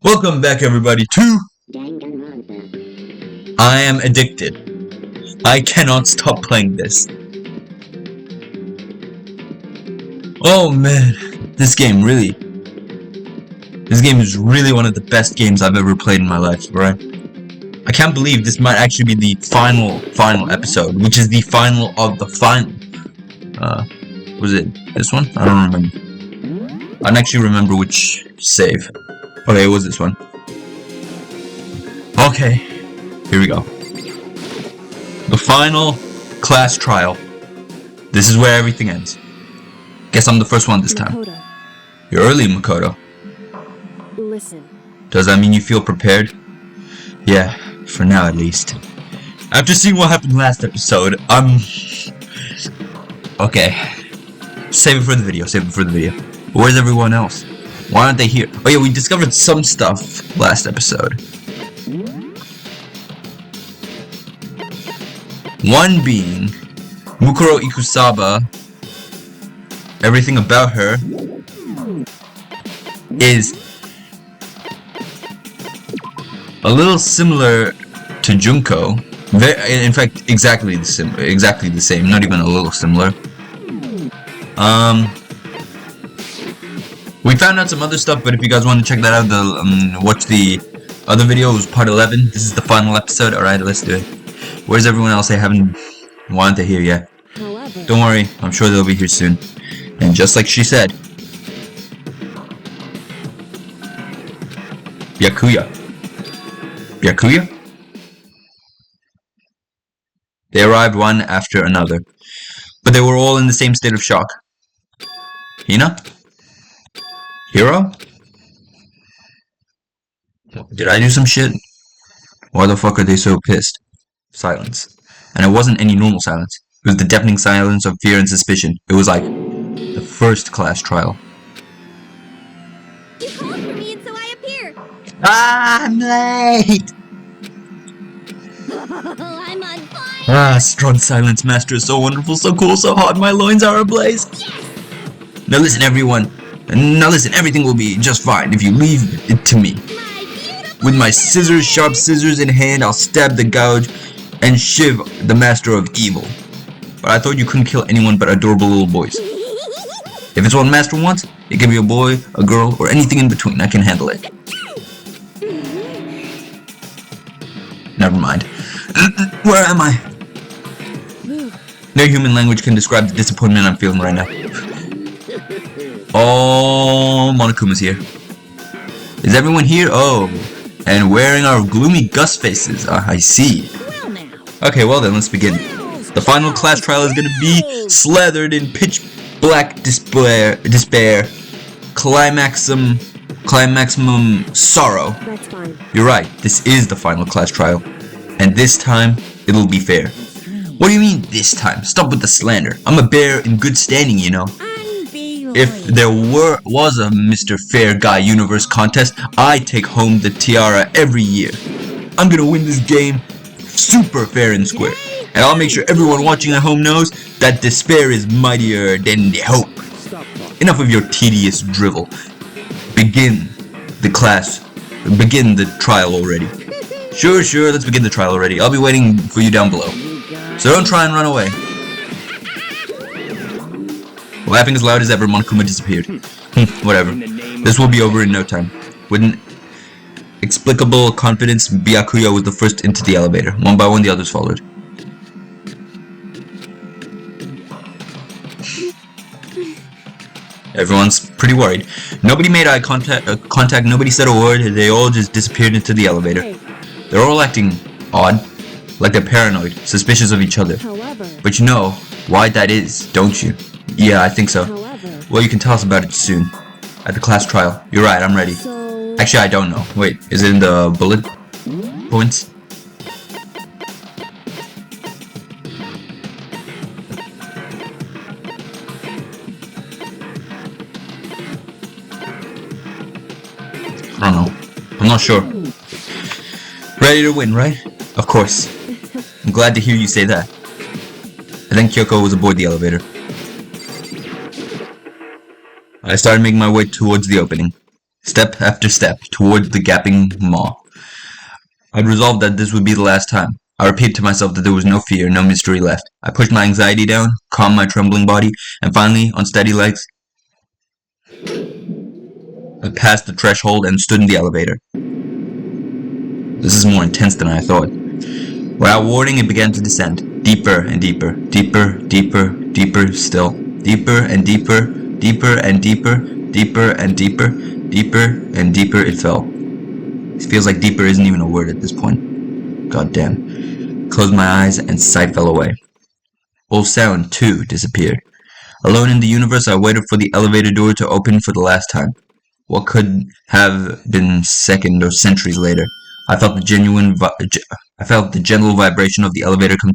Welcome back, everybody, to Danganronpa. I Am Addicted. I cannot stop playing this. Oh man, this game is really one of the best games I've ever played in my life, right? I can't believe this might actually be the final episode, which is the final of the final. Was it this one? I don't remember. I don't actually remember which save. Okay, it was this one. Okay, here we go. The final class trial. This is where everything ends. Guess I'm the first one this time. Makoto, You're early, Makoto. listen. Does that mean you feel prepared? Yeah, for now at least. After seeing what happened last episode, okay. Save it for the video, Where's everyone else? Why aren't they here? Oh yeah, we discovered some stuff last episode. One being Mukuro Ikusaba. Everything about her is a little similar to Junko. In fact, exactly the same. Not even a little similar. We found out some other stuff, but if you guys want to check that out, watch the other video. It was part 11. This is the final episode. Alright, let's do it. Where's everyone else? They haven't wanted to hear yet. However, Don't worry, I'm sure they'll be here soon. And just like she said, Byakuya. They arrived one after another, but they were all in the same state of shock. Hina? Hero? Did I do some shit? Why the fuck are they so pissed? Silence. And it wasn't any normal silence. It was the deafening silence of fear and suspicion. It was like the first class trial. You called for me and so I appear. I'm late! I'm on fire. Strong silence, master is so wonderful, so cool, so hot, my loins are ablaze. Now listen, everyone. Now listen, everything will be just fine if you leave it to me. My beautiful. With my scissors, sharp scissors in hand, I'll stab the gouge and shiv the master of evil. But I thought you couldn't kill anyone but adorable little boys. If it's what master wants, it can be a boy, a girl, or anything in between. I can handle it. Never mind. Where am I? No human language can describe the disappointment I'm feeling right now. Oh, Monokuma's here. Is everyone here? Oh, and wearing our gloomy Gus faces. I see. Well now. Okay, well then, let's begin. The final class trial is gonna be slathered in pitch black despair, climaximum sorrow. that's fine. You're right, this is the final class trial. And this time, it'll be fair. What do you mean, this time? Stop with the slander. I'm a bear in good standing, you know. If there was a Mr. Fair Guy Universe contest, I'd take home the tiara every year. I'm gonna win this game super fair and square. And I'll make sure everyone watching at home knows that despair is mightier than the hope. Enough of your tedious drivel. Begin the trial already. Sure, let's begin the trial already. I'll be waiting for you down below. So don't try and run away. Laughing as loud as ever, Monokuma disappeared. Whatever. This will be over in no time. With an explicable confidence, Byakuya was the first into the elevator. One by one, the others followed. Everyone's pretty worried. Nobody made eye contact, nobody said a word, they all just disappeared into the elevator. Hey, They're all acting odd, like they're paranoid, suspicious of each other. however, But you know why that is, don't you? Yeah, I think so. however, Well, you can tell us about it soon. At the class trial. You're right, I'm ready. so... Actually, I don't know. Wait, is it in the bullet points? I don't know. I'm not sure. Ready to win, right? Of course. I'm glad to hear you say that. And then Kyoko was aboard the elevator. I started making my way towards the opening. step after step, toward the gaping maw. I'd resolved that this would be the last time. I repeated to myself that there was no fear, no mystery left. I pushed my anxiety down, calmed my trembling body, and finally, on steady legs, I passed the threshold and stood in the elevator. This is more intense than I thought. Without warning, it began to descend. Deeper and deeper. Deeper, deeper, deeper still. Deeper and deeper, deeper and deeper, deeper and deeper, deeper and deeper it fell. It feels like deeper isn't even a word at this point. God damn. Closed my eyes and sight fell away. All sound, too, disappeared. Alone in the universe, I waited for the elevator door to open for the last time. What could have been seconds or centuries later? I felt the gentle vibration of the elevator come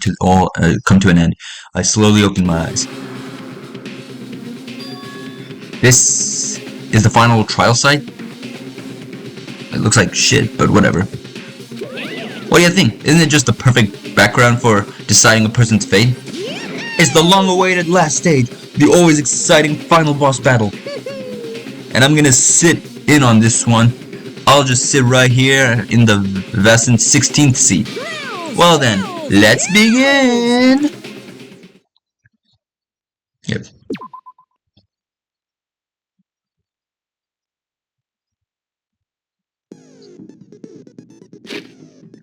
to an end. I slowly opened my eyes. This is the final trial site? It looks like shit, but whatever. What do you think? Isn't it just the perfect background for deciding a person's fate? It's the long-awaited last stage, the always exciting final boss battle. And I'm gonna sit in on this one. I'll just sit right here in the vacant 16th seat. Well then, let's begin! Yep.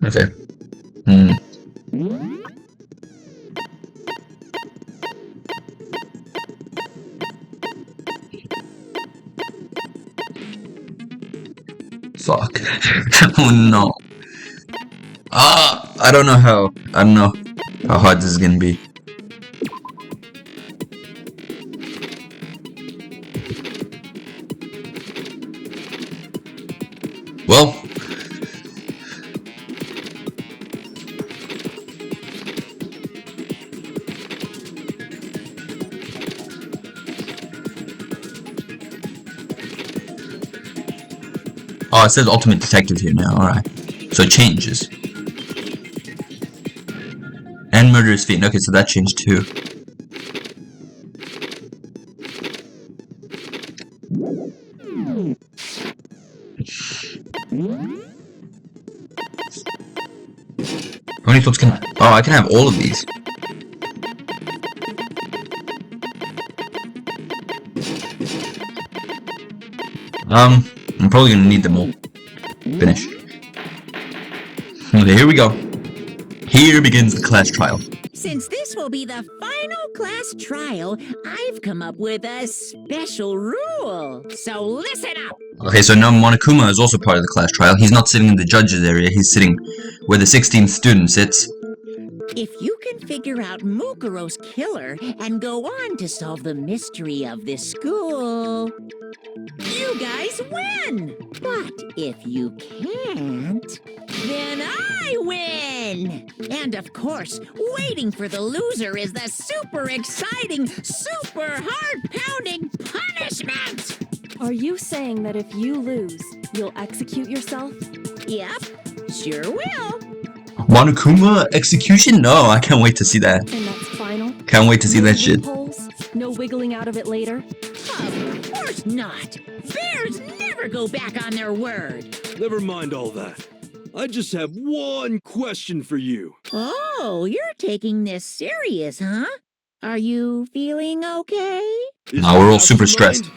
Okay. Fuck. Oh no. I don't know how hard this is gonna be. Well. Oh, it says Ultimate Detective here now, alright. So it changes. And Murderous Fiend. Okay, so that changed too. How many floats can I... Oh, I can have all of these. I'm probably gonna need them all. Finish. Okay, here we go. Here begins the class trial. Since this will be the final class trial, I've come up with a special rule. So listen up! Okay, so now Monokuma is also part of the class trial. He's not sitting in the judges area, he's sitting where the 16th student sits. If you can figure out Mukuro's killer and go on to solve the mystery of this school, you guys win! But if you can't, then I win! And of course, waiting for the loser is the super exciting, super heart-pounding punishment! Are you saying that if you lose, you'll execute yourself? Yep, sure will. Monokuma execution? No, I can't wait to see that. And that's final? Can't wait to see No that shit. loopholes? No wiggling out of it later? Of course not! Bears never go back on their word! Never mind all that. I just have one question for you. Oh, you're taking this serious, huh? Are you feeling okay? Is No, we're all the super mastermind stressed.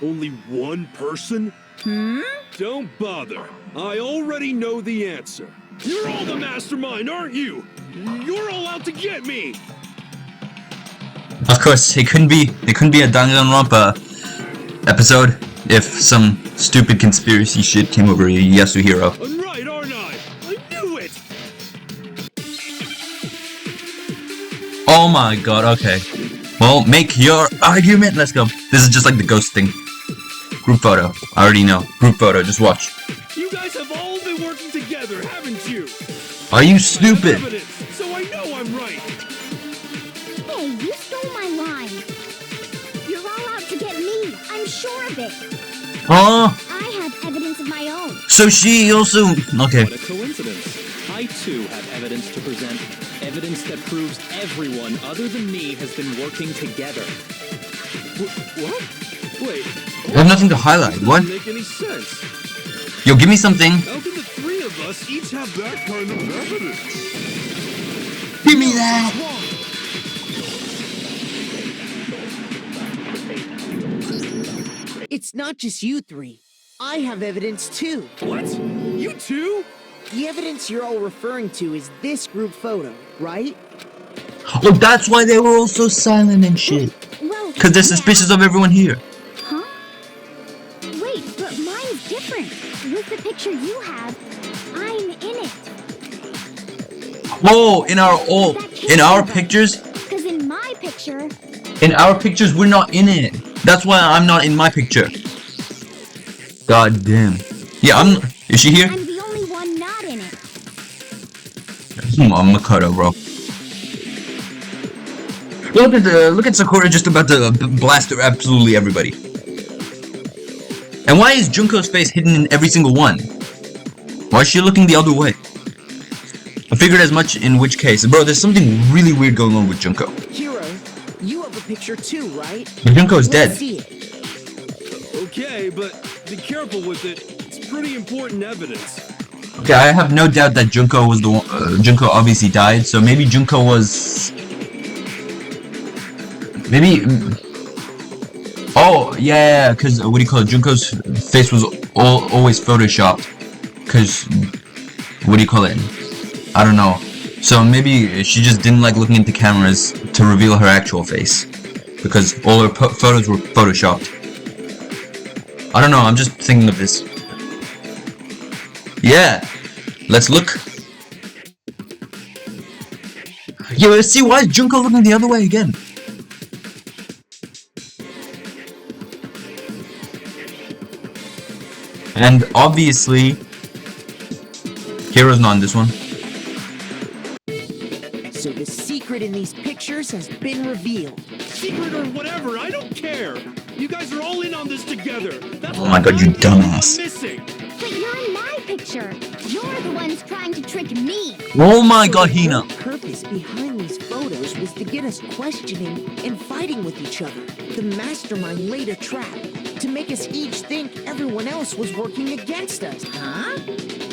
Only one person? Hmm? Don't bother. I already know the answer. You're all the mastermind, aren't you? You're all out to get me! Of course, it couldn't be a Danganronpa episode if some stupid conspiracy shit came over Yasuhiro. I'm right, aren't I? I knew it! Oh my god, okay. Well, make your argument, let's go. This is just like the ghost thing. Group photo, I already know. Group photo, just watch. You guys have all been working together, haven't you? Are you stupid? Evidence, so I know I'm right. Hey, you stole my line. You're all out to get me. I'm sure of it. Oh, I have evidence of my own. so she also... Okay. What a coincidence. I too have evidence to present. Evidence that proves everyone other than me has been working together. What? Wait, I have nothing to highlight. That What? doesn't make any sense. Yo, give me something. How can the three of us each have that kind of evidence? Give me that. It's not just you three. I have evidence too. What? You too? The evidence you're all referring to is this group photo, right? Oh, that's why they were all so silent and shit. Well, Because they're yeah. suspicious of everyone here. Huh? Wait, but mine's different. With the picture you have, I'm in it. Oh, in our pictures, Because in my picture, we're not in it. That's why I'm not in my picture. God damn. Yeah, is she here? I'm the only one not in it. I'm Makoto, bro. Look at Sakura just about to blast through absolutely everybody. And why is Junko's face hidden in every single one? Why is she looking the other way? I figured as much, in which case, bro, there's something really weird going on with Junko. Hero, you have a picture too, right? But Junko's Let's dead. see it. Okay, but be careful with it. It's pretty important evidence. Okay, I have no doubt that Junko was the one. Junko obviously died, so maybe Junko was. Maybe. Oh yeah, because what do you call it? Junko's face was always photoshopped. Because what do you call it? I don't know. So maybe she just didn't like looking into cameras to reveal her actual face, because all her photos were photoshopped. I don't know. I'm just thinking of this. Yeah, let's look. Yeah, let's see, why is Junko looking the other way again? And obviously, Hero's not in this one. So the secret in these pictures has been revealed. Secret or whatever, I don't care. You guys are all in on this together. That's Oh my god, you dumbass. missing. But you're in my picture. You're the ones trying to trick me. Oh my god, The Hina. whole purpose behind these photos was to get us questioning and fighting with each other. The mastermind laid a trap to make us each think everyone else was working against us. Huh?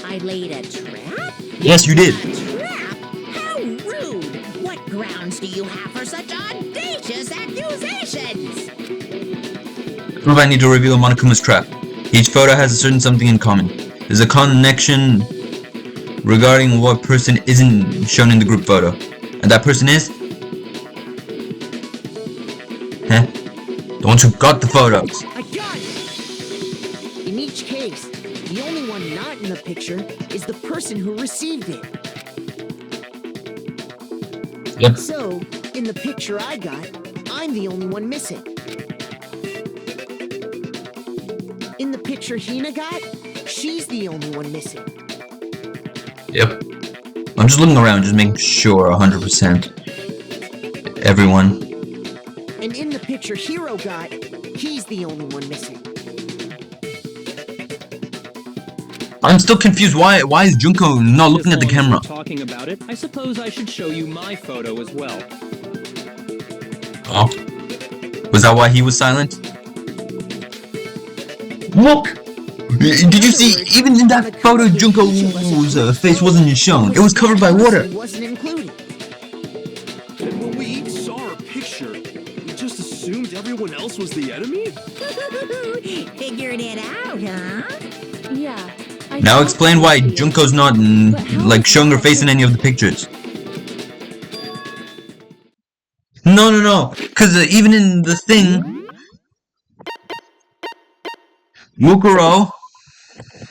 I laid a trap? Yes, you did. A trap? How rude! What grounds do you have for such audacious accusations? Prove I need to reveal Monokuma's trap. Each photo has a certain something in common. There's a connection regarding what person isn't shown in the group photo. And that person is? Huh? The ones who got the photos. I got it! In each case, the only one not in the picture is the person who received it. Yep. So, in the picture I got, I'm the only one missing. In the picture Hina got, she's the only one missing. Yep. I'm just looking around, just making sure 100%. Everyone. And in the picture Hero got, he's the only one missing. I'm still confused. Why is Junko not looking at the As long as camera? we're talking about it, I suppose I should show you my photo as well. Oh. Was that why he was silent? Look! Did you see, even in that photo, Junko's face wasn't shown. It was covered by water. He wasn't included. And when we each saw our picture, we just assumed everyone else was the enemy? Figured it out, huh? Yeah. I Now thought explain why Junko's not, like, showing her face in any of the pictures. No. Because even in the thing, Mukuro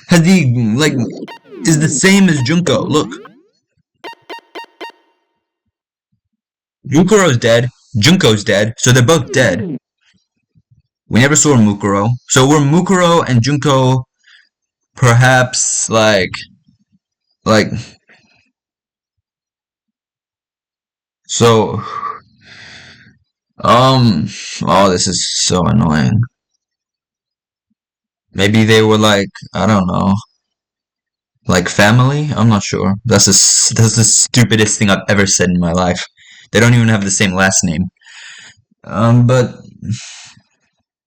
has is the same as Junko. Look. Mukuro's dead, Junko's dead, so they're both dead. We never saw Mukuro. So were Mukuro and Junko perhaps so oh, this is so annoying. Maybe they were I don't know, like family? I'm not sure. That's the stupidest thing I've ever said in my life. They don't even have the same last name. But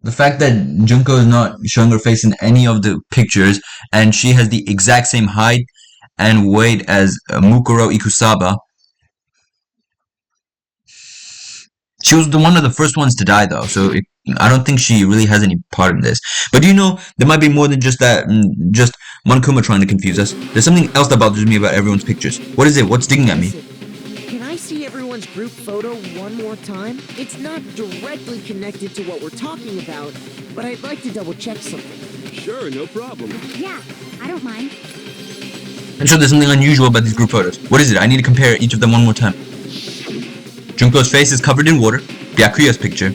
The fact that Junko is not showing her face in any of the pictures, and she has the exact same height and weight as Mukuro Ikusaba. She was one of the first ones to die, though, so I don't think she really has any part in this. But you know, there might be more than just that, just Monokuma trying to confuse us. There's something else that bothers me about everyone's pictures. What is it? What's digging at me? Can I see everyone's group photo one more time? It's not directly connected to what we're talking about, but I'd like to double check something. Sure, no problem. Yeah, I don't mind. I'm sure there's something unusual about these group photos. What is it? I need to compare each of them one more time. Junko's face is covered in water. Byakuya's picture.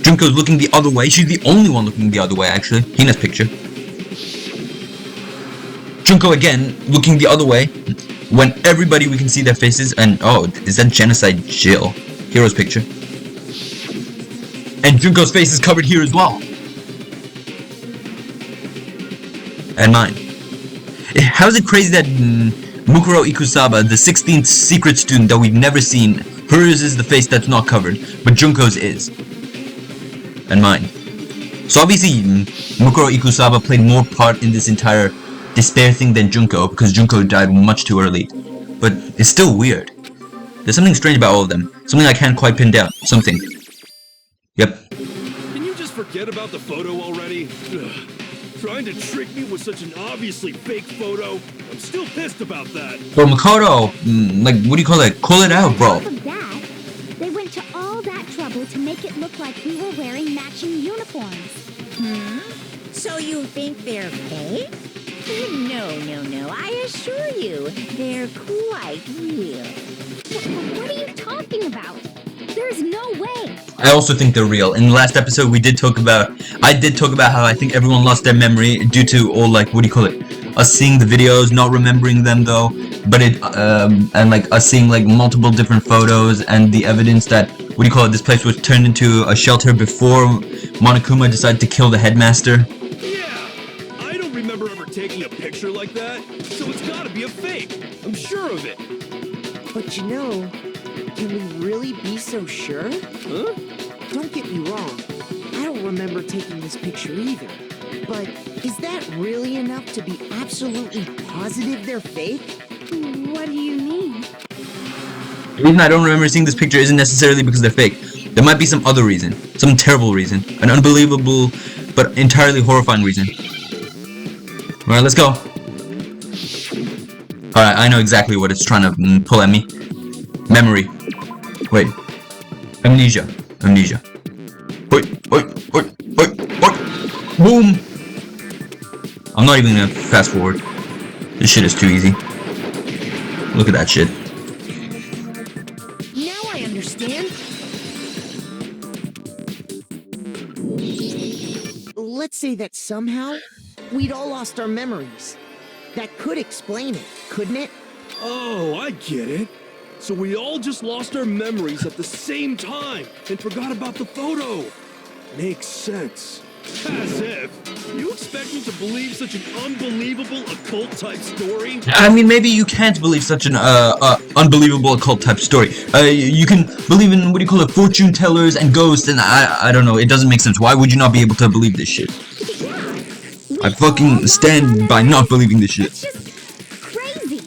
Junko's looking the other way. She's the only one looking the other way, actually. Hina's picture. Junko again, looking the other way. When everybody we can see their faces, and oh, is that Genocide Jill? Hero's picture. And Junko's face is covered here as well. And mine. How is it crazy that Mukuro Ikusaba, the 16th secret student that we've never seen, hers is the face that's not covered, but Junko's is. And mine. So obviously, Mukuro Ikusaba played more part in this entire despair thing than Junko, because Junko died much too early. But it's still weird. There's something strange about all of them. Something I can't quite pin down. Something. Yep. Can you just forget about the photo already? Ugh. Trying to trick me with such an obviously fake photo? I'm still pissed about that. Bro, Makoto, like, what do you call it? Call it out, bro. On top of that, they went to all that trouble to make it look like we were wearing matching uniforms. So you think they're fake? No. I assure you, they're quite real. What are you talking about? There's no way. I also think they're real. In the last episode, I did talk about how I think everyone lost their memory due to all, like, what do you call it? Us seeing the videos, not remembering them though, but and like us seeing like multiple different photos and the evidence that, what do you call it? This place was turned into a shelter before Monokuma decided to kill the headmaster. Yeah, I don't remember ever taking a picture like that, so it's gotta be a fake. I'm sure of it. But you know, can we really be so sure? Huh? Don't get me wrong, I don't remember taking this picture either. But is that really enough to be absolutely positive they're fake? What do you mean? The reason I don't remember seeing this picture isn't necessarily because they're fake. There might be some other reason. Some terrible reason. An unbelievable but entirely horrifying reason. Alright, let's go. Alright, I know exactly what it's trying to pull at me. Memory. Wait. Amnesia. Amnesia. Wait. Boom! I'm not even gonna fast forward. This shit is too easy. Look at that shit. Now I understand. Let's say that somehow we'd all lost our memories. That could explain it, couldn't it? Oh, I get it. So we all just lost our memories at the same time and forgot about the photo. Makes sense. As if. You expect me to believe such an unbelievable occult-type story? I mean, maybe you can't believe such an unbelievable occult type story. You can believe in, what do you call it, fortune tellers and ghosts, and I don't know, it doesn't make sense. Why would you not be able to believe this shit? I fucking stand by not believing this shit. It's just crazy.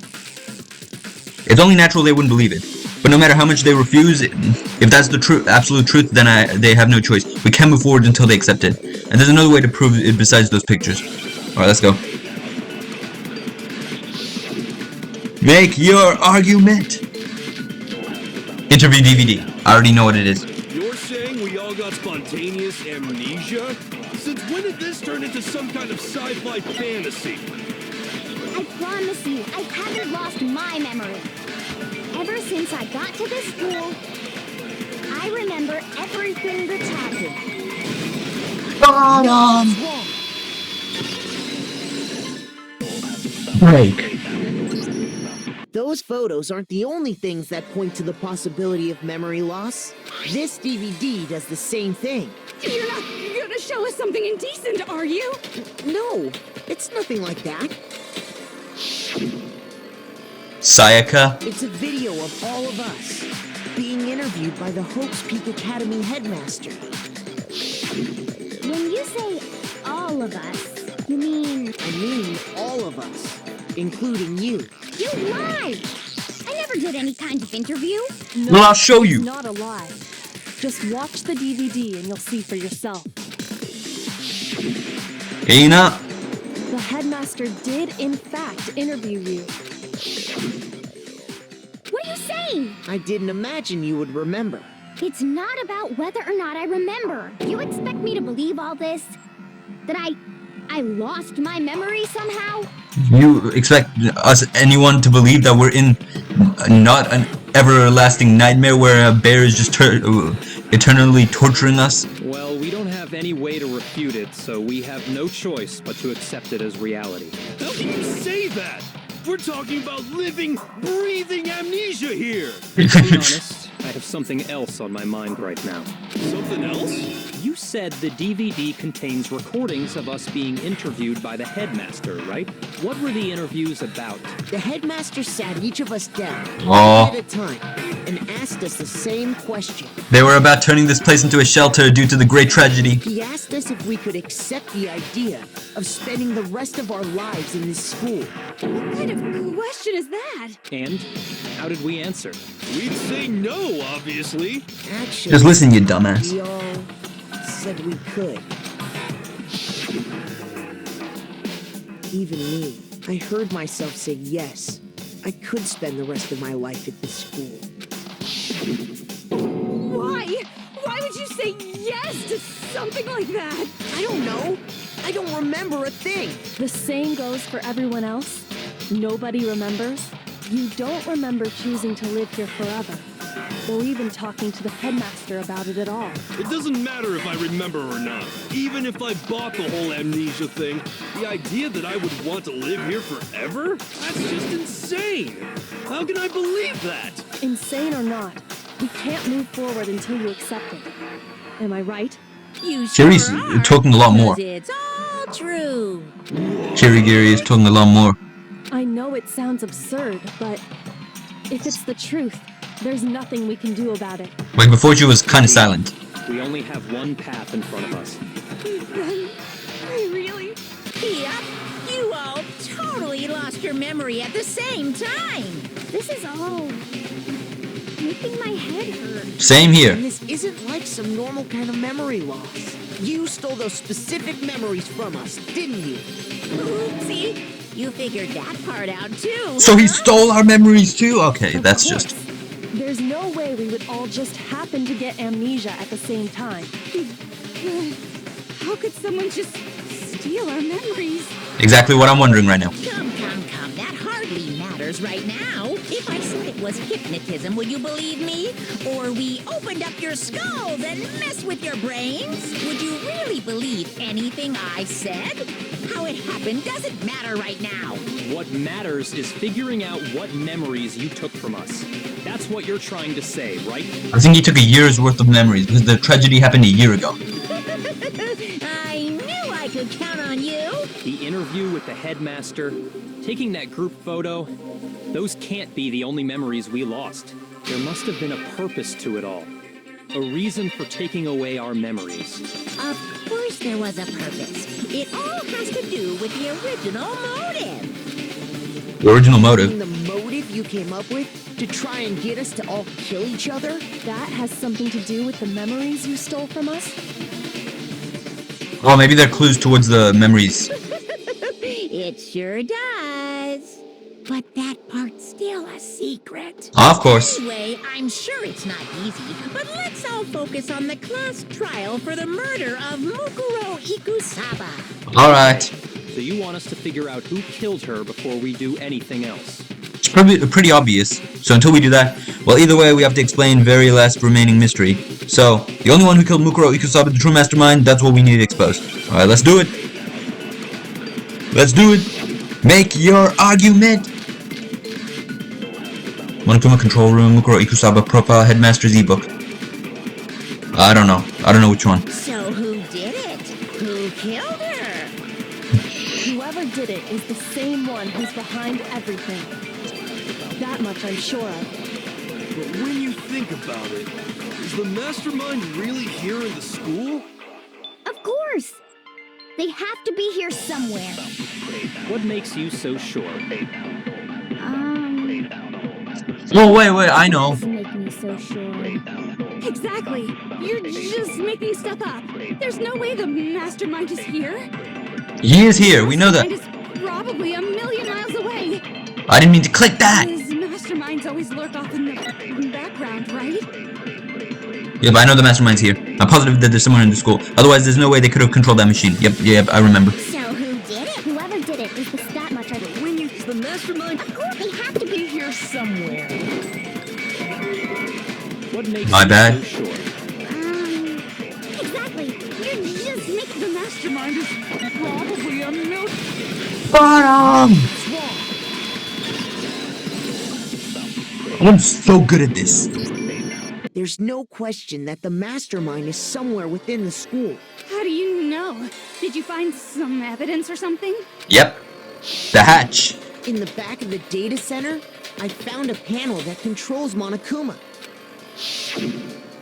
It's only natural they wouldn't believe it. But no matter how much they refuse, if that's the absolute truth, then they have no choice. We can't move forward until they accept it. And there's another way to prove it besides those pictures. Alright, let's go. Make your argument! Interview DVD. I already know what it is. You're saying we all got spontaneous amnesia? Since when did this turn into some kind of sci-fi fantasy? I promise you, I haven't lost my memory. Ever since I got to this school, I remember everything that's happened. Break. Those photos aren't the only things that point to the possibility of memory loss. This DVD does the same thing. You're not gonna show us something indecent, are you? No, it's nothing like that. Sayaka. It's a video of all of us being interviewed by the Hope's Peak Academy headmaster. When you say all of us, you mean I mean all of us, including you. you lied? I never did any kind of interview. Well, I'll show it's you. not a lie. Just watch the DVD and you'll see for yourself. Aina. The headmaster did, in fact, interview you. What are you saying? I didn't imagine you would remember. It's not about whether or not I remember. You expect me to believe all this? That I lost my memory somehow? You expect anyone to believe that we're in not an everlasting nightmare where a bear is just eternally torturing us? Well, we don't have any way to refute it, so we have no choice but to accept it as reality. How can you say that? We're talking about living, breathing amnesia here. To be honest, I have something else on my mind right now. Something else? You said the DVD contains recordings of us being interviewed by the headmaster, right? What were the interviews about? The headmaster sat each of us down, Aw. one at a time, and asked us the same question. They were about turning this place into a shelter due to the great tragedy. He asked us if we could accept the idea of spending the rest of our lives in this school. What kind of question is that? And how did we answer? We'd say no, obviously. Actually, Just listen, you dumbass. we all said we could. Even me. I heard myself say yes. I could spend the rest of my life at this school. Why? Why would you say yes to something like that? I don't know. I don't remember a thing. The same goes for everyone else. Nobody remembers. You don't remember choosing to live here forever, or even talking to the headmaster about it at all. It doesn't matter if I remember or not. Even if I bought the whole amnesia thing, the idea that I would want to live here forever? That's just insane. How can I believe that? Insane or not, we can't move forward until you accept it. Am I right? You sure Sherry's are, talking a lot more. 'cause it's all true. Gary is talking a lot more. I know it sounds absurd, but if it's the truth, there's nothing we can do about it. Like before, she was kind of silent. We only have one path in front of us. Really? Yep, you all totally lost your memory at the same time. This is all making my head hurt. Same here. And this isn't like some normal kind of memory loss. You stole those specific memories from us, didn't you? Oopsie, you figured that part out too. So he stole our memories too? Okay, Of that's course. just... There's no way we would all just happen to get amnesia at the same time. How could someone just steal our memories? exactly what I'm wondering right now. Come, that hardly matters right now. If I said it was hypnotism, would you believe me? Or we opened up your skulls and messed with your brains? Would you really believe anything I said? How it happened doesn't matter right now. What matters is figuring out what memories you took from us. That's what you're trying to say, right? I think he took a year's worth of memories because the tragedy happened a year ago. I knew I could count on you. The interview with the headmaster, taking that group photo, those can't be the only memories we lost. There must have been a purpose to it all. A reason for taking away our memories. Of course there was a purpose. It all has to do with the original motive. The original And motive. the motive you came up with to try and get us to all kill each other? That has something to do with the memories you stole from us? Well, maybe they're clues towards the memories. It sure does. But that part's still a secret. Of course. Anyway, I'm sure it's not easy, but let's all focus on the class trial for the murder of Mukuro Ikusaba. Alright. So you want us to figure out who killed her before we do anything else? It's pretty obvious. So until we do that, well, either way, we have to explain very last remaining mystery. So, the only one who killed Mukuro Ikusaba, the true mastermind, that's what we need exposed. Alright, let's do it. Let's do it. Make your argument. Monokuma control room, Mukuro Ikusaba profile, headmaster's ebook. I don't know which one. So who did it? Who killed her? Whoever did it is the same one who's behind everything. That much I'm sure of. But when you think about it, is the mastermind really here in the school? course. They have to be here somewhere. What makes you so sure? Oh, wait, I know. Doesn't make me so sure. Exactly. You're just making stuff up. There's no way the mastermind is here. He is here, we know that. Mastermind is probably a million miles away. I didn't mean to click that! His masterminds always lurk off in the background, right? Yep, I know the mastermind's here. I'm positive that there's someone in the school. Otherwise, there's no way they could have controlled that machine. Yep, I remember. So who did it? Whoever did it is the stat mutter. When it's the mastermind, Of course, they have to be here somewhere. What makes My you bad. so sure? Exactly. You're just making The mastermind is probably a million. I'm so good at this. There's no question that the mastermind is somewhere within the school. How do you know? Did you find some evidence or something? Yep. The hatch. In the back of the data center, I found a panel that controls Monokuma.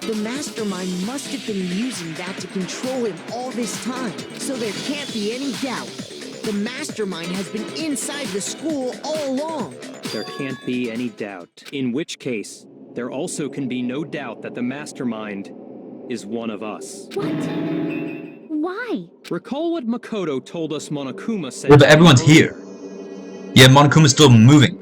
The mastermind must have been using that to control him all this time, so there can't be any doubt. The mastermind has been inside the school all along. There can't be any doubt. In which case, there also can be no doubt that the mastermind is one of us. What? Why? Recall what Makoto told us Monokuma said. Yeah, but everyone's here. Yeah, Monokuma's still moving.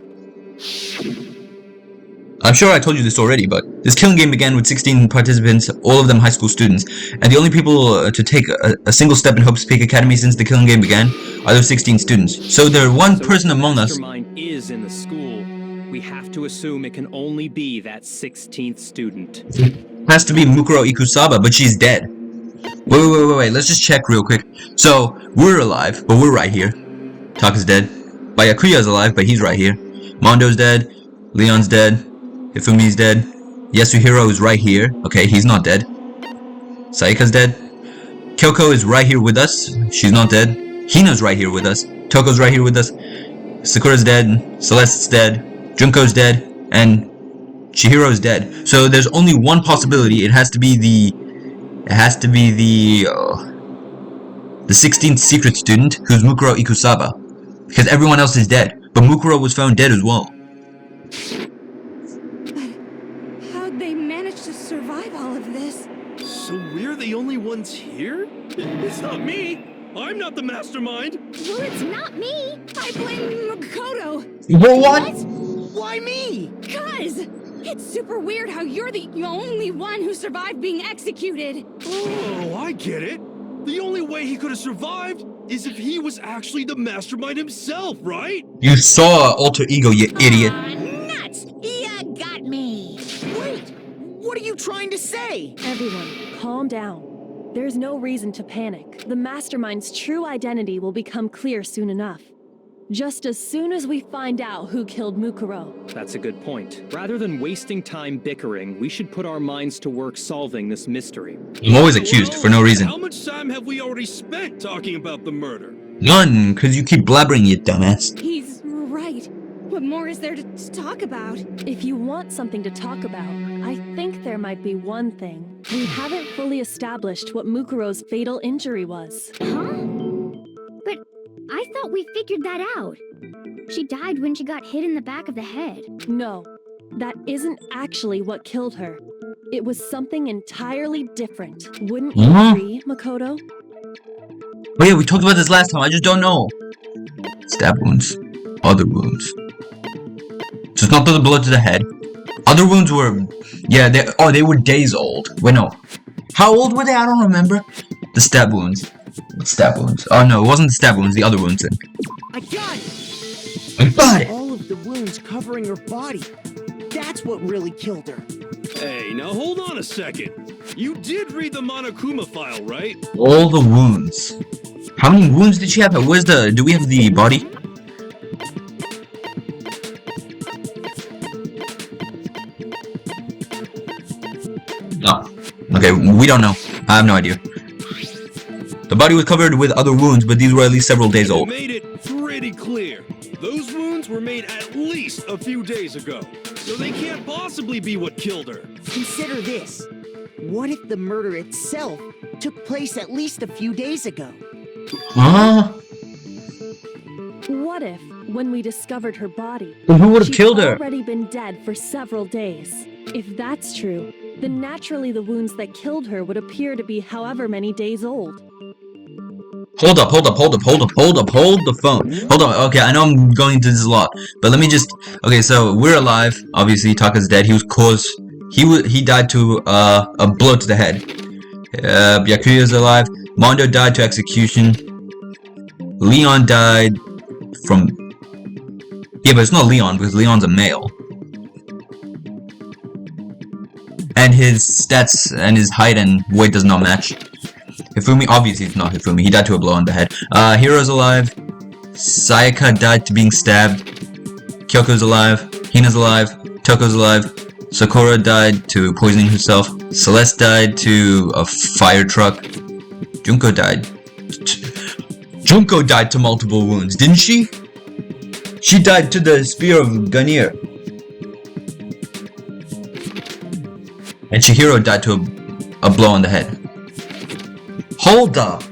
I'm sure I told you this already, but this killing game began with 16 participants, all of them high school students, and the only people to take a single step in Hope's Peak Academy since the killing game began are those 16 students. So there's one person among us. If the mastermind is in the school, we have to assume it can only be that 16th student. Has to be Mukuro Ikusaba, but she's dead. Wait, let's just check real quick. So, we're alive, but we're right here. Taka's dead. Byakuya's alive, but he's right here. Mondo's dead. Leon's dead. Hifumi's dead. Yasuhiro is right here. Okay, he's not dead. Saika's dead. Kyoko is right here with us. She's not dead. Hina's right here with us. Toko's right here with us. Sakura's dead. Celeste's dead. Junko's dead. And Chihiro's dead. So there's only one possibility. It has to be the 16th secret student, who's Mukuro Ikusaba. Because everyone else is dead. But Mukuro was found dead as well. How'd they manage to survive all of this? So we're the only ones here? It's not me. I'm not the mastermind. Well, it's not me. I blame Makoto. What? Why me? Cuz it's super weird how you're the only one who survived being executed. Oh, I get it. The only way he could have survived is if he was actually the mastermind himself, right? You saw alter ego, you idiot. Nuts! You got me! Wait, what are you trying to say? Everyone, calm down. There's no reason to panic. The mastermind's true identity will become clear soon enough. Just as soon as we find out who killed Mukuro. That's a good point. Rather than wasting time bickering, we should put our minds to work solving this mystery. I'm always accused for no reason. How much time have we already spent talking about the murder? None, because you keep blabbering, you dumbass. He's right. What more is there to talk about? If you want something to talk about, I think there might be one thing. We haven't fully established what Mukuro's fatal injury was. Huh? But I thought we figured that out. She died when she got hit in the back of the head. No, that isn't actually what killed her. It was something entirely different. Wouldn't you agree, Makoto? Oh yeah, we talked about this last time, I just don't know. Stab wounds. Other wounds. Just not the bullet to the head. Other wounds were... Yeah, they were days old. Wait, no. How old were they? I don't remember. The stab wounds. Stab wounds. Oh no, it wasn't the stab wounds, the other wounds then. I got it! I got it! All of the wounds covering her body. That's what really killed her. Hey, now hold on a second. You did read the Monokuma file, right? All the wounds. How many wounds did she have? Where's the... Do we have the body? No. Okay, we don't know. I have no idea. The body was covered with other wounds, but these were at least several days It old. made it pretty clear. Those wounds were made at least a few days ago. So they can't possibly be what killed her. Consider this. What if the murder itself took place at least a few days ago. Huh? What if, when we discovered her body, Then who would have she'd killed her? already been dead for several days? If that's true, then naturally the wounds that killed her would appear to be however many days old. Hold up the phone. Hold on, okay, I know I'm going into this a lot, but let me just, okay, so we're alive, obviously, Taka's dead, he died to, a blow to the head. Byakuya's alive, Mondo died to execution, Leon died from, yeah, but it's not Leon, because Leon's a male. And his stats, and his height and weight does not match. Hifumi, obviously it's not Hifumi, he died to a blow on the head. Hiro's alive, Sayaka died to being stabbed, Kyoko's alive, Hina's alive, Toko's alive, Sakura died to poisoning herself, Celeste died to a fire truck, Junko died to multiple wounds, didn't she? She died to the spear of Ganir. And Chihiro died to a blow on the head. Hold up!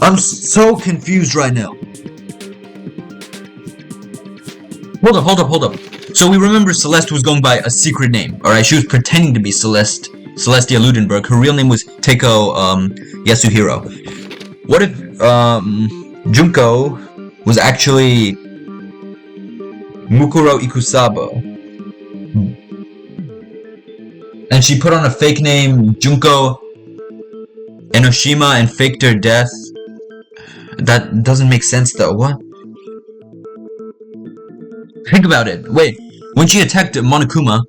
I'm so confused right now. Hold up. So we remember Celeste was going by a secret name, alright? She was pretending to be Celestia Ludenberg. Her real name was Teiko, Yasuhiro. What if, Junko was actually Mukuro Ikusabo? And she put on a fake name, Junko Enoshima, and faked her death. That doesn't make sense though, what? Think about it, wait, when she attacked Monokuma,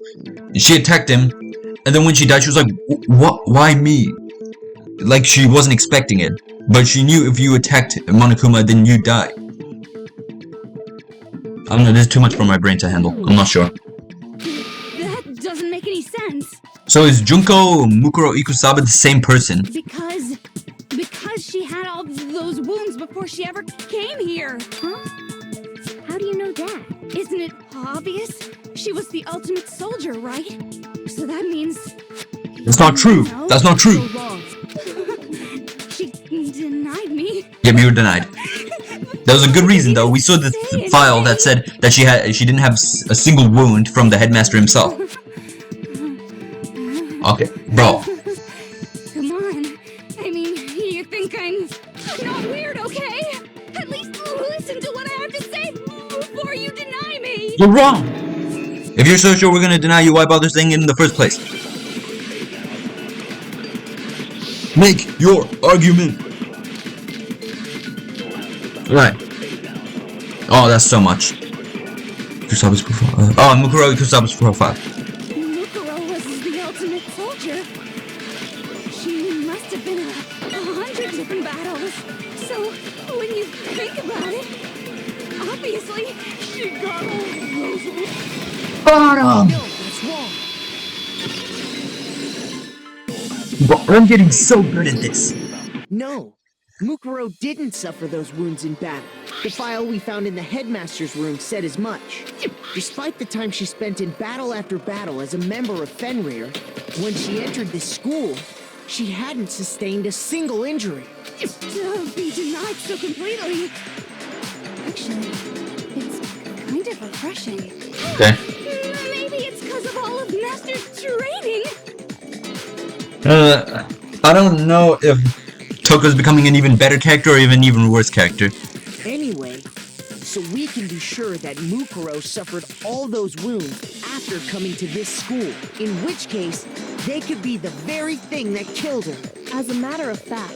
she attacked him, and then when she died she was like, what, why me? Like she wasn't expecting it, but she knew if you attacked Monokuma then you die. I don't know, this is too much for my brain to handle, I'm not sure. That doesn't make any sense. So is Junko Mukuro Ikusaba the same person? Because she had all those wounds before she ever came here. Huh? How do you know that? Isn't it obvious? She was the ultimate soldier, right? So that means... That's not true. No? That's not true. She denied me. Yeah, you were denied. There was a good reason though. We saw the file that said that she didn't have a single wound from the headmaster himself. Okay, bro. Come on. I mean, you think I'm not weird, okay? At least listen to what I have to say before you deny me. You're wrong. If you're so sure we're gonna deny you, why bother saying it in the first place? Make your argument. Right. Oh, that's so much. Kusaba's profile. Oh, Mukuro Kusaba's profile. Mukuro was the ultimate soldier. She must have been in 100 different battles. So, when you think about it, obviously, she got all those. No, that's wrong. But I'm getting so good at this. No, Mukuro didn't suffer those wounds in battle. The file we found in the headmaster's room said as much. Despite the time she spent in battle after battle as a member of Fenrir, when she entered this school, she hadn't sustained a single injury. To be denied so completely. Actually, it's kind of refreshing. Okay. Maybe it's because of all of Master's training. I don't know if Toko's becoming an even better character or even worse character. Anyway, so we can be sure that Mukuro suffered all those wounds after coming to this school, in which case, they could be the very thing that killed her. As a matter of fact,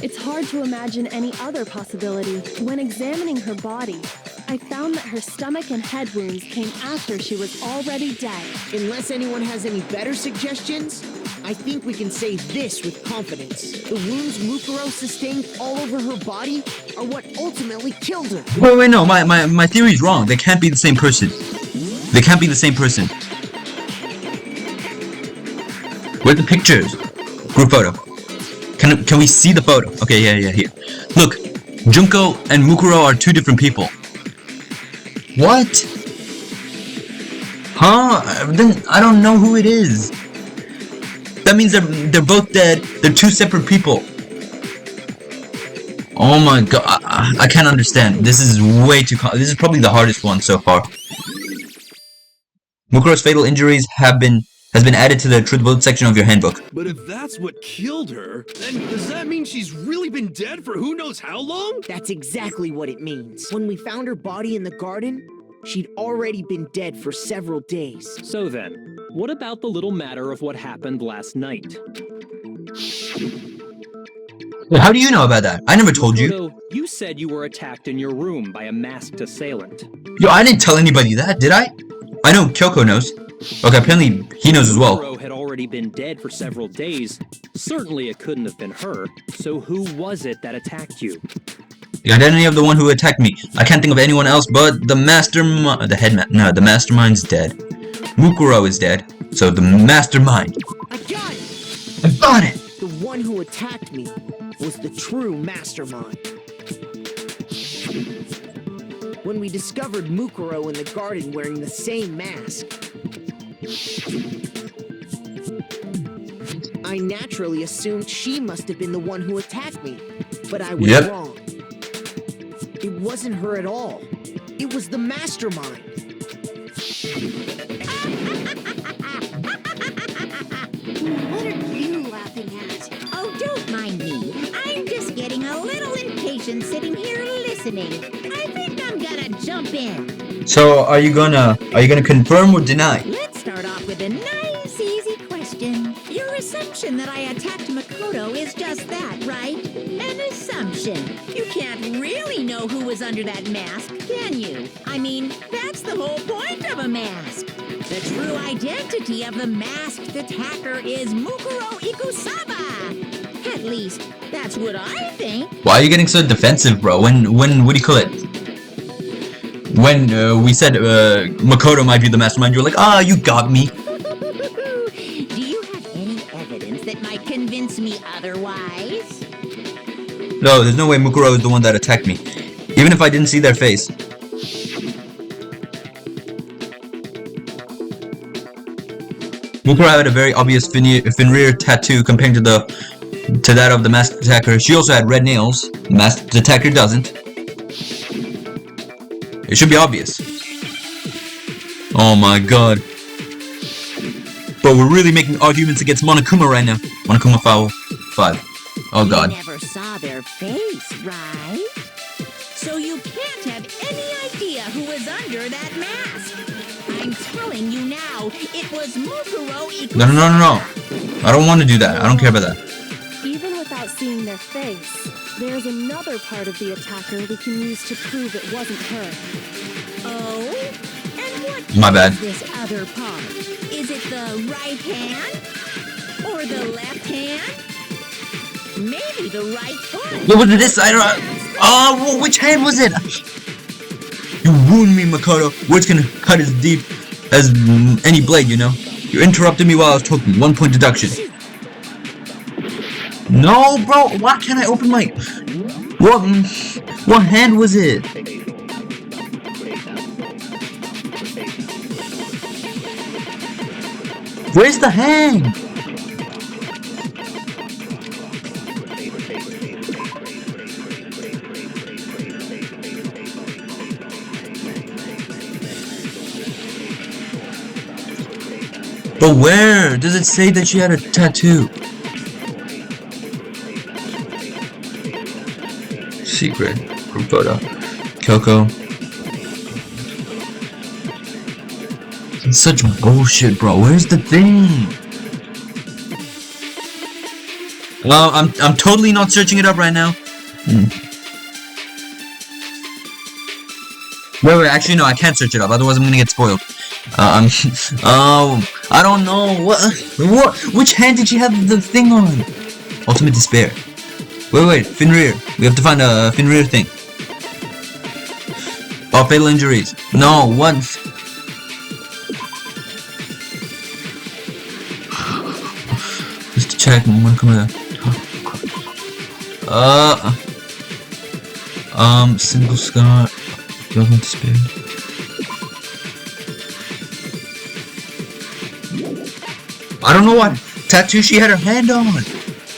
it's hard to imagine any other possibility. When examining her body, I found that her stomach and head wounds came after she was already dead. Unless anyone has any better suggestions, I think we can say this with confidence. The wounds Mukuro sustained all over her body are what ultimately killed her. Wait, no, my theory's wrong. They can't be the same person. They can't be the same person. Where's the pictures? Group photo. Can we see the photo? Okay, yeah, here. Look, Junko and Mukuro are two different people. What? Huh? Then I don't know who it is. That means they're both dead. They're two separate people. Oh my god, I can't understand. This is way too. This is probably the hardest one so far. Mukuro's fatal injuries has been added to the truth bullet section of your handbook. But if that's what killed her, then does that mean she's really been dead for who knows how long? That's exactly what it means. When we found her body in the garden, she'd already been dead for several days. So then, what about the little matter of what happened last night? How do you know about that? I never told you. Makoto, you said you were attacked in your room by a masked assailant. Yo, I didn't tell anybody that, did I? I know Kyoko knows. Okay, apparently he knows as well. Mukuro had already been dead for several days. Certainly it couldn't have been her. So who was it that attacked you? The identity of the one who attacked me. I can't think of anyone else but the mastermind. The mastermind's dead. Mukuro is dead. So the mastermind. I got it! I got it! The one who attacked me was the true mastermind. When we discovered Mukuro in the garden wearing the same mask, I naturally assumed she must have been the one who attacked me, but I was wrong. It wasn't her at all. It was the mastermind. What are you laughing at? Oh, don't mind me. I'm just getting a little impatient sitting here listening. I think I'm gonna jump in. So are you gonna confirm or deny? Let's start off with a nice, easy question. Your assumption that I attacked Makoto is just that, right? An assumption. You can't really know who was under that mask, can you? I mean, that's the whole point of a mask. The true identity of the masked attacker is Mukuro Ikusaba. At least, that's what I think. Why are you getting so defensive, bro? When what do you call it? When we said Makoto might be the mastermind, you were like, you got me. Do you have any evidence that might convince me otherwise? No, there's no way Mukuro is the one that attacked me. Even if I didn't see their face. Mukuro had a very obvious Fenrir tattoo compared to that of the masked attacker. She also had red nails. The masked attacker doesn't. It should be obvious. Oh my god. But we're really making arguments against Monokuma right now. Monokuma foul 5. Oh god. You never saw their face, right? So you can't have any idea who was under that mask. I'm telling you now, it was Mukuro Ikusaba. No. I don't want to do that. I don't care about that. Even without seeing their face, there's another part of the attacker we can use to prove it wasn't her. Oh? And what My bad. is this other part? Is it the right hand? Or the left hand? Maybe the right foot? What was this? Which hand was it? You wound me, Makoto. Words can cut as deep as any blade, you know? You interrupted me while I was talking. 1 point deduction. No, bro. Why can't I open my... What hand was it? Where's the hand? But where? Does it say that she had a tattoo? Secret. Group photo. Kyoko. It's such bullshit, bro. Where's the thing? I'm totally not searching it up right now. Wait, actually no, I can't search it up, otherwise I'm gonna get spoiled. I don't know, which hand did she have the thing on? Ultimate Despair. Wait, Fenrir. We have to find a Fenrir thing. Oh, fatal injuries. No, what? Just to check, one come single scar. Ultimate Despair. I don't know what. tattoo she had her hand on.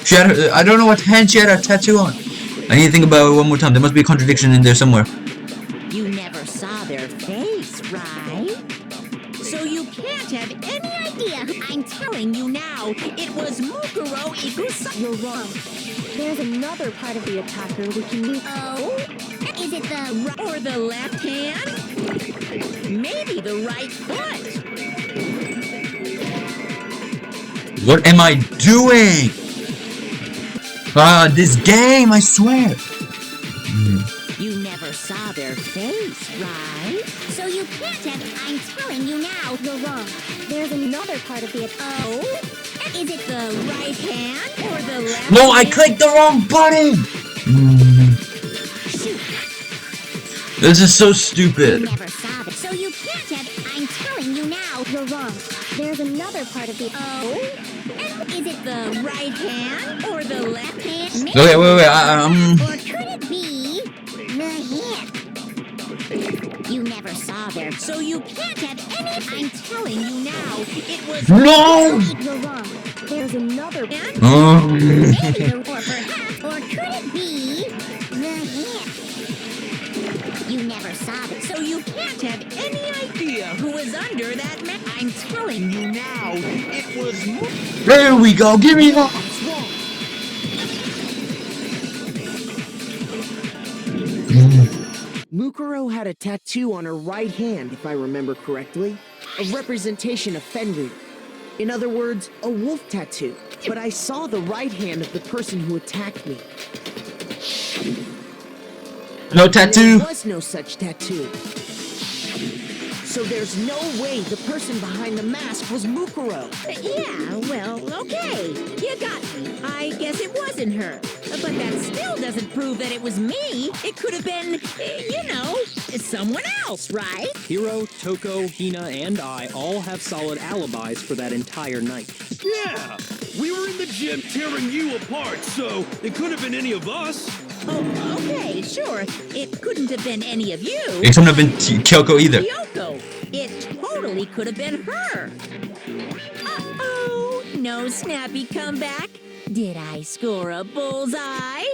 She had her, I don't know what hand she had her tattoo on. I need to think about it one more time. There must be a contradiction in there somewhere. You never saw their face, right? So you can't have any idea. I'm telling you now, it was Mukuro Ikusa. You're wrong. There's another part of the attacker we can use. Oh? Is it the right or the left hand? Maybe the right foot. What am I doing? This game, I swear. You never saw their face, right? So you can't have. I'm telling you now. You're wrong. There's another part of the attack. Oh? Is it the right hand or the left No, I hand? clicked the wrong button. This is so You stupid. never saw it. So you can't have. I'm telling you now. You're wrong. There's another part of the. Oh? Is it the right hand or the left hand? Okay, wait. Or could it be the hip? You never saw their. So you can't have any. I'm telling you now. It was. No. You're wrong. There's another. And Maybe, or perhaps, or could it be the hip? You never saw it. so you can't have any idea who was under that man. I'm telling you now. It was. There we go. Give me that. Mukuro had a tattoo on her right hand, if I remember correctly. A representation of Fenrir. In other words, a wolf tattoo. But I saw the right hand of the person who attacked me. No There tattoo. was no such tattoo. So there's no way the person behind the mask was Mukuro. Yeah, well, okay. You got me. I guess it wasn't her. But that still doesn't prove that it was me. It could have been, someone else, right? Hiro, Toko, Hina, and I all have solid alibis for that entire night. Yeah, we were in the gym tearing you apart, so it could have been any of us. Oh, okay, sure. It couldn't have been any of you. It couldn't have been Kyoko either. Kyoko. It totally could have been her. Uh-oh. No snappy comeback. Did I score a bullseye?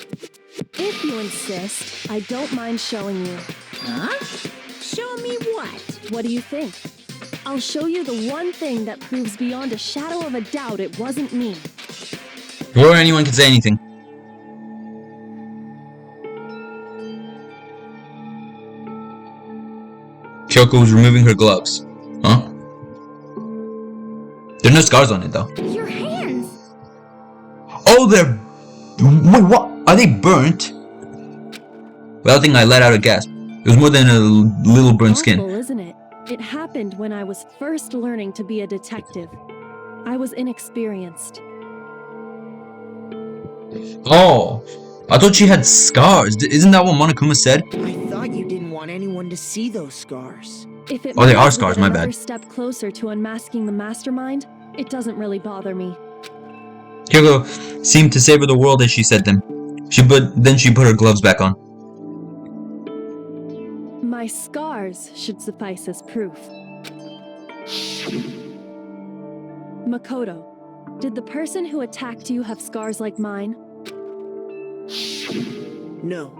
If you insist, I don't mind showing you. Huh? Show me what? What do you think? I'll show you the one thing that proves beyond a shadow of a doubt it wasn't me. Before anyone can say anything. Kyoko was removing her gloves. Huh? There are no scars on it though. Your hands. Oh, they're... Wait, what? Are they burnt? Well, I think I let out a gasp. It was more than a little burnt skin. Awful, isn't it? It happened when I was first learning to be a detective. I was inexperienced. Oh, I thought she had scars. Isn't that what Monokuma said? I thought you didn't want anyone to see those scars. If it Oh, they means are we scars, get my another bad. step closer to unmasking the mastermind, it doesn't really bother me. Kyoko seemed to savor the world as she said them. Then she put her gloves back on. My scars should suffice as proof. Makoto, did the person who attacked you have scars like mine? No,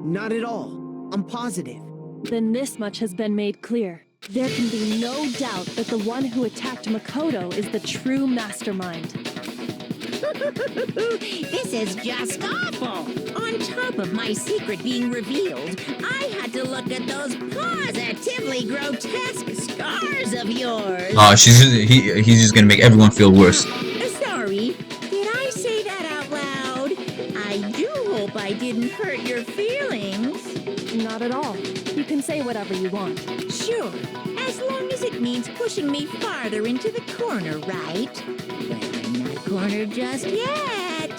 not at all. I'm positive. Then this much has been made clear. There can be no doubt that the one who attacked Makoto is the true mastermind. This is just awful. On top of my secret being revealed, I had to look at those positively grotesque scars of yours. Oh, he's just gonna make everyone feel worse. Sorry, did I say that out loud? I do hope I didn't hurt your feelings. Not at all. You can say whatever you want. Sure, as long as it means pushing me farther into the corner, right? But I'm not cornered just yet.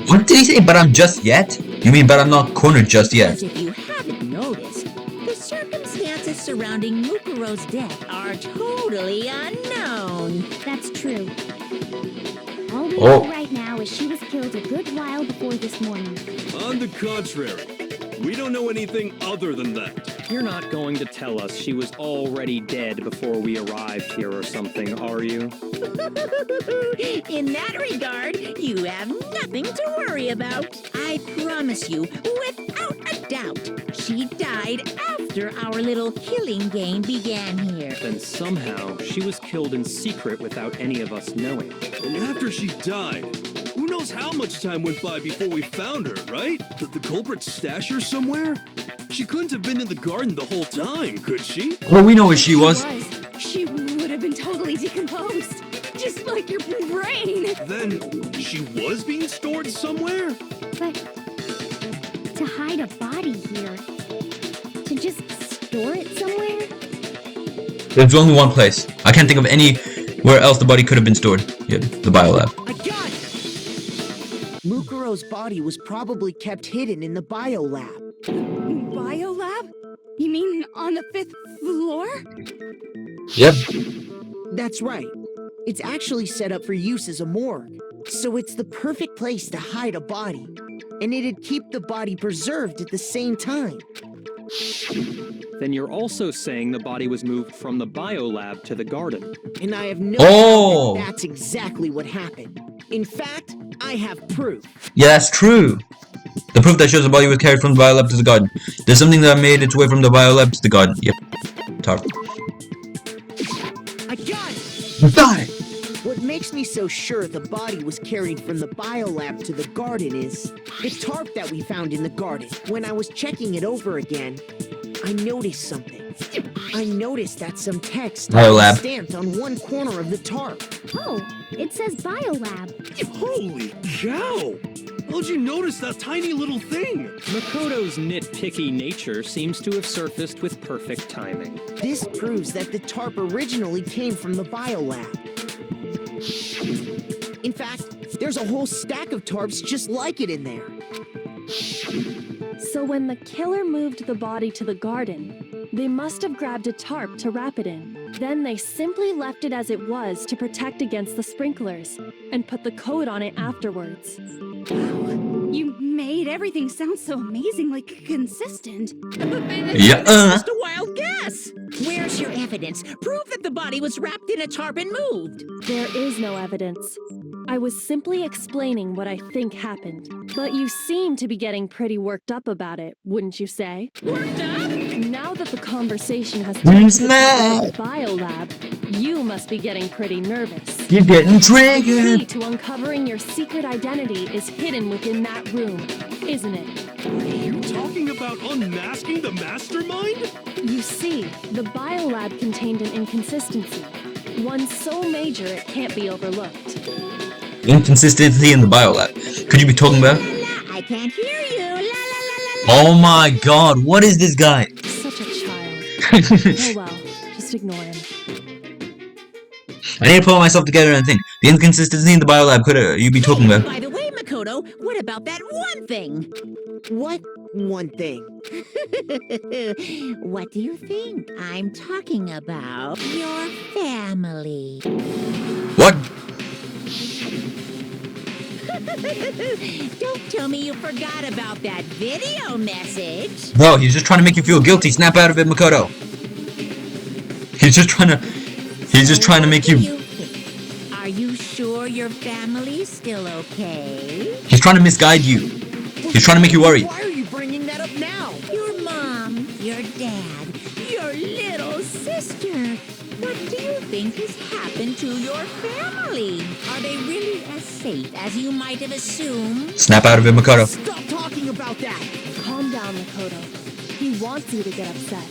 What did he say? But I'm just yet? You mean but I'm not cornered just yet? As if you haven't noticed, the circumstances surrounding Mukuro's death are totally unknown. That's true. All we Oh. know right now is she was killed a good while before this morning. On the contrary, We don't know anything other than that. You're not going to tell us she was already dead before we arrived here or something, are you? In that regard, you have nothing to worry about. I promise you, without a doubt, she died after our little killing game began here. Then somehow she was killed in secret without any of us knowing. And after she died, who knows how much time went by before we found her, right? Did the culprit stash her somewhere? She couldn't have been in the garden the whole time, could she? Well, we know where she was. She would have been totally decomposed. Just like your brain. Then she was being stored somewhere? But to hide a body here, to just store it somewhere? There's only one place. I can't think of anywhere else the body could have been stored. Yeah, the biolab. I got it! Mukuro's body was probably kept hidden in the biolab. Biolab? You mean on the 5th floor? Yep. That's right. It's actually set up for use as a morgue. So it's the perfect place to hide a body. And it'd keep the body preserved at the same time. Then you're also saying the body was moved from the biolab to the garden. And I have no Oh! doubt that that's exactly what happened. In fact, I have proof. Yeah, that's true. The proof that shows the body was carried from the biolab to the garden. There's something that made its way from the biolab to the garden. Yep. Tarp. I got it! Got it! What makes me so sure the body was carried from the biolab to the garden is the tarp that we found in the garden. When I was checking it over again, I noticed something. I noticed that some text Biolab. was stamped on one corner of the tarp. Oh, it says Biolab. Holy cow! How'd you notice that tiny little thing? Makoto's nitpicky nature seems to have surfaced with perfect timing. This proves that the tarp originally came from the biolab. In fact, there's a whole stack of tarps just like it in there. So when the killer moved the body to the garden, they must have grabbed a tarp to wrap it in. Then they simply left it as it was to protect against the sprinklers, and put the coat on it afterwards. You made everything sound so amazingly consistent. Yeah. Just a wild guess. Where's your evidence? Prove that the body was wrapped in a tarp and moved. There is no evidence. I was simply explaining what I think happened. But you seem to be getting pretty worked up about it, wouldn't you say? Worked up? Now that the conversation has turned to the Snap. biolab, you must be getting pretty nervous. You're getting The triggered! key to uncovering your secret identity is hidden within that room, isn't it? Are you talking about unmasking the mastermind? You see, the biolab contained an inconsistency. One so major it can't be overlooked. Inconsistency in the biolab. Could you be talking about? La, la, I can't hear you. La, la, la, la, la. Oh my god, what is this guy? Such a child. Oh well, just ignore him. I need to pull myself together and think. The inconsistency in the biolab, could you be talking about? By the way, Makoto, what about that one thing? What one thing? What do you think? I'm talking about your family. What? Don't tell me you forgot about that video message. Bro, he's just trying to make you feel guilty. Snap out of it, Makoto. He's just trying to make you... Are you sure your family's still okay? He's trying to misguide you. He's trying to make you worry. Why are you bringing that up now? Your mom, your dad, your little sister. What do you think has happened to your family? Are they really as safe as you might have assumed? Snap out of it, Makoto. Stop talking about that! Calm down, Makoto. He wants you to get upset.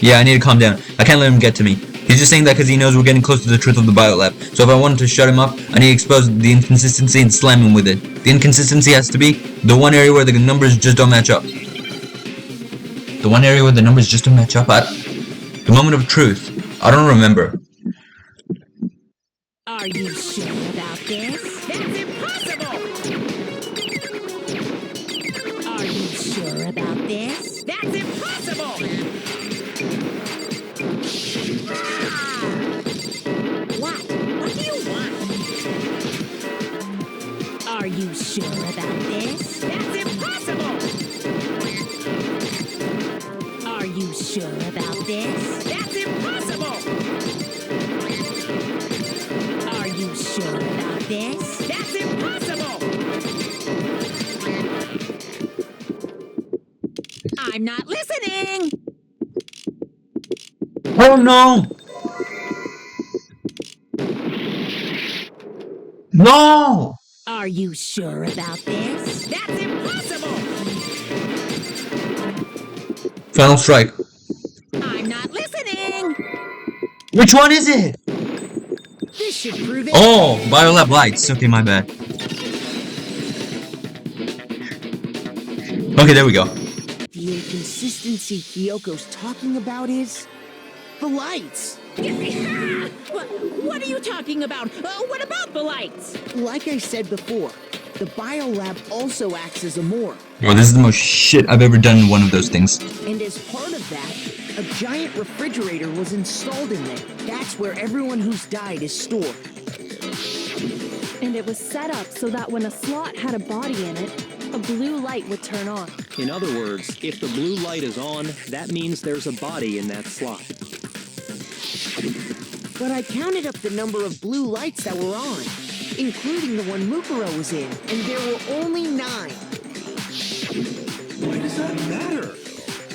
Yeah, I need to calm down. I can't let him get to me. He's just saying that because he knows we're getting close to the truth of the biolab. So if I wanted to shut him up, I need to expose the inconsistency and slam him with it. The inconsistency has to be the one area where the numbers just don't match up. The one area where the numbers just don't match up? The moment of truth. I don't remember. Are you sure about this? That's impossible! Are you sure about this? That's impossible! What? What do you want? Are you sure about this? That's impossible! I'm not listening! Oh no! No! Are you sure about this? That's impossible! Final strike. I'm not listening! Which one is it? This should prove it. Oh, Biolab lights. Okay, my bad. Okay, there we go. The inconsistency Kyoko's talking about is the lights. What are you talking about? What about the lights? Like I said before, the biolab also acts as a morgue. Well, this is the most shit I've ever done in one of those things. And as part of that, a giant refrigerator was installed in there. That's where everyone who's died is stored. And it was set up so that when a slot had a body in it, a blue light would turn on. In other words, if the blue light is on, that means there's a body in that slot. But I counted up the number of blue lights that were on, including the one Mukuro was in, and there were only 9. Why does that matter?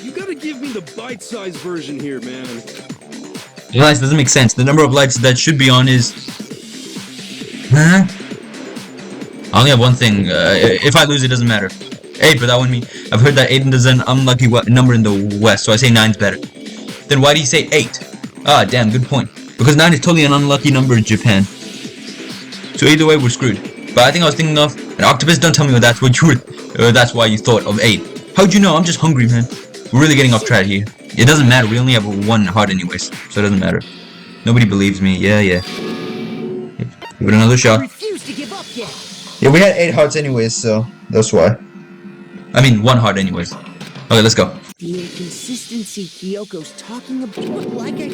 You gotta give me the bite-sized version here, man. Guys, doesn't make sense. The number of lights that should be on is... Huh? I only have one thing. If I lose, it doesn't matter. 8, but that wouldn't mean... I've heard that 8 is an unlucky number in the West, so I say 9's better. Then why do you say 8? Ah, damn, good point. Because 9 is totally an unlucky number in Japan. So either way, we're screwed. But I think I was thinking of an octopus. Don't tell me that's what you were. That's why you thought of 8. How'd you know? I'm just hungry, man. We're really getting off track here. It doesn't matter. We only have 1 heart anyways, so it doesn't matter. Nobody believes me. Yeah. Give it another shot. Refuse to give up yet. Yeah, we had 8 hearts anyways, so that's why. I mean, 1 heart anyways. Okay, let's go. The inconsistency Kyoko's talking about, like I...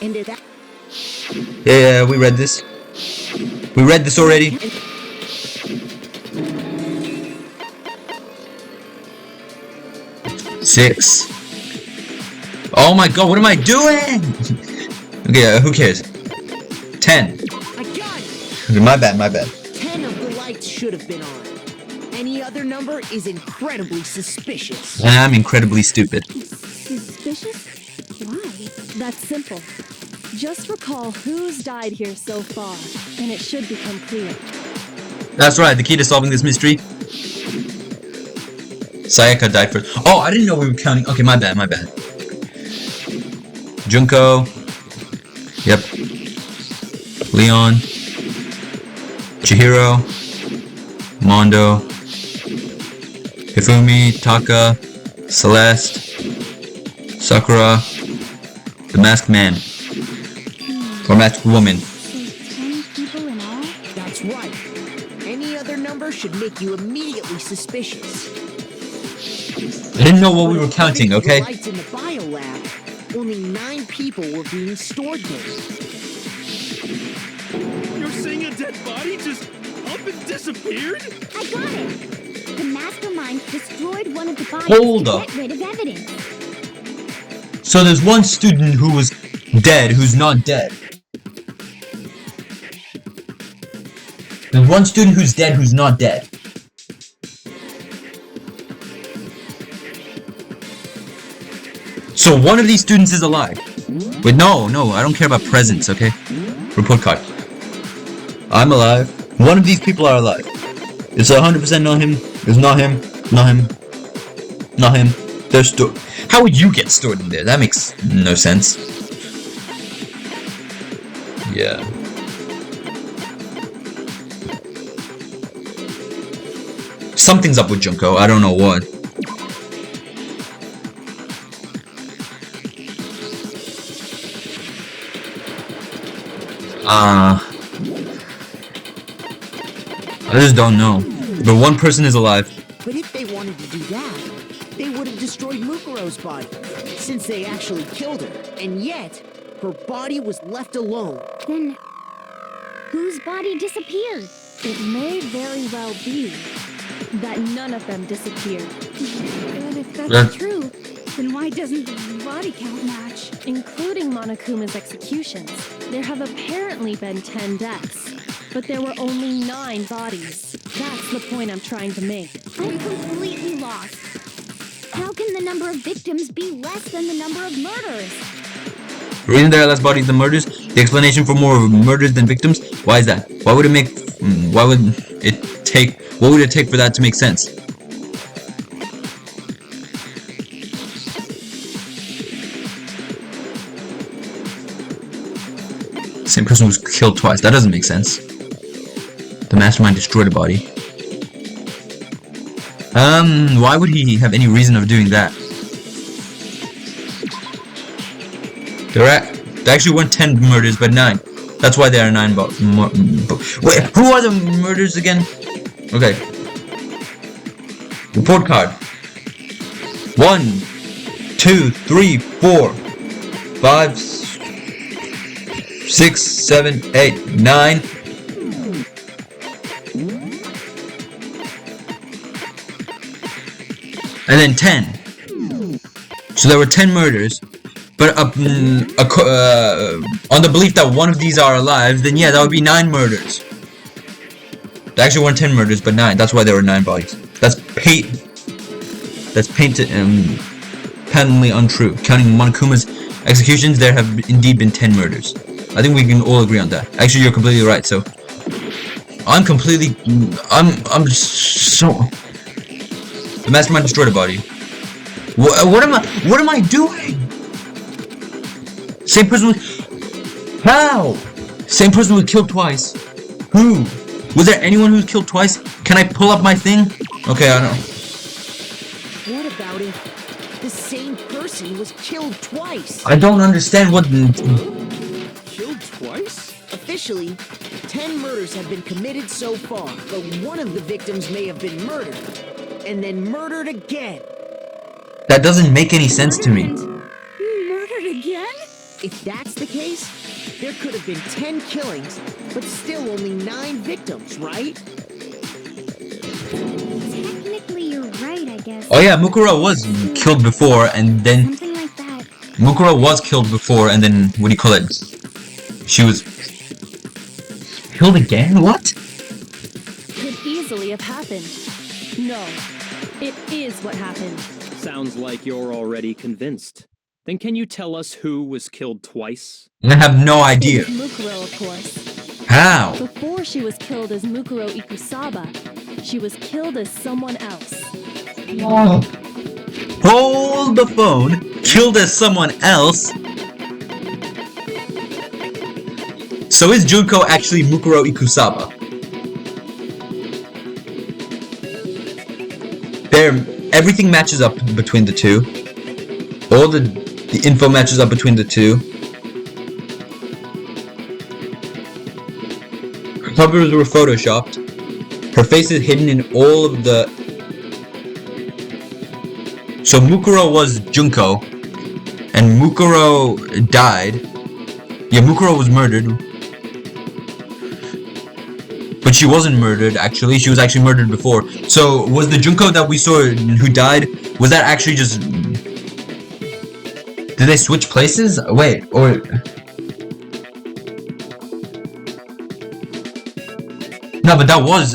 And that... Yeah, we read this. We read this already. Six. Oh my god, what am I doing? Okay, who cares? 10. I got it! Okay, my bad. 10 of the lights should have been on. Any other number is incredibly suspicious. And I'm incredibly stupid. Suspicious? Why? That's simple. Just recall who's died here so far, and it should become clear. That's right, the key to solving this mystery. Sayaka died first. Oh, I didn't know we were counting. Okay, my bad. Junko. Yep. Leon. Chihiro. Mondo. Hifumi. Taka. Celeste. Sakura. The Masked Man. Or Masked Woman. So 10 people in all? That's right. Any other number should make you immediately suspicious. I didn't know what we were counting, The okay? lights in the biolab, only 9 people were being stored there. You're saying a dead body just up and disappeared? I got it! The mastermind destroyed one of the bodies Hold to up. get rid of evidence. So there's one student who was dead who's not dead. There's one student who's dead who's not dead. So one of these students is alive. Wait, no, I don't care about presents, okay? Report card. I'm alive. One of these people are alive. It's 100% not him. It's not him. Not him. They're stored. How would you get stored in there? That makes no sense. Yeah. Something's up with Junko. I don't know what. I just don't know. But one person is alive. But if they wanted to do that, they would have destroyed Mukuro's body, since they actually killed her. And yet, her body was left alone. Then, whose body disappeared? It may very well be that none of them disappeared. But if that's That- true, then why doesn't the body count match? Including Monokuma's executions, there have apparently been 10 deaths, but there were only 9 bodies. That's the point I'm trying to make. I'm completely lost. can the number of victims be less than the number of murders? The reason there are less bodies than murders, the explanation for more murders than victims, why is that? Why would it make, what would it take for that to make sense? Same person was killed twice, that doesn't make sense. The mastermind destroyed a body. Why would he have any reason of doing that? There actually weren't 10 murders, but 9. That's why there are 9 wait, who are the murders again? Okay. Report card. 1, 2, 3, 4, 5, 6, 7, 8, 9. And then 10. So there were 10 murders. But on the belief that one of these are alive, then yeah, that would be 9 murders. There actually weren't 10 murders, but 9. That's why there were 9 bodies. That's painted patently untrue. Counting Monokuma's executions, there have indeed been 10 murders. I think we can all agree on that. Actually, you're completely right. So I'm so. The mastermind destroyed a body. What am I doing? Same person was... How? Same person was killed twice. Who? Was there anyone who was killed twice? Can I pull up my thing? Okay, I don't know. What about if the same person was killed twice? I don't understand what... Killed twice? Officially, 10 murders have been committed so far, but one of the victims may have been murdered, and then murdered again. That doesn't make any sense to me. Murdered again? If that's the case, there could have been 10 killings, but still only 9 victims, right? Technically, you're right, I guess. Oh yeah, Mukuro was killed before, and then... Something like that. Mukuro was killed before, and then, what do you call it? She was... killed again? What? Could easily have happened. No, it is what happened. Sounds like you're already convinced. Then can you tell us who was killed twice? I have no idea. It was Mukuro, of course. How? Before she was killed as Mukuro Ikusaba, she was killed as someone else. Hold the phone. Killed as someone else? So is Junko actually Mukuro Ikusaba? Everything matches up between the two. All the info matches up between the two. Her covers were photoshopped. Her face is hidden in all of the... So Mukuro was Junko, and Mukuro died. Yeah, Mukuro was murdered. But she wasn't murdered, actually. She was actually murdered before. So, was the Junko that we saw who died, was that actually just... Did they switch places? Wait, or... No, but that was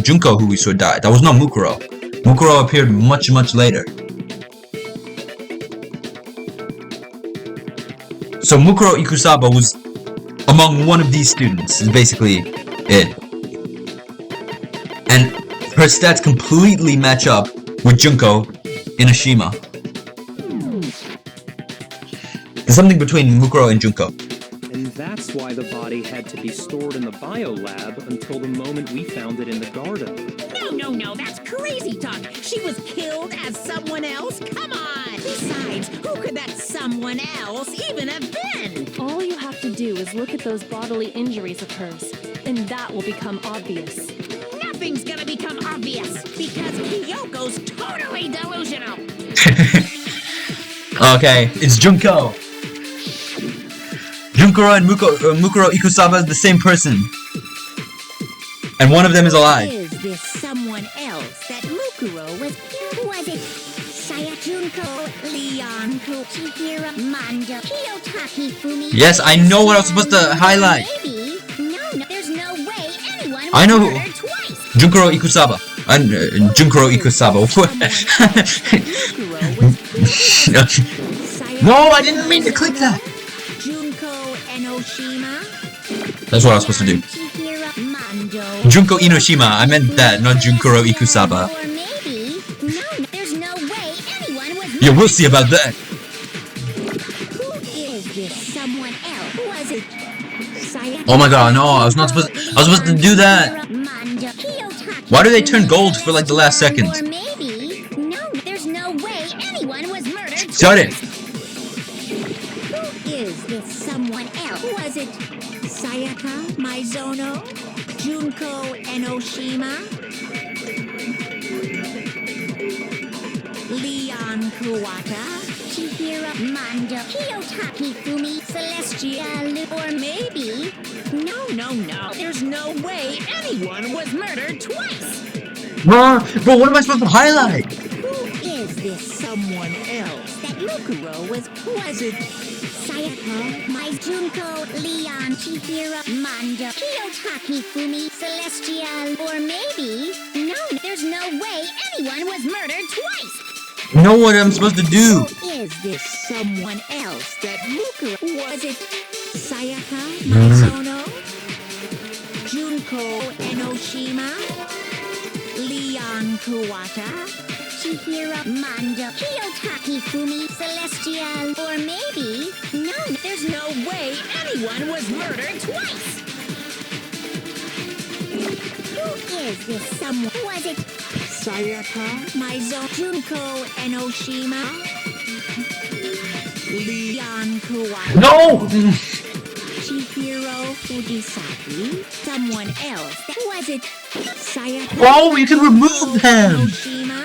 Junko who we saw die. That was not Mukuro. Mukuro appeared much, much later. So Mukuro Ikusaba was among one of these students, is basically it. And her stats completely match up with Junko Inoshima. There's something between Mukuro and Junko. And that's why the body had to be stored in the biolab until the moment we found it in the garden. No, that's crazy talk. She was killed as someone else? Come on! Besides, who could that someone else even have been? All you have to do is look at those bodily injuries of hers, and that will become obvious. Nothing's gonna become obvious, because Kyoko's totally delusional. Okay, it's Junko. Junko and Mukuro Ikusaba is the same person. And one of them is alive. Is this someone else that Mukuro was? Who was it? Sayajunko, Leon, Chihira, Mando, Kiyotaki, Fumi. Yes, I know what I was supposed to highlight. Maybe. No, there's no way anyone I know who. murdered twice. Junko Ikusaba. Junkoro Ikusaba. No, I didn't mean to click that. Junko Enoshima. That's what I was supposed to do. Junko Inoshima. I meant that, not Junkoro Ikusaba. Or maybe, no, there's no way anyone was. Yeah, we'll see about that. Who is this someone else? Was it Sayaka? Oh my god, no, I was supposed to do that. Why do they turn gold for like the last second? Or maybe, no, there's no way anyone was murdered. Shut it. Who is this someone else? Was it Sayaka Maizono? Junko Enoshima? Leon Kuwata? Chihiro Mando, Kiyotaki Fumi, Celestial, or maybe. No. There's no way anyone was murdered twice. Bro, what am I supposed to highlight? Who is this someone else that Mukuro was it Sayaka, Junko, Leon, Chihiro, Mando, Kiyotaki Fumi, Celestial, or maybe. No, there's no way anyone was murdered twice. Know what I'm supposed to do? Who is this someone else that Mukuro was it Sayaka Maizono? Junko Enoshima? Leon Kuwata? Chihiro, Mando, Kiyotaki Fumi, Celestial, or maybe. No, There's no way anyone was murdered twice. Who is this someone? was it Sayaka Maizono? Junko Enoshima? Leon Kuwata? No! Chihiro Fujisaki? Someone else? Was it Sayaka? Oh, you can remove them! Enoshima?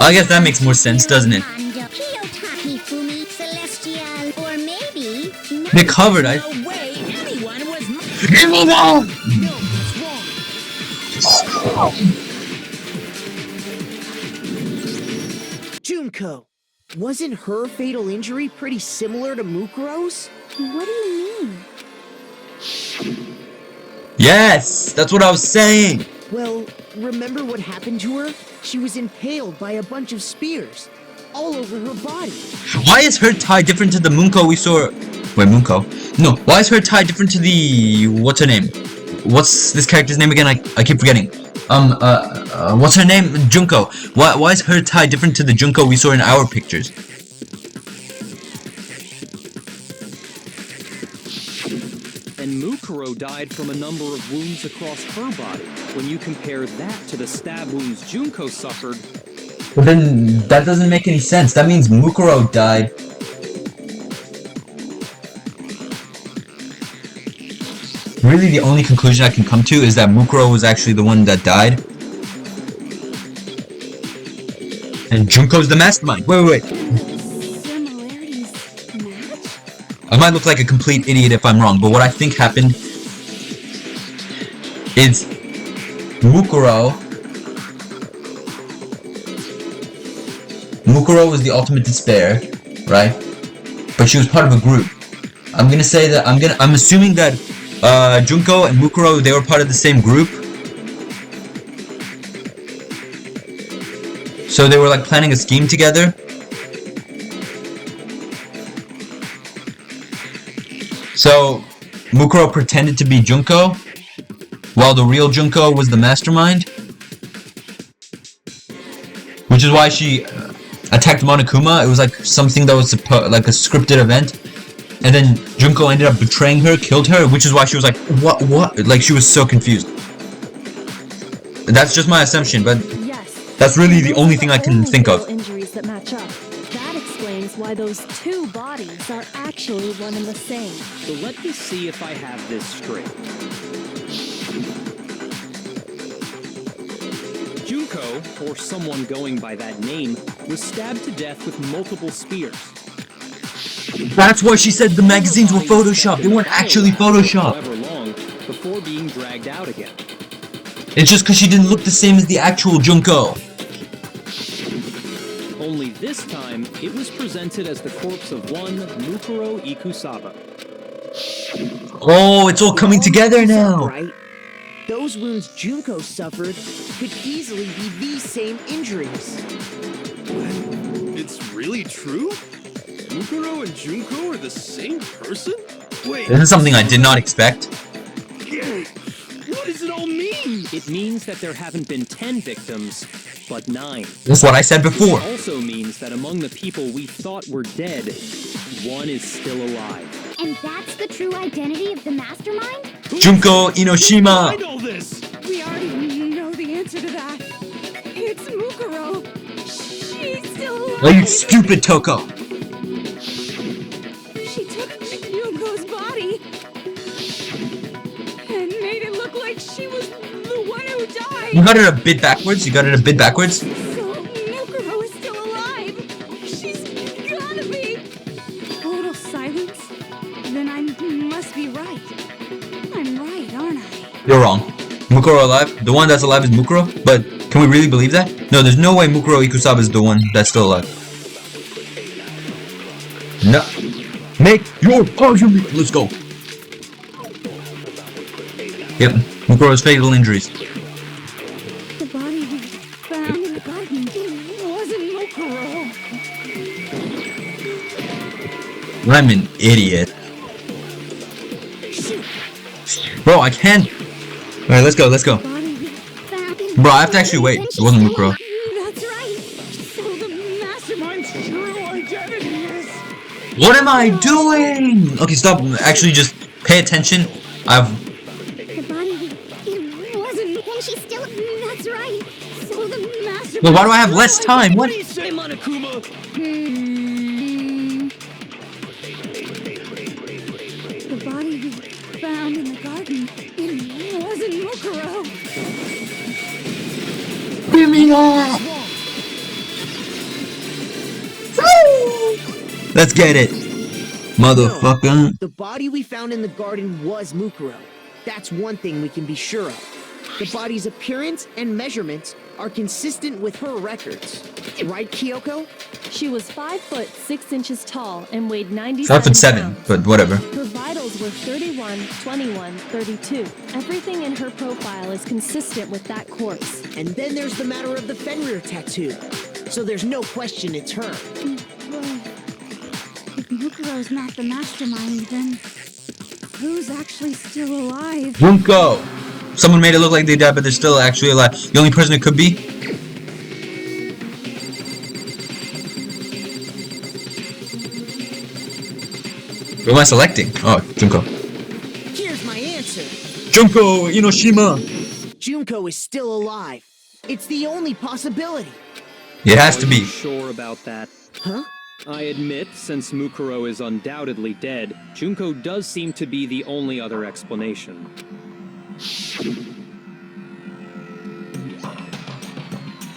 I guess that makes more sense, doesn't it? Mando, Kiyotaki Fumi, Celestial, or maybe. No, They're covered, No way anyone was murdered. Give me that! No, it's wrong. Junko, wasn't her fatal injury pretty similar to Mukuro's? What do you mean? Yes! That's what I was saying! Well, remember what happened to her? She was impaled by a bunch of spears, all over her body. Why is her tie different to the Munko we saw? Wait, Munko? No, why is her tie different to the... What's her name? What's this character's name again? I keep forgetting. What's her name? Junko. Why is her tie different to the Junko we saw in our pictures? And Mukuro died from a number of wounds across her body. When you compare that to the stab wounds Junko suffered... But then, that doesn't make any sense. That means Mukuro died. Really, the only conclusion I can come to is that Mukuro was actually the one that died. And Junko's the mastermind. Wait. Similarities match? I might look like a complete idiot if I'm wrong, but what I think happened is Mukuro was the ultimate despair, right? But she was part of a group. I'm assuming that Junko and Mukuro, they were part of the same group. So they were like planning a scheme together. So Mukuro pretended to be Junko, while the real Junko was the mastermind. Which is why she attacked Monokuma. It was like something that was like a scripted event. And then Junko ended up betraying her, killed her, which is why she was like, what? Like, she was so confused. That's just my assumption, but Yes. that's really the only thing I can think of. Injuries that match up. That explains why those two bodies are actually one and the same. So let me see if I have this straight. Junko, or someone going by that name, was stabbed to death with multiple spears. That's why she said the magazines were photoshopped. They weren't actually photoshopped. However long before being dragged out again. It's just because she didn't look the same as the actual Junko. Only this time, it was presented as the corpse of one Mukuro Ikusaba. Oh, it's all coming together now. Right? those wounds Junko suffered could easily be these same injuries. It's really true? Mukuro and Junko are the same person? Wait. This is something I did not expect. What does it all mean? It means that there haven't been 10 victims, but 9. That's what I said before. It also means that among the people we thought were dead, one is still alive. And that's the true identity of the mastermind? Junko Inoshima. I know this. We already know the answer to that. It's Mukuro. She's still alive. Oh, you stupid Toko. She took Junko's body and made it look like she was the one who died. You got it a bit backwards. So Mukuro is still alive. She's gotta be. Total silence. Then I must be right. I'm right, aren't I? You're wrong. Mukuro alive. The one that's alive is Mukuro. But can we really believe that? No, there's no way Mukuro Ikusaba is the one that's still alive. No. Make your argument. Let's go. Yep. Mukuro's fatal injuries. The body we found in the garden wasn't Mukuro. I'm an idiot. Bro, I can't. Alright, let's go. The body we found in Bro, I have to actually wait. It wasn't Mukuro. That's right. So the mastermind's true identity is. What am I doing? Okay, stop. Actually, just pay attention. The body, it wasn't. And she's still. That's right. So the mastermind. Well, why do I have less time? What? What do you say, Monokuma? The body we found in the garden, it wasn't Mukuro. Give me that. Let's get it, motherfucker. The body we found in the garden was Mukuro. That's one thing we can be sure of. The body's appearance and measurements are consistent with her records. Right, Kyoko? She was 5 foot 6 inches tall and weighed 97 5'7", pounds. but whatever. Her vitals were 31, 21, 32. Everything in her profile is consistent with that corpse. And then there's the matter of the Fenrir tattoo. So there's no question it's her. Well, if Mukuro's not the mastermind, then who's actually still alive? Junko. Someone made it look like they died, but they're still actually alive. The only person it could be. Who am I selecting? Oh, Junko. Here's my answer. Junko Inoshima. Junko is still alive. It's the only possibility. It has to Are you be. sure about that? Huh? I admit, since Mukuro is undoubtedly dead, Junko does seem to be the only other explanation.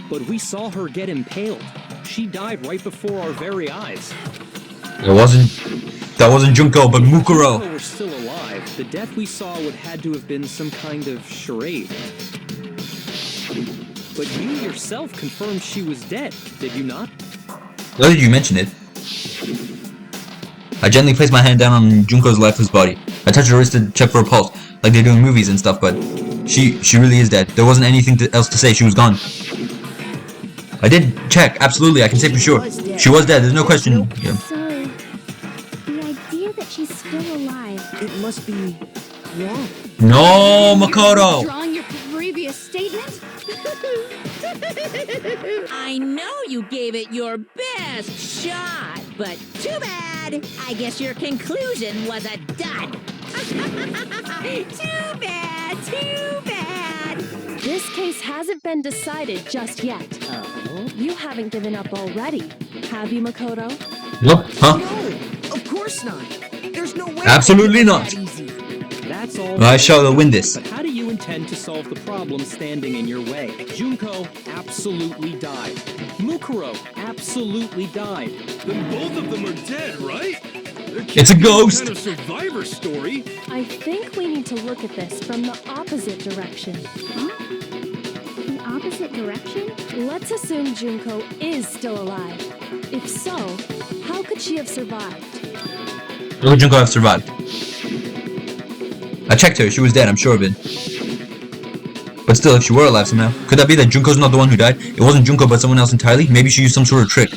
But we saw her get impaled. She died right before our very eyes. That wasn't Junko, but If Mukuro. Junko were still alive, the death we saw would had to have been some kind of charade. But you yourself confirmed she was dead, did you not? Now that you mention it. I gently placed my hand down on Junko's lifeless body. I touched her wrist to check for a pulse, like they do in movies and stuff, but she really is dead. There wasn't anything else to say. She was gone. I did check, absolutely, I can say for sure. She was dead, there's no question. Yeah. So, the idea that she's still alive. It must be wrong. No, Makoto! Drawing your previous statement? I know you gave it your best shot, but too bad. I guess your conclusion was a dud. Too bad, too bad. This case hasn't been decided just yet. Oh? You haven't given up already, have you, Makoto? Nope, huh? No, of course not. There's no way. Absolutely it's not. that easy. That's all. I shall win this. But how do you intend to solve the problem standing in your way? Junko absolutely died. Mukuro absolutely died. Then both of them are dead, right? There It's a can't be some ghost. kind of survivor story. I think we need to look at this from the opposite direction. Huh? The opposite direction? Let's assume Junko is still alive. If so, how could she have survived? Will Junko have survived? I checked her, she was dead, I'm sure of it. But still, if she were alive somehow, could that be that Junko's not the one who died? It wasn't Junko but someone else entirely? Maybe she used some sort of trick.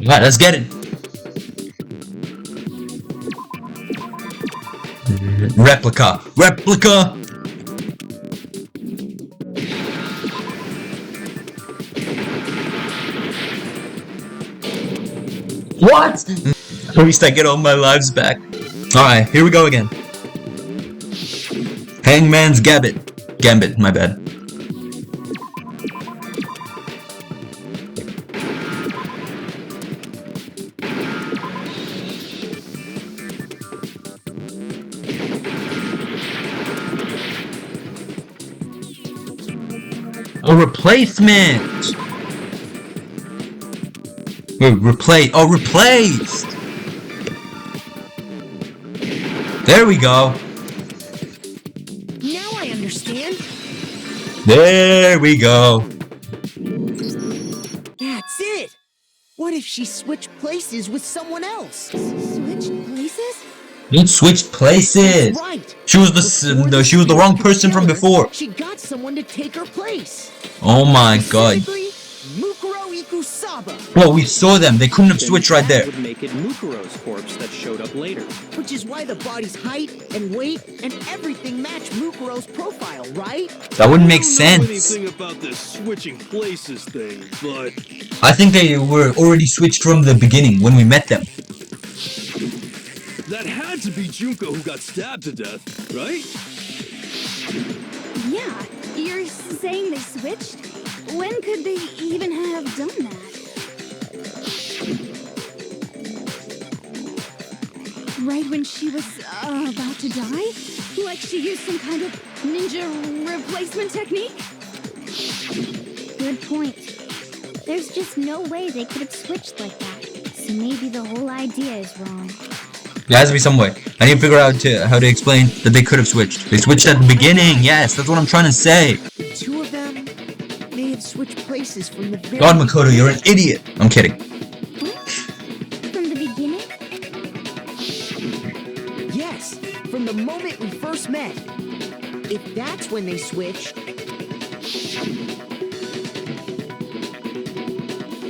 Alright, let's get it! Replica! Replica! What? At least I get all my lives back. Alright, here we go again. Hangman's Gambit. Gambit, my bad. A replacement! Wait, oh, replaced! There we go. Now I understand. There we go. That's it. What if she switched places with someone else? Switch places? It switched places. That's right. She was the wrong person from before. She got someone to take her place. Oh my god. Specifically, Mukuro Ikusaba. Well, we saw them. They couldn't have Then switched right that there. would make it Mukuro's corpse that showed up later. Which is why the body's height and weight and everything match Mukuro's profile, right? That wouldn't make I don't know sense. anything about this switching places thing, but I think they were already switched from the beginning when we met them. that had to be Junko who got stabbed to death, right? Yeah, you're saying they switched? When could they even have done that? Right when she was about to die? Like she used some kind of ninja replacement technique? Good point. There's just no way they could have switched like that. So maybe the whole idea is wrong. There has to be some way. I need to figure out how to explain that they could have switched. They switched at the beginning. Yes, that's what I'm trying to say. The two of them may have switched places from the very God, Makoto, you're an idiot. I'm kidding. From the beginning? Yes, from the moment we first met. If that's when they switched,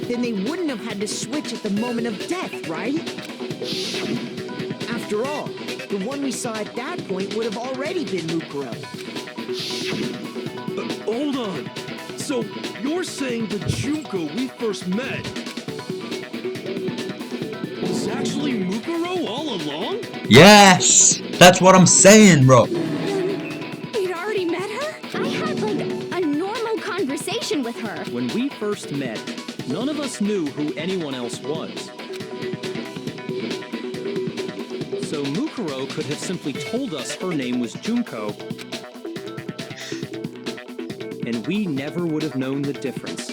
then they wouldn't have had to switch at the moment of death, right? After all, the one we saw at that point would have already been Mukuro. Hold on. So you're saying the Junko we first met was actually Mukuro all along? Yes, that's what I'm saying, bro. We'd already met her? I had like a normal conversation with her. When we first met, none of us knew who anyone else was. So Mukuro could have simply told us her name was Junko, and we never would have known the difference.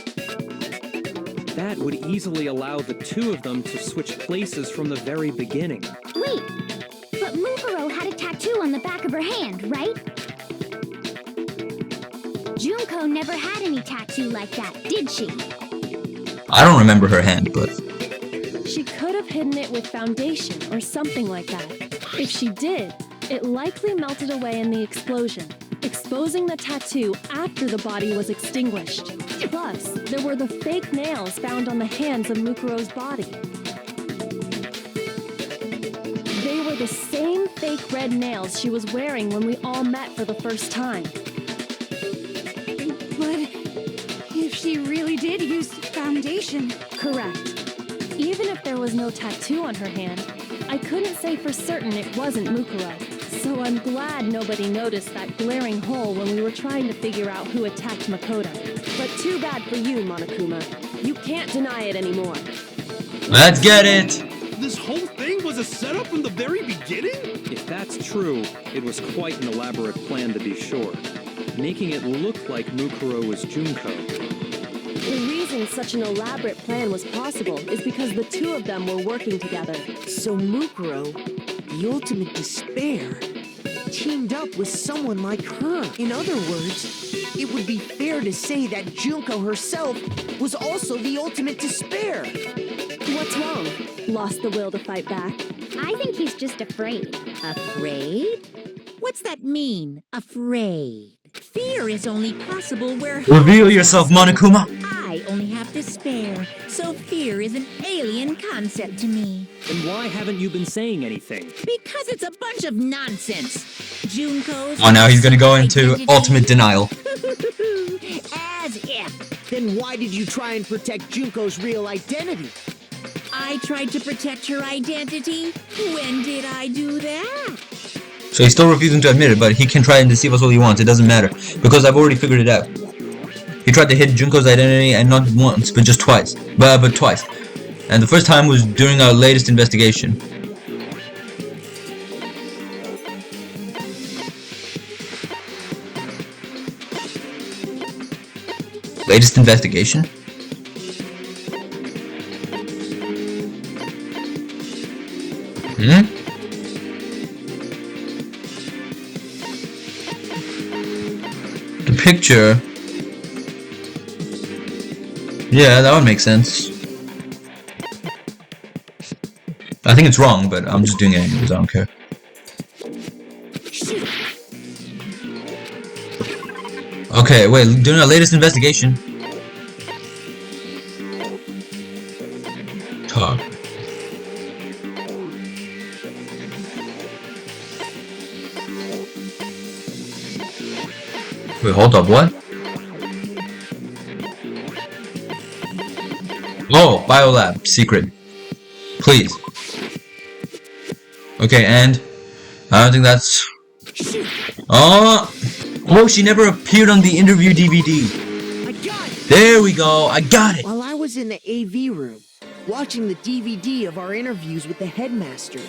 That would easily allow the two of them to switch places from the very beginning. Wait, but Mukuro had a tattoo on the back of her hand, right? Junko never had any tattoo like that, did she? I don't remember her hand, but She could have hidden it with foundation or something like that. If she did, it likely melted away in the explosion, exposing the tattoo after the body was extinguished. Plus, there were the fake nails found on the hands of Mukuro's body. They were the same fake red nails she was wearing when we all met for the first time. But if she really did use foundation... Correct. Even if there was no tattoo on her hand, I couldn't say for certain it wasn't Mukuro. So I'm glad nobody noticed that glaring hole when we were trying to figure out who attacked Makoto. But too bad for you, Monokuma. You can't deny it anymore. let's get it. This whole thing was a setup from the very beginning? If that's true, it was quite an elaborate plan to be sure, making it look like Mukuro was Junko. The reason such an elaborate plan was possible is because the two of them were working together. So Mukuro, the ultimate despair, teamed up with someone like her. In other words, it would be fair to say that Junko herself was also the ultimate despair. What's wrong? Lost the will to fight back? I think he's just afraid. Afraid? What's that mean? Afraid. Fear is only possible where... Reveal yourself, Monokuma! I only have despair, so fear is an alien concept to me. And why haven't you been saying anything? Because it's a bunch of nonsense. Junko's... Oh, now he's gonna go into ultimate denial. As if. Then why did you try and protect Junko's real identity? I tried to protect her identity? When did I do that? So he's still refusing to admit it, but he can try and deceive us all he wants. It doesn't matter, because I've already figured it out. He tried to hide Junko's identity, and not once, but just twice. But twice. And the first time was during our latest investigation. Latest investigation? The picture. Yeah, that would make sense. I think it's wrong, but I'm just doing it anyways, I don't care. Okay, wait, doing our latest investigation. Talk. Wait, hold up, what? Oh, biolab, secret. Please. Okay, and I don't think that's... Oh, she never appeared on the interview DVD. I got it! There we go, I got it! While I was in the AV room, watching the DVD of our interviews with the headmaster.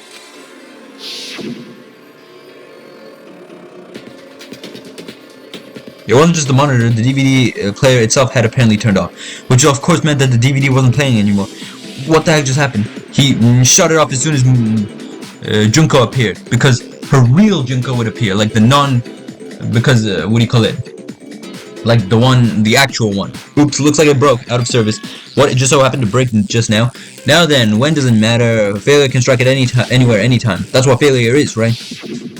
It wasn't just the monitor, the DVD player itself had apparently turned off, which of course meant that the DVD wasn't playing anymore. What the heck just happened? He shut it off as soon as Junko appeared, because her real Junko would appear, like the what do you call it? Like the actual one. Oops, looks like it broke, out of service. What, it just so happened to break just now? Now then, when doesn't matter, failure can strike at anywhere, anytime. That's what failure is, right?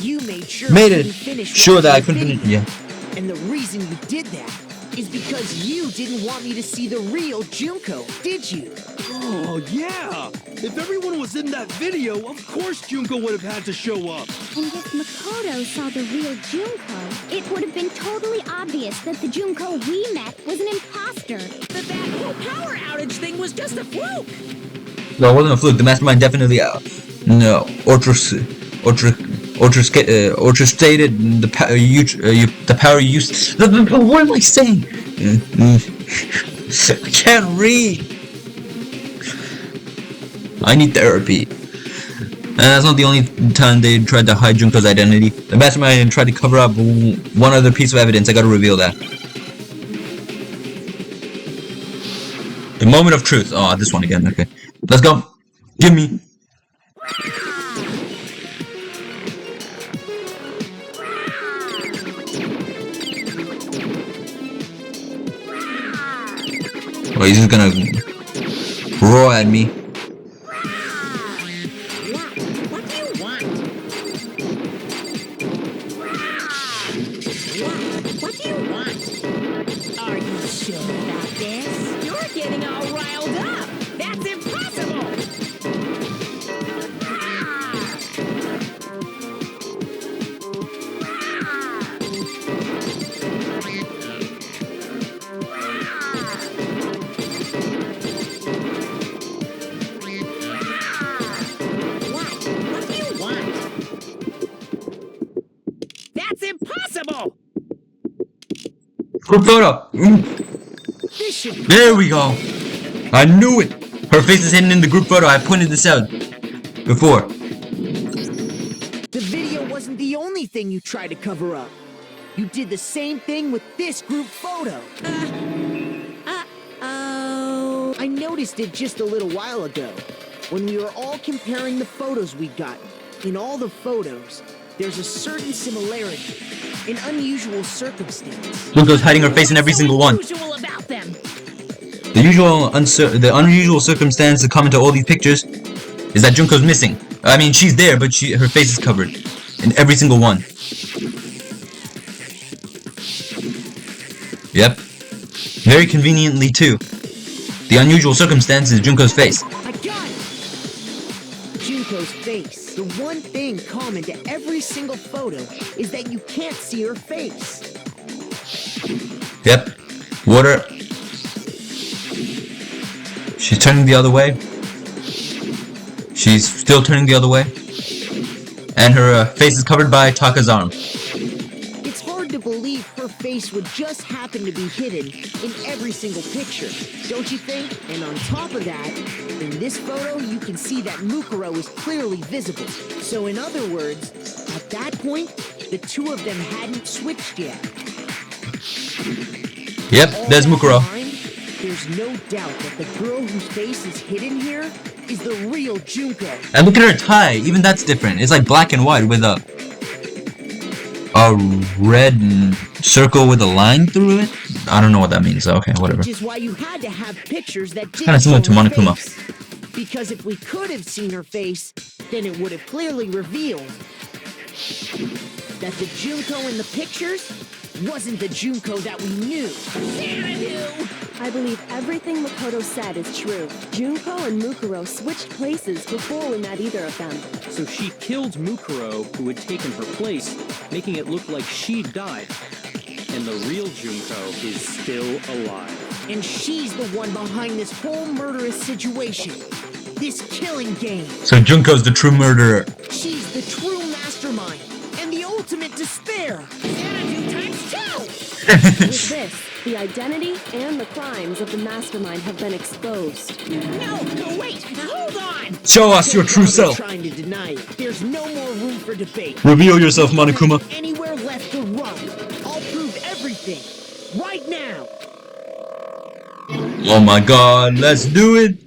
You made sure Made I it couldn't finish sure that I watching couldn't the finish, yeah. video. And the reason you did that is because you didn't want me to see the real Junko, did you? Oh, yeah! If everyone was in that video, of course Junko would have had to show up. And if Makoto saw the real Junko, it would have been totally obvious that the Junko we met was an imposter. That whole power outage thing was just a fluke. No, it wasn't a fluke. The mastermind definitely orchestrated the power use. What am I saying? I can't read. I need therapy. And that's not the only time they tried to hide Junko's identity. The mastermind tried to cover up one other piece of evidence. I gotta reveal that. The moment of truth. Oh, this one again. Okay. Let's go. Give me. Oh, he's just gonna roar at me. What do you want? What do you want? Are you sure about this? You're getting all riled up. That's impossible. What do you want? That's impossible. Group photo. There we go. I knew it. Her face is hidden in the group photo. I pointed this out before. The video wasn't the only thing you tried to cover up. You did the same thing with this group photo. Uh-oh. I noticed it just a little while ago, when we were all comparing the photos we'd gotten. In all the photos, there's a certain similarity, an unusual circumstance. Junko's hiding her face in every single one. Unusual about them. The unusual circumstance common to all these pictures is that Junko's missing. I mean, she's there, but her face is covered in every single one. Yep. Very conveniently, too. The unusual circumstance is Junko's face. I got it! Junko's face. The one thing common to every single photo is that you can't see her face. Yep. Water. She's turning the other way. She's still turning the other way. And her face is covered by Taka's arm. It's hard to believe her face would just happen to be hidden in every single picture, don't you think? And on top of that, in this photo you can see that Mukuro is clearly visible. So in other words, at that point, the two of them hadn't switched yet. Yep, there's Mukuro. There's no doubt that the girl whose face is hidden here is the real Junko. And look at her tie, even that's different. It's like black and white with a red circle with a line through it. I don't know what that means. Okay, whatever. Which is why you had to have pictures that didn't Kind of similar to show her Monokuma. face. Because if we could have seen her face, then it would have clearly revealed that the Junko in the pictures wasn't the Junko that we knew. I believe everything Makoto said is true. Junko and Mukuro switched places before we met either of them. So she killed Mukuro, who had taken her place, making it look like she died. And the real Junko is still alive. And she's the one behind this whole murderous situation. This killing game. So Junko's the true murderer. She's the true mastermind and the ultimate despair. With this, the identity and the crimes of the mastermind have been exposed. No, wait, hold on! Show us your true self. Trying to deny it. There's no more room for debate. Reveal yourself, Monokuma. Anywhere left to run. I'll prove everything. Right now. Oh my god, let's do it.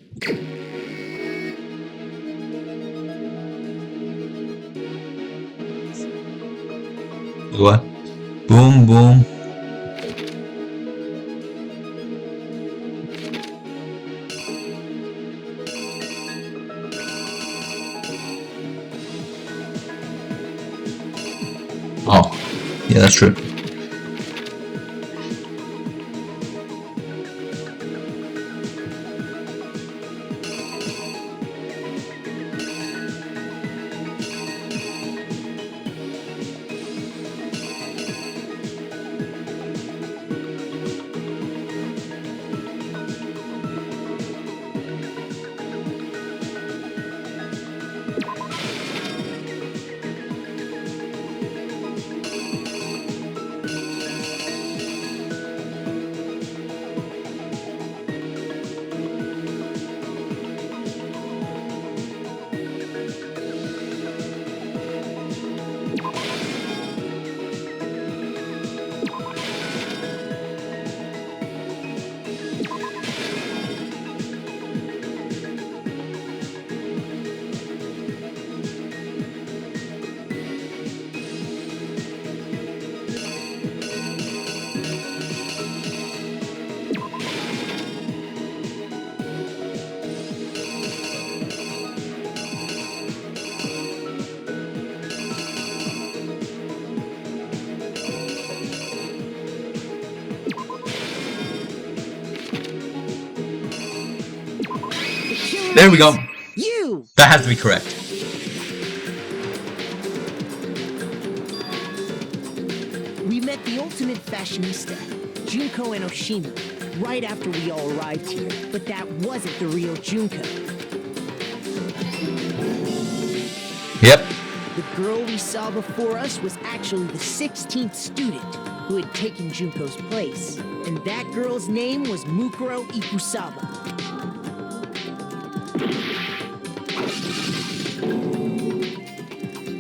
What? Boom, boom. Oh, yeah, that's true. There we go. You! That has to be correct. We met the ultimate fashionista, Junko Enoshima, right after we all arrived here. But that wasn't the real Junko. Yep. The girl we saw before us was actually the 16th student who had taken Junko's place. And that girl's name was Mukuro Ikusaba.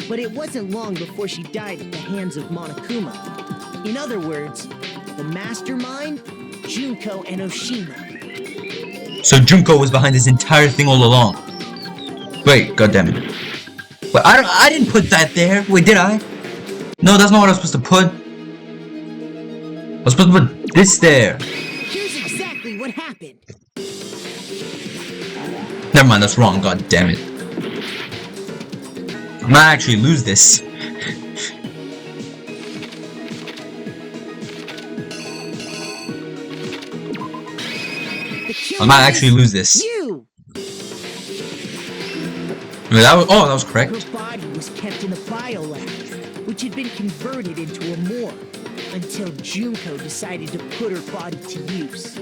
But it wasn't long before she died at the hands of Monokuma. In other words, the mastermind, Junko Enoshima. So Junko was behind this entire thing all along. Wait, goddammit. Wait, I didn't put that there. Wait, did I? No, that's not what I was supposed to put. I was supposed to put this there. Here's exactly what happened. Never mind, that's wrong, god damn it. I might actually lose this. The killer I might actually lose this. You! Wait, that was, oh, that was correct. Her body was kept in a biolab, which had been converted into a morgue, until Junko decided to put her body to use.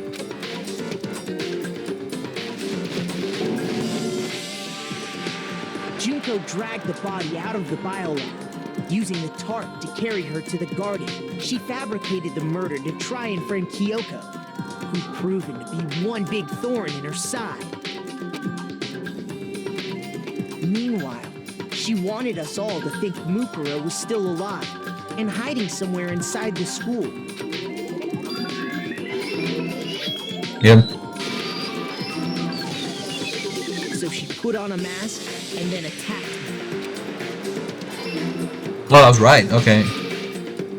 Junko dragged the body out of the biolab, using the tarp to carry her to the garden. She fabricated the murder to try and friend Kyoko, who'd proven to be one big thorn in her side. Meanwhile, she wanted us all to think Mukuro was still alive and hiding somewhere inside the school. Yep. So she put on a mask and then attacked me. Oh, that was right. Okay.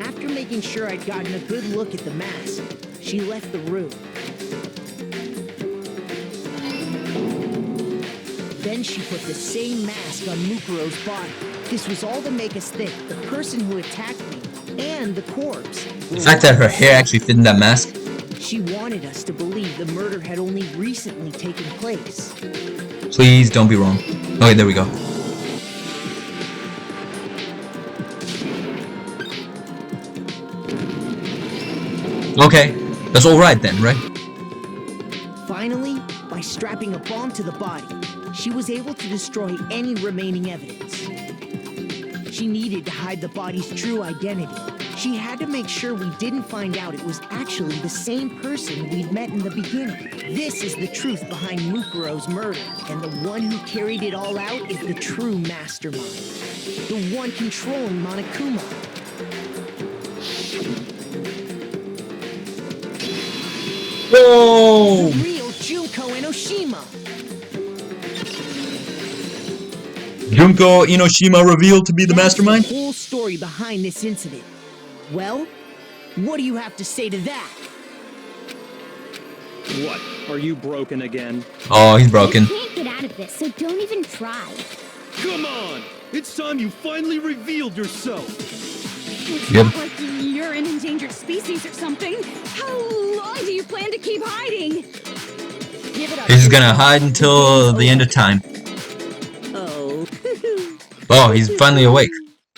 After making sure I'd gotten a good look at the mask, she left the room. Then she put the same mask on Mukuro's body. This was all to make us think the person who attacked me and the corpse. The fact that her hair actually fit in that mask. She wanted us to believe the murder had only recently taken place. Please don't be wrong. Okay, there we go. Okay, that's all right then, right? Finally, by strapping a bomb to the body, she was able to destroy any remaining evidence. She needed to hide the body's true identity. She had to make sure we didn't find out it was actually the same person we'd met in the beginning. This is the truth behind Mukuro's murder, and the one who carried it all out is the true mastermind. The one controlling Monokuma. Whoa! The real Junko Enoshima. Junko Enoshima revealed to be the mastermind? That's the whole story behind this incident. Well, what do you have to say to that? What? Are you broken again? Oh, he's broken. You can't get out of this, so don't even try. Come on! It's time you finally revealed yourself! It's Yep. not like you're an endangered species or something. How long do you plan to keep hiding? Give it up. He's gonna hide until the end of time. Oh. Oh, he's finally awake.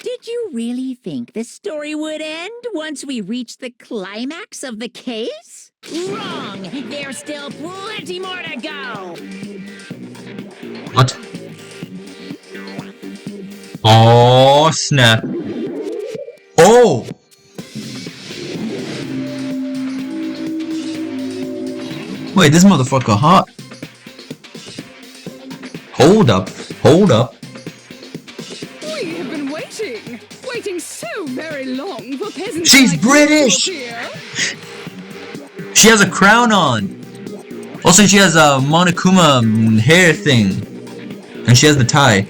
Did you really think the story would end once we reached the climax of the case? Wrong! There's still plenty more to go! What? Oh, snap. Oh! Wait, this motherfucker hot. Hold up. Hold up. We have been waiting so very long for peasants. She's like British! you here. She has a crown on. Also, she has a Monokuma hair thing. And she has the tie.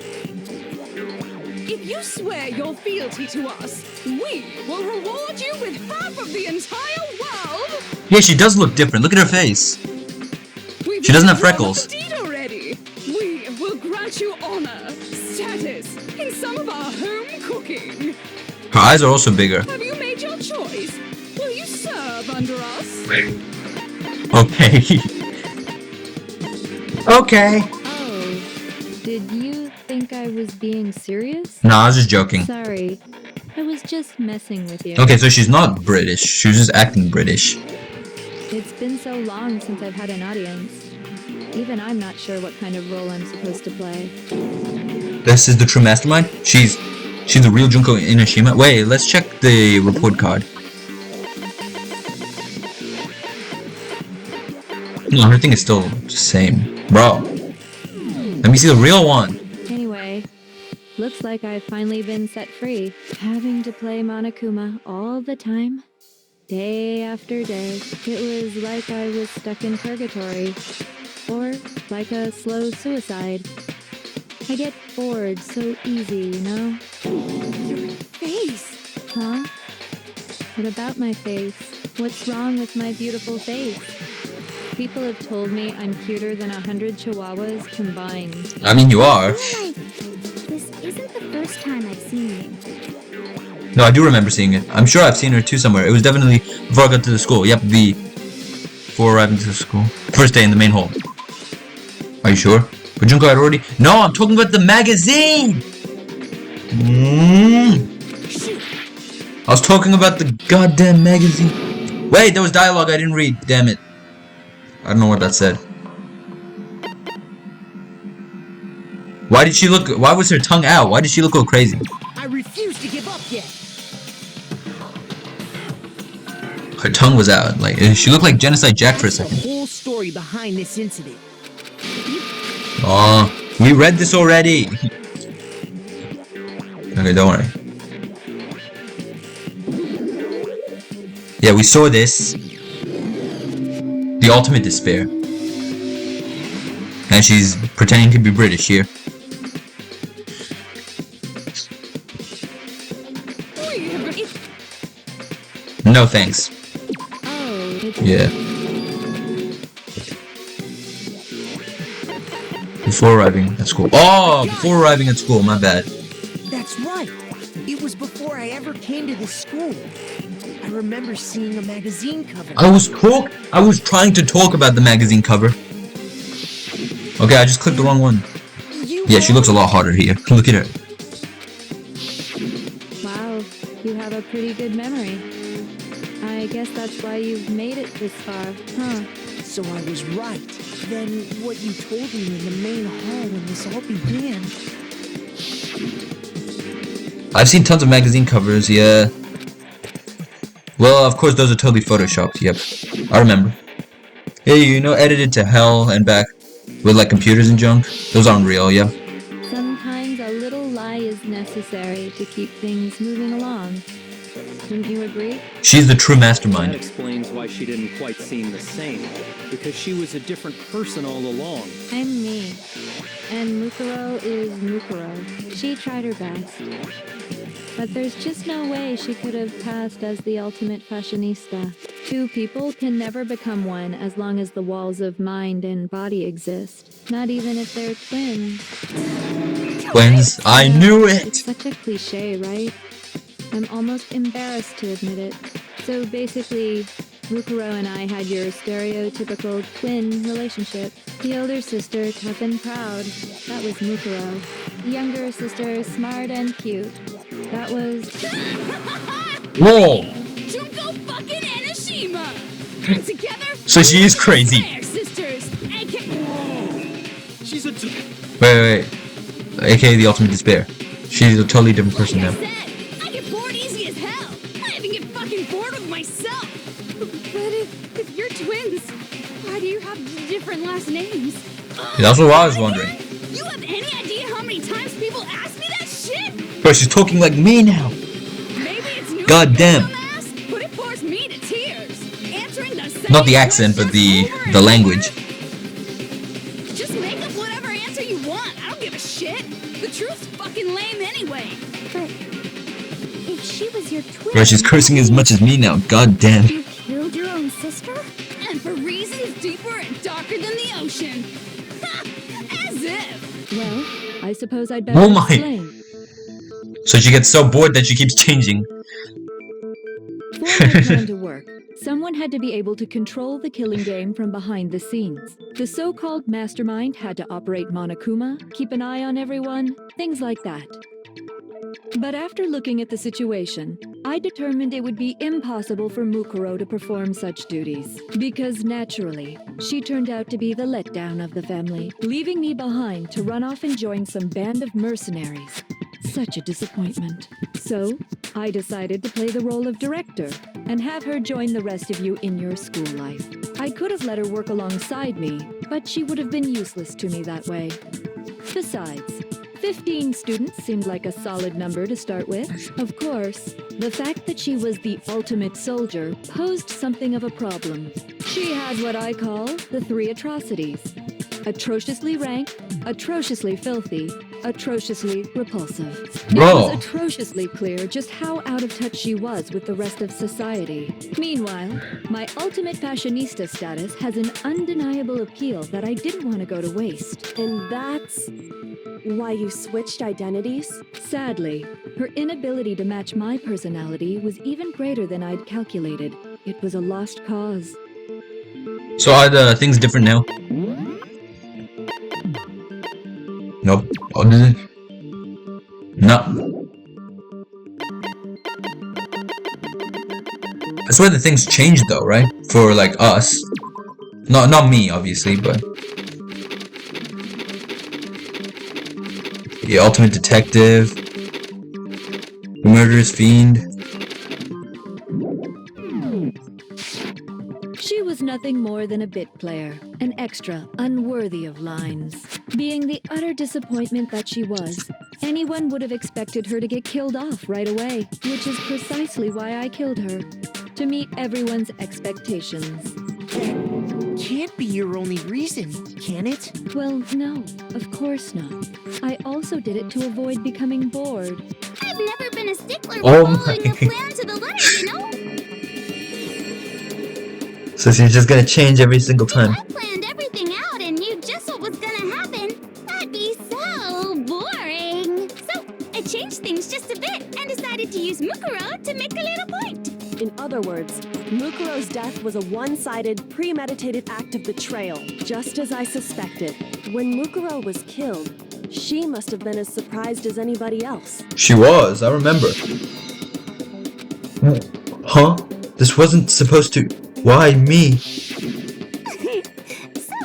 If you swear your fealty to us, we will reward you with half of the entire world. Yeah, she does look different. Look at her face. We've She doesn't have done freckles. the deed already. We will grant you honor, status, in some of our home cooking. Her eyes are also bigger. Have you made your choice? Will you serve under us? Okay. Okay. Oh, did you think I was being serious? Nah, I was just joking. Sorry, I was just messing with you. Okay, so she's not British. She was just acting British. It's been so long since I've had an audience. Even I'm not sure what kind of role I'm supposed to play. This is the true mastermind? She's the real Junko Enoshima? Wait, let's check the report card. No, her thing is still the same. Bro. Let me see the real one. Anyway, looks like I've finally been set free. Having to play Monokuma all the time, day after day. It was like I was stuck in purgatory. Or like a slow suicide. I get bored so easy, you know? Your face. Huh? What about my face? What's wrong with my beautiful face? People have told me I'm cuter than 100 chihuahuas combined. I mean, you are. Like, this isn't the first time I've seen you. No, I do remember seeing it. I'm sure I've seen her too somewhere. It was definitely before I got to the school. Yep, the before arriving to the school. First day in the main hall. Are you sure? But Junko had already... No, I'm talking about the magazine! I was talking about the goddamn magazine. Wait, there was dialogue I didn't read. Damn it. I don't know what that said. Why did she look... Why was her tongue out? Why did she look all crazy? I refuse to give up yet. Her tongue was out. Like, she looked like Genocide Jack for a second. The whole story behind this incident. Oh, we read this already. Okay, don't worry. Yeah, we saw this. The ultimate despair. And she's pretending to be British here. No thanks. Oh, Yeah. Before arriving at school. Oh, before arriving at school, my bad. That's right. It was before I ever came to this school. I remember seeing a magazine cover. I was trying to talk about the magazine cover. Okay, I just clicked the wrong one. Yeah, she looks a lot hotter here. Look at her. wow, you have a pretty good memory. I guess that's why you've made it this far, huh? So I was right. Then what you told me in the main hall when this all began. I've seen tons of magazine covers, yeah. Well, of course, those are totally photoshopped, yep. I remember. Hey, you know, edited to hell and back with, like, computers and junk? Those aren't real, yeah? Sometimes a little lie is necessary to keep things moving along. Wouldn't you agree? She's the true That mastermind. explains why she didn't quite seem the same. Because she was a different person all along. I'm me. And Mukuro is Mukuro. She tried her best. But there's just no way she could have passed as the ultimate fashionista. Two people can never become one as long as the walls of mind and body exist. Not even if they're twins. Twins, I knew it! It's such a cliche, right? I'm almost embarrassed to admit it. So basically, Mukuro and I had your stereotypical twin relationship. The older sister, tough and proud. That was Mukuro. The younger sister, smart and cute. That was... Whoa! Junko fucking Enoshima! Together, So she is crazy. Fair sisters, She's a Wait. AKA the ultimate despair. She's a totally different person like I now. said, I get bored easy as hell. I even get fucking bored with myself. But if you're twins, why do you have different last names? That's what I was wondering. You have any idea how many times people ask me that shit? Bro, she's talking like me now. Maybe it's new. God damn. Dumbass, but it bores me to tears. Answering the same Not the accent, but questions over the and language. over. Just make up whatever answer you want. I don't give a shit. The truth's fucking lame anyway. But if she was your twin, Bro, she's cursing as much as me now. God damn. you killed your own sister? And for reasons deeper and darker than the ocean. As if. Well, I suppose I'd better Oh my. explain. So she gets so bored that she keeps changing. For my plan to work, someone had to be able to control the killing game from behind the scenes. The so-called mastermind had to operate Monokuma, keep an eye on everyone, things like that. But after looking at the situation, I determined it would be impossible for Mukuro to perform such duties. Because naturally, she turned out to be the letdown of the family, leaving me behind to run off and join some band of mercenaries. Such a disappointment. So, I decided to play the role of director and have her join the rest of you in your school life. I could have let her work alongside me, but she would have been useless to me that way. Besides, 15 students seemed like a solid number to start with. Of course, the fact that she was the ultimate soldier posed something of a problem. She had what I call the three atrocities. Atrociously rank, atrociously filthy, atrociously repulsive. It Bro. was atrociously clear just how out of touch she was with the rest of society. Meanwhile, my ultimate fashionista status has an undeniable appeal that I didn't want to go to waste. And that's why you switched identities? Sadly, her inability to match my personality was even greater than I'd calculated. It was a lost cause. So are the things different now? Nope. Oh, did it? No. I swear the things changed though, right? For like us. Not me, obviously, but the ultimate detective, the murderous fiend. She was nothing more than a bit player, an extra, unworthy of lines. Being the utter disappointment that she was, anyone would have expected her to get killed off right away, which is precisely why I killed her. To meet everyone's expectations. Can't be your only reason, can it? Well, no, of course not. I also did it to avoid becoming bored. I've never been a stickler for Oh following my. a plan to the letter, you know? So she's just gonna change every single time. I planned everything out and knew just what was gonna happen. That'd be so boring. So I changed things just a bit and decided to use Mukuro to make a little point. In other words, Mukuro's death was a one-sided, premeditated act of betrayal, just as I suspected. When Mukuro was killed, she must have been as surprised as anybody else. She was, I remember. Huh? This wasn't supposed to... Why me? So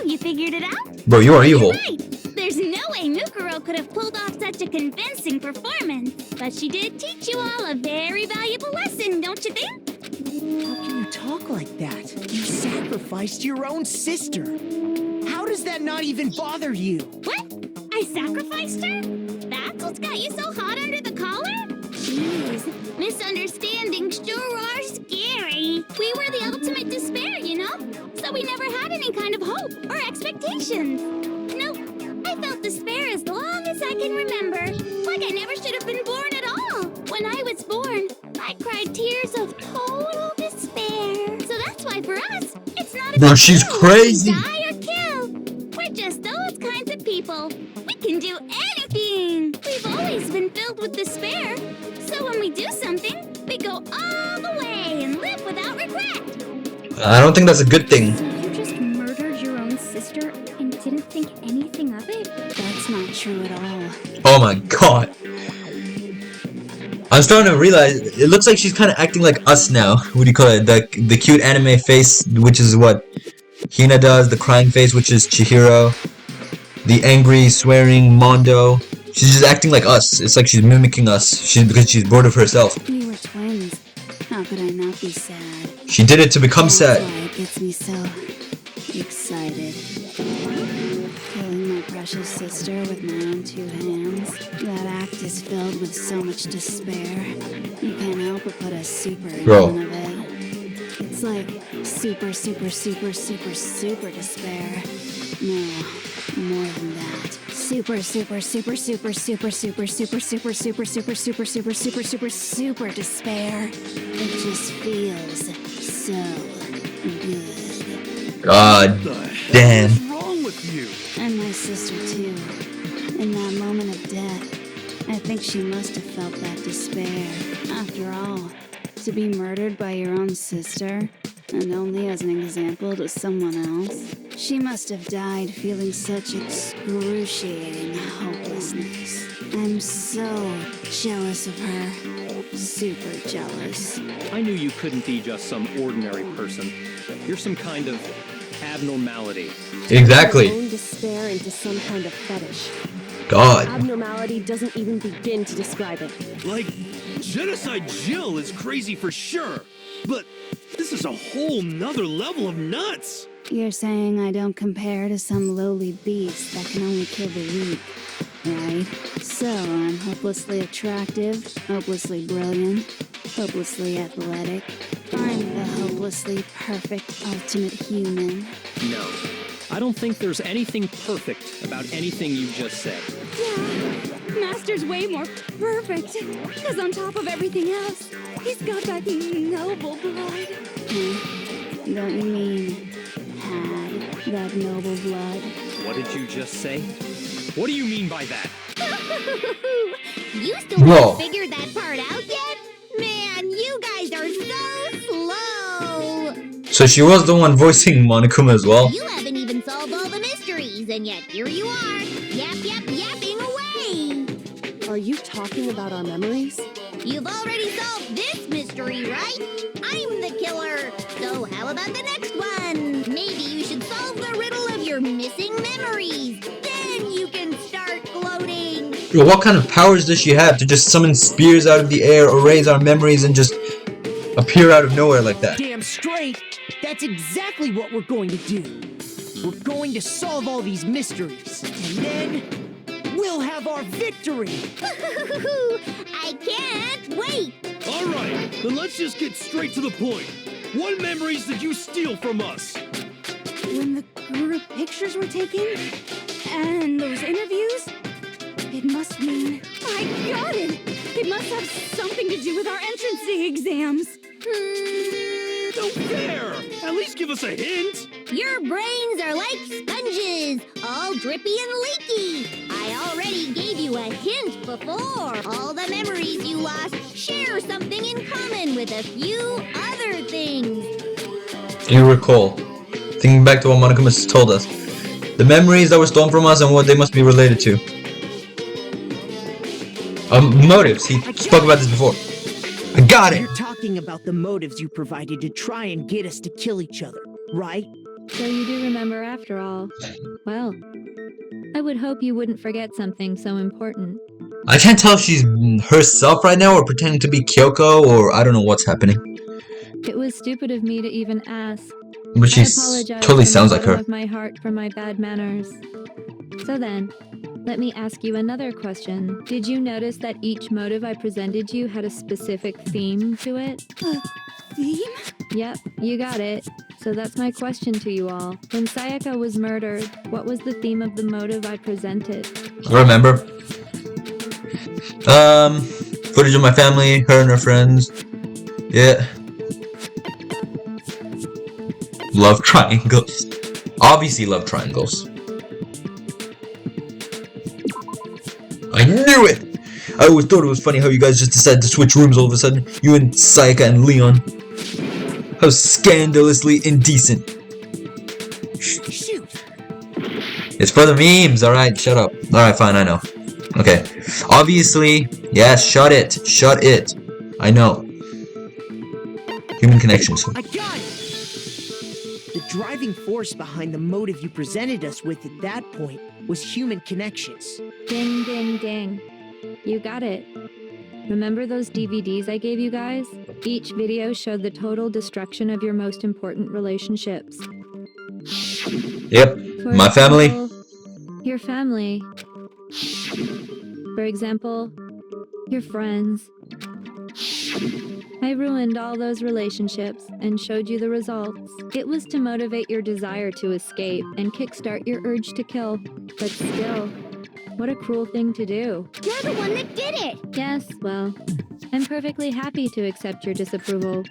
you figured it out? Bro, you are evil. Right. There's no way Mukuro could have pulled off such a convincing performance. But she did teach you all a very valuable lesson, don't you think? How can you talk like that? You sacrificed your own sister. How does that not even bother you? What? I sacrificed her? That's what's got you so hot under the collar? Jeez, misunderstandings sure are scary. We were the ultimate despair, you know? So we never had any kind of hope or expectations. Nope, I felt despair as long as I can remember. Like I never should have been born at all. When I was born, I cried tears of total despair. So that's why for us, it's not a Bro, big she's deal crazy. to die or kill. We're just those kinds of people. We can do anything. We've always been filled with despair. So when we do something, we go all the way and live without regret. I don't think that's a good thing. So you just murdered your own sister and didn't think anything of it? That's not true at all. Oh my god. I'm starting to realize, it looks like she's kind of acting like us now. What do you call it? The cute anime face, which is what Hina does. The crying face, which is Chihiro. The angry, swearing Mondo. She's just acting like us. It's like she's mimicking us. Because she's bored of herself. We were twins. How could I not be sad? She did it to become That's sad. why it gets me so excited. Killing my precious sister with my own two hands. That act is filled with so much despair. You can't help but put a super in Bro. front of it. It's like super, super, super, super, super despair. No, more than that. Super, super, super, super, super, super, super, super, super, super, super, super, super, super, super despair. It just feels so good. God What the hell damn. is wrong with you? And my sister too. In that moment of death, I think she must have felt that despair. After all, to be murdered by your own sister, and only as an example to someone else, she must have died feeling such excruciating hopelessness. I'm so jealous of her. Super jealous. I knew you couldn't be just some ordinary person. You're some kind of abnormality. Exactly. Her own despair into some kind of fetish. God. Abnormality doesn't even begin to describe it. Like, Genocide Jill is crazy for sure, but this is a whole nother level of nuts. You're saying I don't compare to some lowly beast that can only kill the weak, right? So I'm hopelessly attractive, hopelessly brilliant, hopelessly athletic. I'm the hopelessly perfect ultimate human. No. I don't think there's anything perfect about anything you just said. Yeah, Master's way more perfect. Because on top of everything else, he's got that noble blood. Don't you mean had that noble blood? What did you just say? What do you mean by that? You still Whoa. haven't figured that part out yet? Man, you guys are so slow! So she was the one voicing Monokuma as well? You haven't even solved all the mysteries, and yet here you are, yapping away! Are you talking about our memories? You've already solved this mystery, right? I'm the killer! So how about the next one? Maybe you should solve the riddle of your missing memories. Then you can start gloating! Yo, what kind of powers does she have to just summon spears out of the air, erase our memories, and just appear out of nowhere like that? Damn straight! That's exactly what we're going to do. We're going to solve all these mysteries, and then we'll have our victory! I can't wait! Alright, then let's just get straight to the point. What memories did you steal from us? When the group pictures were taken, and those interviews, it must mean... I got it! It must have something to do with our entrance exams. No fair! At least give us a hint! Your brains are like sponges, all drippy and leaky. I already gave you a hint before. All the memories you lost share something in common with a few other things. You recall, thinking back to what Monokuma told us, the memories that were stolen from us and what they must be related to. Motives. He spoke about this before. I got it! You're talking about the motives you provided to try and get us to kill each other, right? So you do remember after all. Well, I would hope you wouldn't forget something so important. I can't tell if she's herself right now or pretending to be Kyoko or I don't know what's happening. It was stupid of me to even ask. But she I apologize totally from sounds the like her. bottom of my heart for my bad manners. So then, let me ask you another question. Did you notice that each motive I presented you had a specific theme to it? Theme? Yep, you got it. So that's my question to you all. When Sayaka was murdered, what was the theme of the motive I presented? Remember? Footage of my family, her and her friends. Yeah. Love triangles. Obviously love triangles. I knew it! I always thought it was funny how you guys just decided to switch rooms all of a sudden. You and Sayaka and Leon. How scandalously indecent. Shoot! It's for the memes, alright, shut up. Alright, fine, I know. Okay. Obviously, yes, shut it. Shut it. I know. Human connections. I got it! The driving force behind the motive you presented us with at that point was human connections. Ding, ding, ding. You got it. Remember those DVDs I gave you guys? Each video showed the total destruction of your most important relationships. Yep. For My family. example, your family. For example, your friends. I ruined all those relationships and showed you the results. It was to motivate your desire to escape and kickstart your urge to kill. But still, what a cruel thing to do. You're the one that did it! Yes, well, I'm perfectly happy to accept your disapproval.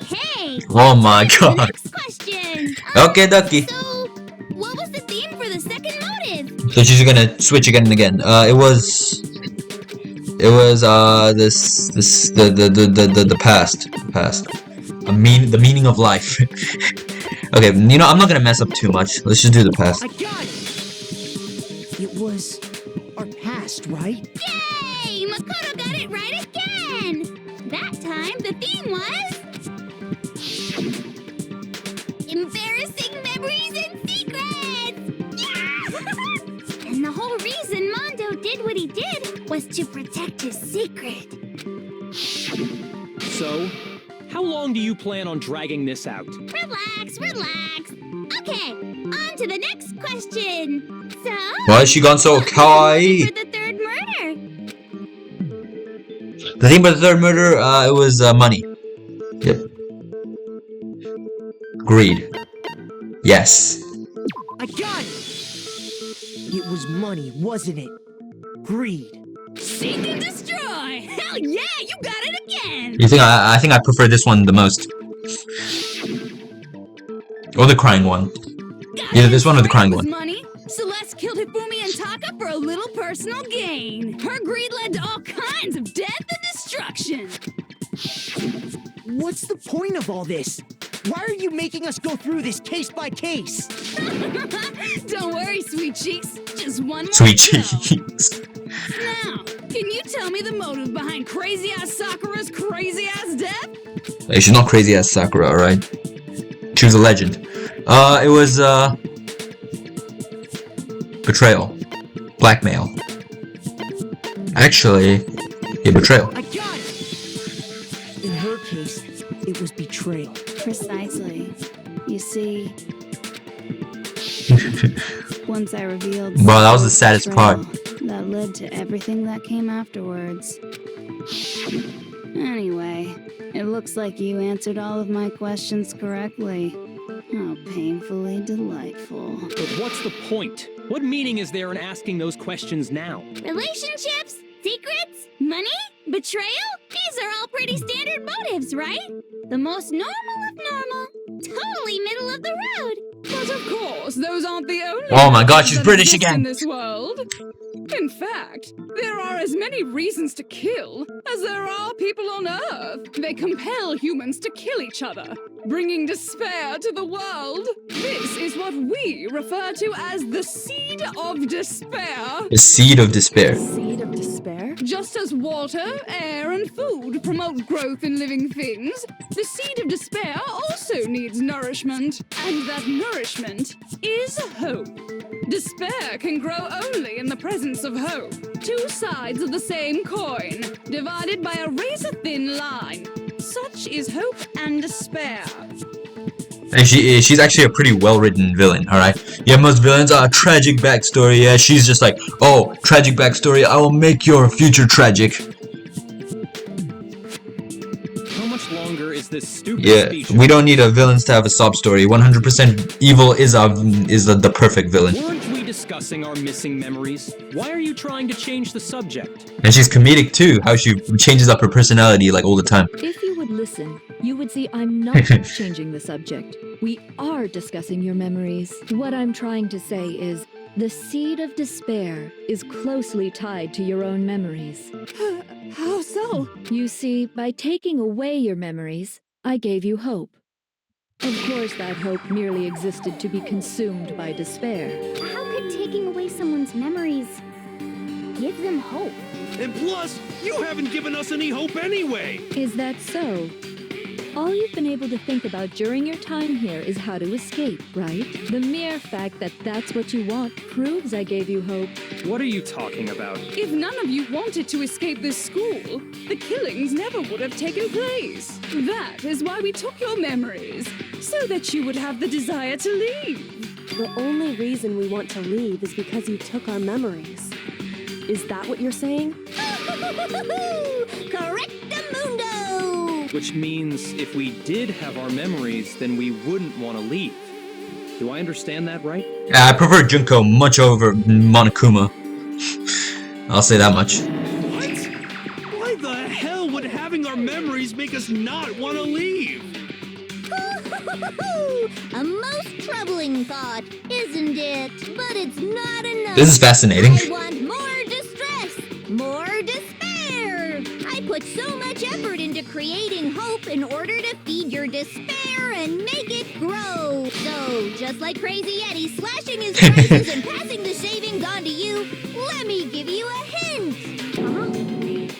Okay! Oh my god. Next question! Okay, Ducky. So, what was the theme for the second motive? So she's gonna switch again and again. It was the past. The meaning of life. Okay, you know, I'm not gonna mess up too much. Let's just do the past. I got it! It was our past, right? Yay! Makoto got it right again! That time, the theme was... embarrassing memories and secrets! Yeah! And the whole reason Mondo did what he did was to protect his secret. So, how long do you plan on dragging this out? Relax, relax. Okay, on to the next question. So... Why has she gone so kawaii? For the third murder. The thing about the third murder, it was money. Yep. Greed. Yes. I got it! It was money, wasn't it? Greed. Seek and destroy! Hell yeah, you got it again! You think I think I prefer this one the most. Or the crying one. Either this one or the crying one. Money. Celeste killed Hifumi and Taka for a little personal gain. Her greed led to all kinds of death and destruction. What's the point of all this? Why are you making us go through this case by case? Don't worry, sweet cheeks. Just one more Sweet to go. cheeks. Now, can you tell me the motive behind crazy-ass Sakura's crazy-ass death? Hey, she's not crazy as Sakura, alright? She was a legend. It was, betrayal. Blackmail. Actually, a betrayal. I got it! In her case, it was betrayal. Precisely. You see, once I revealed... Wow, that was the saddest part. That led to everything that came afterwards. Anyway, it looks like you answered all of my questions correctly. How painfully delightful. But what's the point? What meaning is there in asking those questions now? Relationships? Secrets? Money? Betrayal? These are all pretty standard motives, right? The most normal of normal. Totally middle of the road. But of course, those aren't the only... Oh my god, she's that British exist again. in this world. In fact, there are as many reasons to kill as there are people on Earth. They compel humans to kill each other, bringing despair to the world. This is what we refer to as the seed of despair. The seed of despair. Seed of despair? Just as water, air, and food promote growth in living things, the seed of despair also needs nourishment. And that nourishment is hope. Despair can grow only in the presence of hope. Two sides of the same coin, divided by a razor-thin line. Such is hope and despair. And she's actually a pretty well-written villain, alright? Yeah, most villains are a tragic backstory. Yeah, she's just like, oh, tragic backstory, I will make your future tragic. How much longer is this stupid Yeah, speech? we don't need a villains to have a sob story. 100% evil is the perfect villain. Weren't we discussing our missing memories? Why are you trying to change the subject? And she's comedic too, how she changes up her personality like all the time. If you would listen, you would see I'm not changing the subject. We are discussing your memories. What I'm trying to say is, the seed of despair is closely tied to your own memories. How so? You see, by taking away your memories, I gave you hope. Of course, that hope merely existed to be consumed by despair. How could taking away someone's memories give them hope? And plus, you haven't given us any hope anyway. Is that so? All you've been able to think about during your time here is how to escape, right? The mere fact that that's what you want proves I gave you hope. What are you talking about? If none of you wanted to escape this school, the killings never would have taken place. That is why we took your memories, so that you would have the desire to leave. The only reason we want to leave is because you took our memories. Is that what you're saying? Correctamundo! Which means if we did have our memories, then we wouldn't want to leave. Do I understand that right? I prefer Junko much over Monokuma. I'll say that much. What? Why the hell would having our memories make us not want to leave? A most troubling thought, isn't it? But it's not enough. This is fascinating. I want more distress, more despair. I put so much effort into creating hope in order to feed your despair and make it grow. So, just like Crazy Eddie slashing his braces and passing the shavings on to you, let me give you a hint.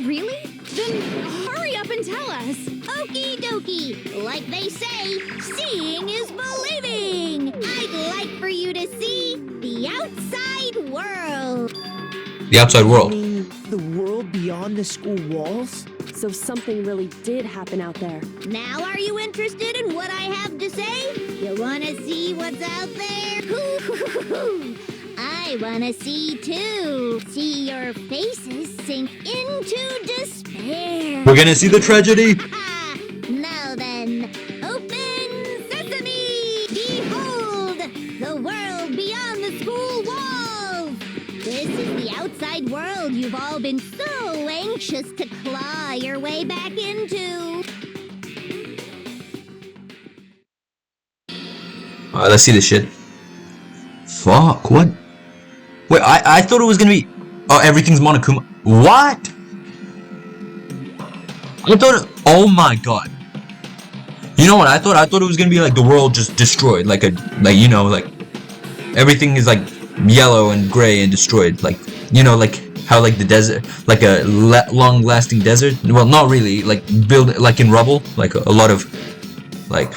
Really? Then hurry up and tell us. Okie dokie. Like they say, seeing is believing. I'd like for you to see the outside world. The outside world. You mean the world beyond the school walls? So something really did happen out there. Now are you interested in what I have to say? You wanna see what's out there? I wanna see too. See your faces sink into despair. We're gonna see the tragedy. Now then, open sesame! Behold, the world beyond the school walls! This is the outside world you've all been so anxious to claw your way back into. Alright, let's see this shit. Fuck, what? Wait, I thought it was gonna be... Oh, everything's Monokuma. What? I thought it... Oh my god. You know what I thought? I thought it was gonna be like the world just destroyed, like everything is like yellow and gray and destroyed, like like how like the desert, like a long-lasting desert. Well, not really, like build like in rubble, like a lot of like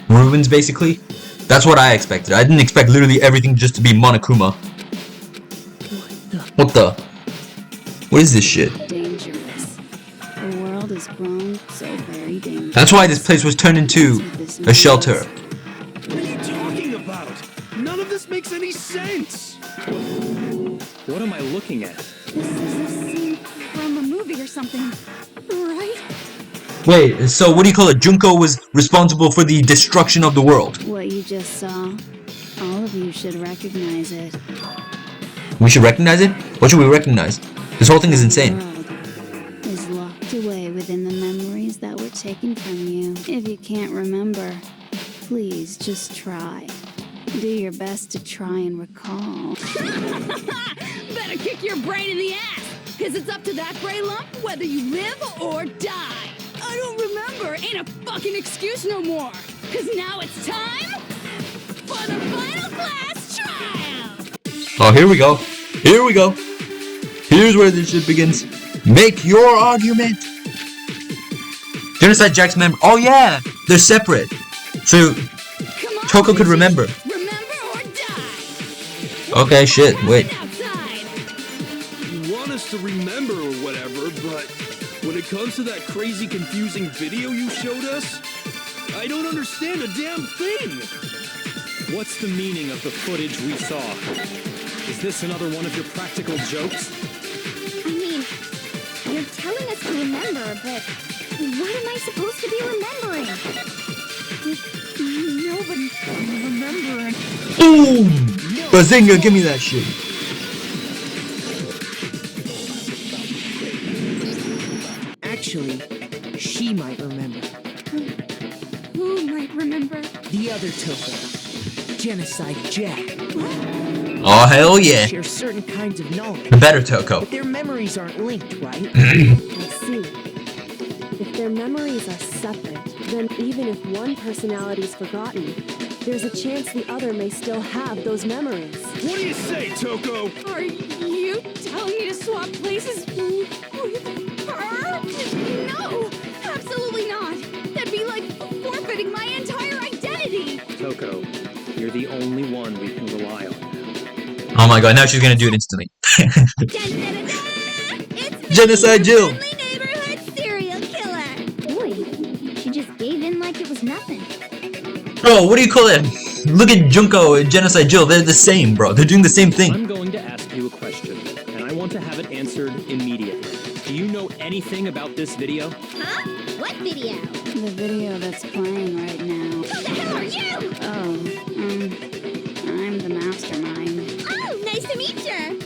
ruins basically. That's what I expected. I didn't expect literally everything just to be Monokuma. What the? What is this shit? Dangerous. The world has grown so very dangerous. That's why this place was turned into a shelter. What are you talking about? None of this makes any sense. What am I looking at? This is a scene from a movie or something, right? Wait, so what do you call it? Junko was responsible for the destruction of the world. What you just saw, all of you should recognize it. We should recognize it? What should we recognize? This whole thing is insane. The world is locked away within the memories that were taken from you. If you can't remember, please just try. Do your best to try and recall. Better kick your brain in the ass, because it's up to that gray lump whether you live or die. I don't remember ain't a fucking excuse no more, because now it's time for the final class trial. Oh, here we go. Here we go. Here's where this shit begins. Make your argument. Genocide Jack's member. Oh yeah, they're separate. So Toko could remember. Remember or die. Okay, shit. Wait. You want us to remember or whatever, but when it comes to that crazy, confusing video you showed us, I don't understand a damn thing. What's the meaning of the footage we saw? Is this another one of your practical jokes? I mean, you're telling us to remember, but what am I supposed to be remembering? Nobody can remember. Boom! Bazinga, give me that shit. Actually, she might remember. Who might remember? The other Toko. Genocide Jack. Oh, hell yeah. Share certain kinds of knowledge. The better Toko. But their memories aren't linked, right? I see. If their memories are separate, then even if one personality's forgotten, there's a chance the other may still have those memories. What do you say, Toko? Are you telling me to swap places with her? No, absolutely not. That'd be like forfeiting my entire identity. Toko, you're the only one we can rely on. Oh my god, now she's gonna do it instantly. It's Genocide Jill. friendly neighborhood serial killer. Boy, she just gave in like it was nothing. Bro, what do you call it? Look at Junko and Genocide Jill. They're the same, bro. They're doing the same thing. I'm going to ask you a question, and I want to have it answered immediately. Do you know anything about this video? Huh? What video? The video that's playing right now. Who the hell are you? Oh, I'm the mastermind. Oh, nice to meet you.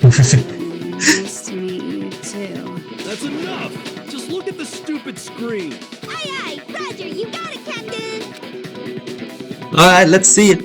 Nice to meet you too. That's enough. Just look at the stupid screen. Aye, aye, Roger, you got it, Captain. Alright, let's see it.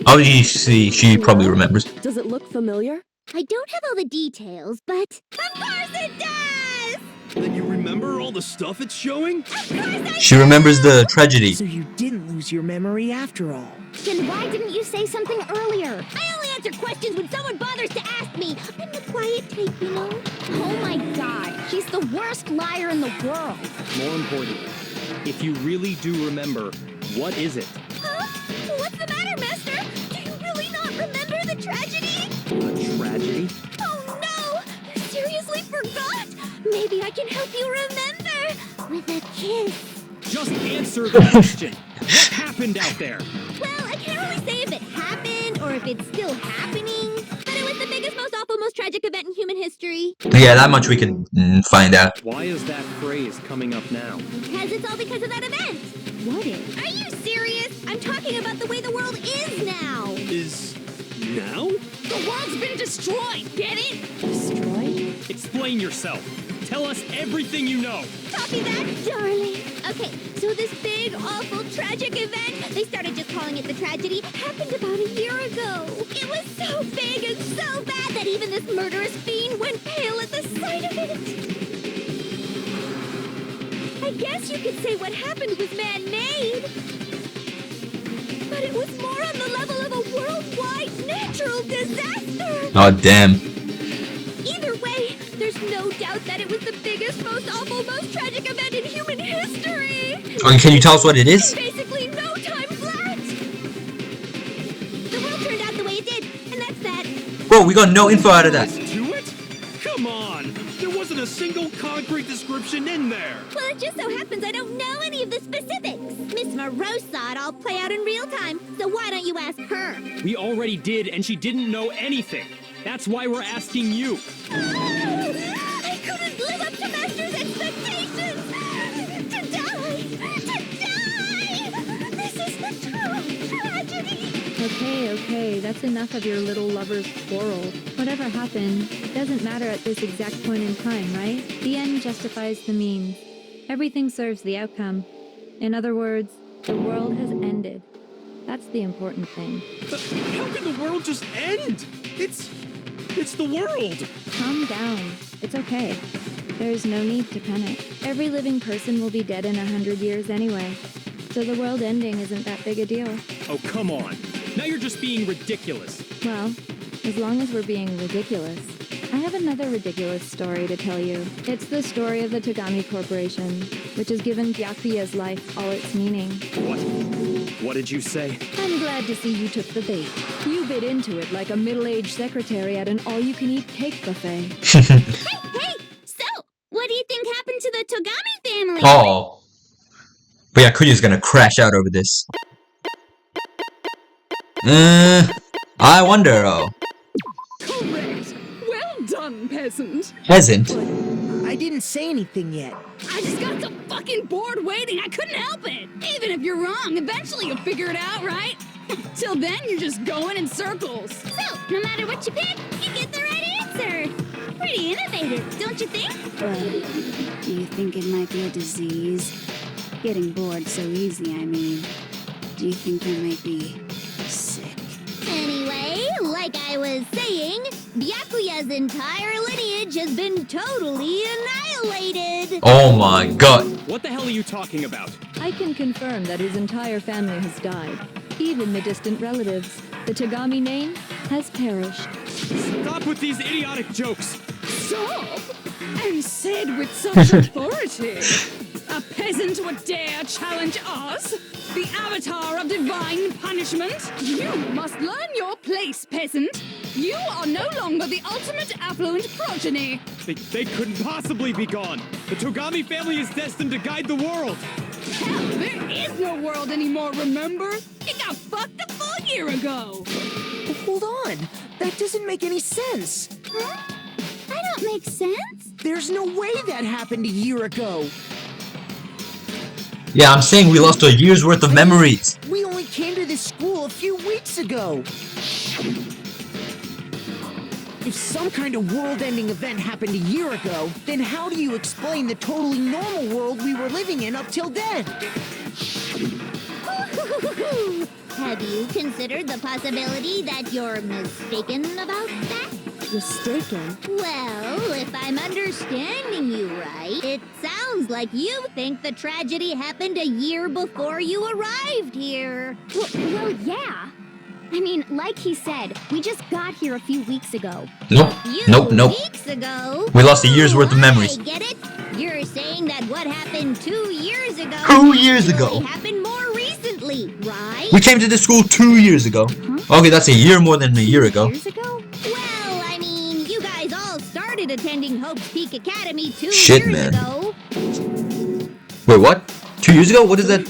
Oh, you see, she probably remembers. Does it look familiar? I don't have all the details, but of course it does. Then you remember all the stuff it's showing? Of course I She remembers the tragedy. So you didn't lose your memory after all. Then why didn't you say something earlier? I only answer questions when someone bothers to ask me. I'm the quiet type, you know? Oh my god, she's the worst liar in the world. More importantly, if you really do remember, what is it? Huh? What's the matter, Master? Do you really not remember the tragedy? A tragedy? Oh no! You seriously forgot? Maybe I can help you remember with a kiss. Just answer the question. What happened out there? Well, I can't really say if it happened or if it's still happening, but it was the biggest, most awful, most tragic event in human history. Yeah, that much we can find out. Why is that phrase coming up now? Because it's all because of that event. What is? Are you serious? I'm talking about the way the world is now. Is now? The world's been destroyed. Get it? Destroyed? Explain yourself. Tell us everything you know. Copy that, darling. Okay, so this big, awful, tragic event, they started just calling it the tragedy, happened about a year ago. It was so big and so bad that even this murderous fiend went pale at the sight of it. I guess you could say what happened was man-made. But it was more on the level of a worldwide natural disaster. Oh, damn. Either way, there's no doubt that it was the biggest, most awful, most tragic event in human history. Okay, can you tell us what it is? In basically no time flat. The world turned out the way it did, and that's that. Bro, we got no info out of that. To it? Come on! There wasn't a single concrete description in there! Well, it just so happens I don't know any of the specifics. Miss Moreau saw it all play out in real time, so why don't you ask her? We already did, and she didn't know anything. That's why we're asking you. I couldn't live up to Master's expectations! To die! This is the total tragedy! Okay, that's enough of your little lover's quarrel. Whatever happened, doesn't matter at this exact point in time, right? The end justifies the means. Everything serves the outcome. In other words, the world has ended. That's the important thing. But how can the world just end? It's the world! Calm down. It's okay. There's no need to panic. Every living person will be dead in 100 years anyway. So the world ending isn't that big a deal. Oh, come on. Now you're just being ridiculous. Well, as long as we're being ridiculous. I have another ridiculous story to tell you. It's the story of the Tagami Corporation, which has given Byakuya's life all its meaning. What? What did you say? I'm glad to see you took the bait. You bit into it like a middle-aged secretary at an all-you-can-eat cake buffet. Hey! So, what do you think happened to the Togami family? Oh. But yeah, Kuya's gonna crash out over this. I wonder, oh. Correct. Well done, peasant. Peasant? I didn't say anything yet. I just got so fucking bored waiting, I couldn't help it. Even if you're wrong, eventually you'll figure it out, right? Till then, you're just going in circles. So, no matter what you pick, you get the right answer. Pretty innovative, don't you think? Do you think it might be a disease? Getting bored so easy, I mean. Do you think you might be sick? Anyway, like I was saying, Byakuya's entire lineage has been totally annihilated. Oh my god. What the hell are you talking about? I can confirm that his entire family has died. Even the distant relatives. The Tagami name has perished. Stop with these idiotic jokes. Stop! And said with such authority. A peasant would dare challenge us? The avatar of divine punishment? You must learn your place, peasant. You are no longer the ultimate affluent progeny. They couldn't possibly be gone. The Togami family is destined to guide the world. Hell, there is no world anymore, remember? It got fucked a full year ago. But hold on. That doesn't make any sense. Huh? That don't make sense. There's no way that happened a year ago. Yeah, I'm saying we lost a year's worth of memories. We only came to this school a few weeks ago. If some kind of world-ending event happened a year ago, then how do you explain the totally normal world we were living in up till then? Have you considered the possibility that you're mistaken about that? Mistaken? Well, if I'm understanding you right, it sounds like you think the tragedy happened a year before you arrived here. Well, yeah. I mean, like he said, we just got here a few weeks ago. Nope. Nope. Weeks ago? We lost a year's worth of memories. I get it. You're saying that what happened 2 years ago 2 years ago. happened more recently, right? We came to this school 2 years ago. Okay, that's a year more than a year ago. Years ago? Well, I mean, you guys all started attending Hope's Peak Academy 2 Shit, years man. ago. Wait, what? 2 years ago? What is that?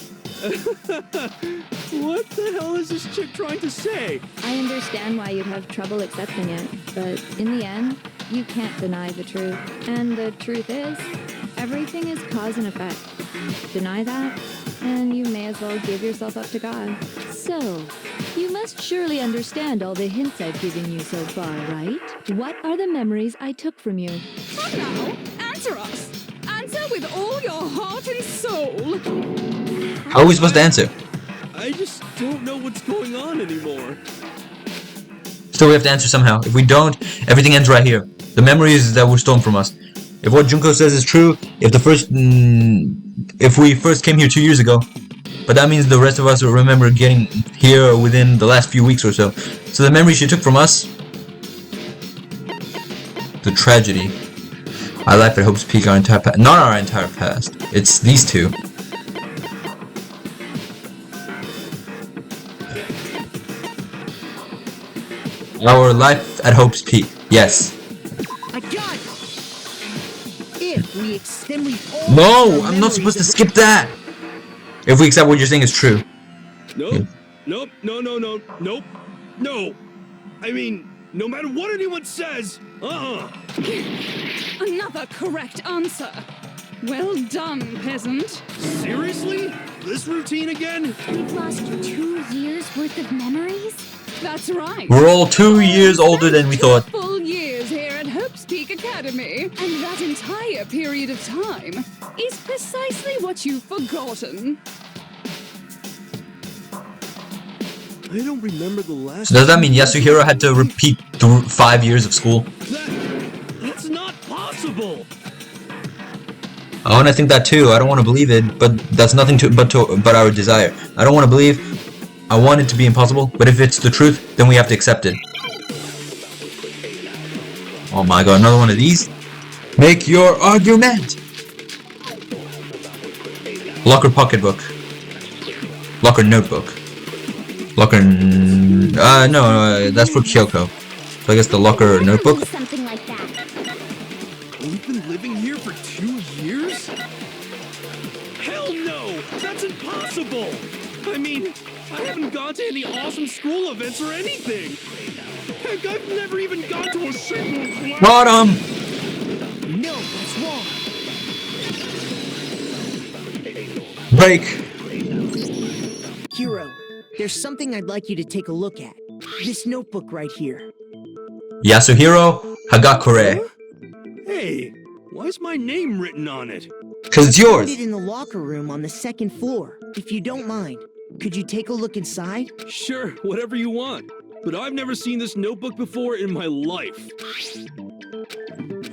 What the hell is this chick trying to say? I understand why you'd have trouble accepting it, but in the end, you can't deny the truth. And the truth is, everything is cause and effect. Deny that, and you may as well give yourself up to God. So, you must surely understand all the hints I've given you so far, right? What are the memories I took from you? Come now, answer us. Answer with all your heart and soul. How are we supposed to answer? I just don't know what's going on anymore. Still, we have to answer somehow. If we don't, everything ends right here. The memories that were stolen from us. If what Junko says is true, if we first came here 2 years ago, but that means the rest of us will remember getting here within the last few weeks or so. So the memories she took from us, the tragedy. Our life at Hope's Peak, our entire past. Not our entire past. It's these two. Our life at Hope's Peak. Yes. I got it. If we extend, we all No, I'm not supposed to skip that. If we accept what you're saying is true. Nope. Nope. No. Nope. No. I mean, no matter what anyone says, Another correct answer. Well done, peasant. Seriously? This routine again? We've lost 2 years worth of memories? That's right. We're all 2 years older than we thought. Full years here at Hope's Peak Academy, and that entire period of time is precisely what you've forgotten. I don't remember the last. So does that mean Yasuhiro had to repeat 5 years of school? That's not possible. I want to think that too. I don't want to believe it, but that's nothing but our desire. I don't want to believe. I want it to be impossible, but if it's the truth, then we have to accept it. Oh my god, another one of these? Make your argument! Locker pocketbook. Locker notebook. Locker... no, that's for Kyoko. So I guess the locker notebook? Something like that. We've been living here for 2 years? Hell no! That's impossible! I mean, I haven't gone to any awesome school events or anything! Heck, I've never even gone to a single class! Bottom! No, that's wrong. Break! Hiro, there's something I'd like you to take a look at. This notebook right here. Yasuhiro Hagakure. Hey, why is my name written on it? Cause it's Put yours! it in the locker room on the 2nd floor. If you don't mind, could you take a look inside? Sure, whatever you want. But I've never seen this notebook before in my life.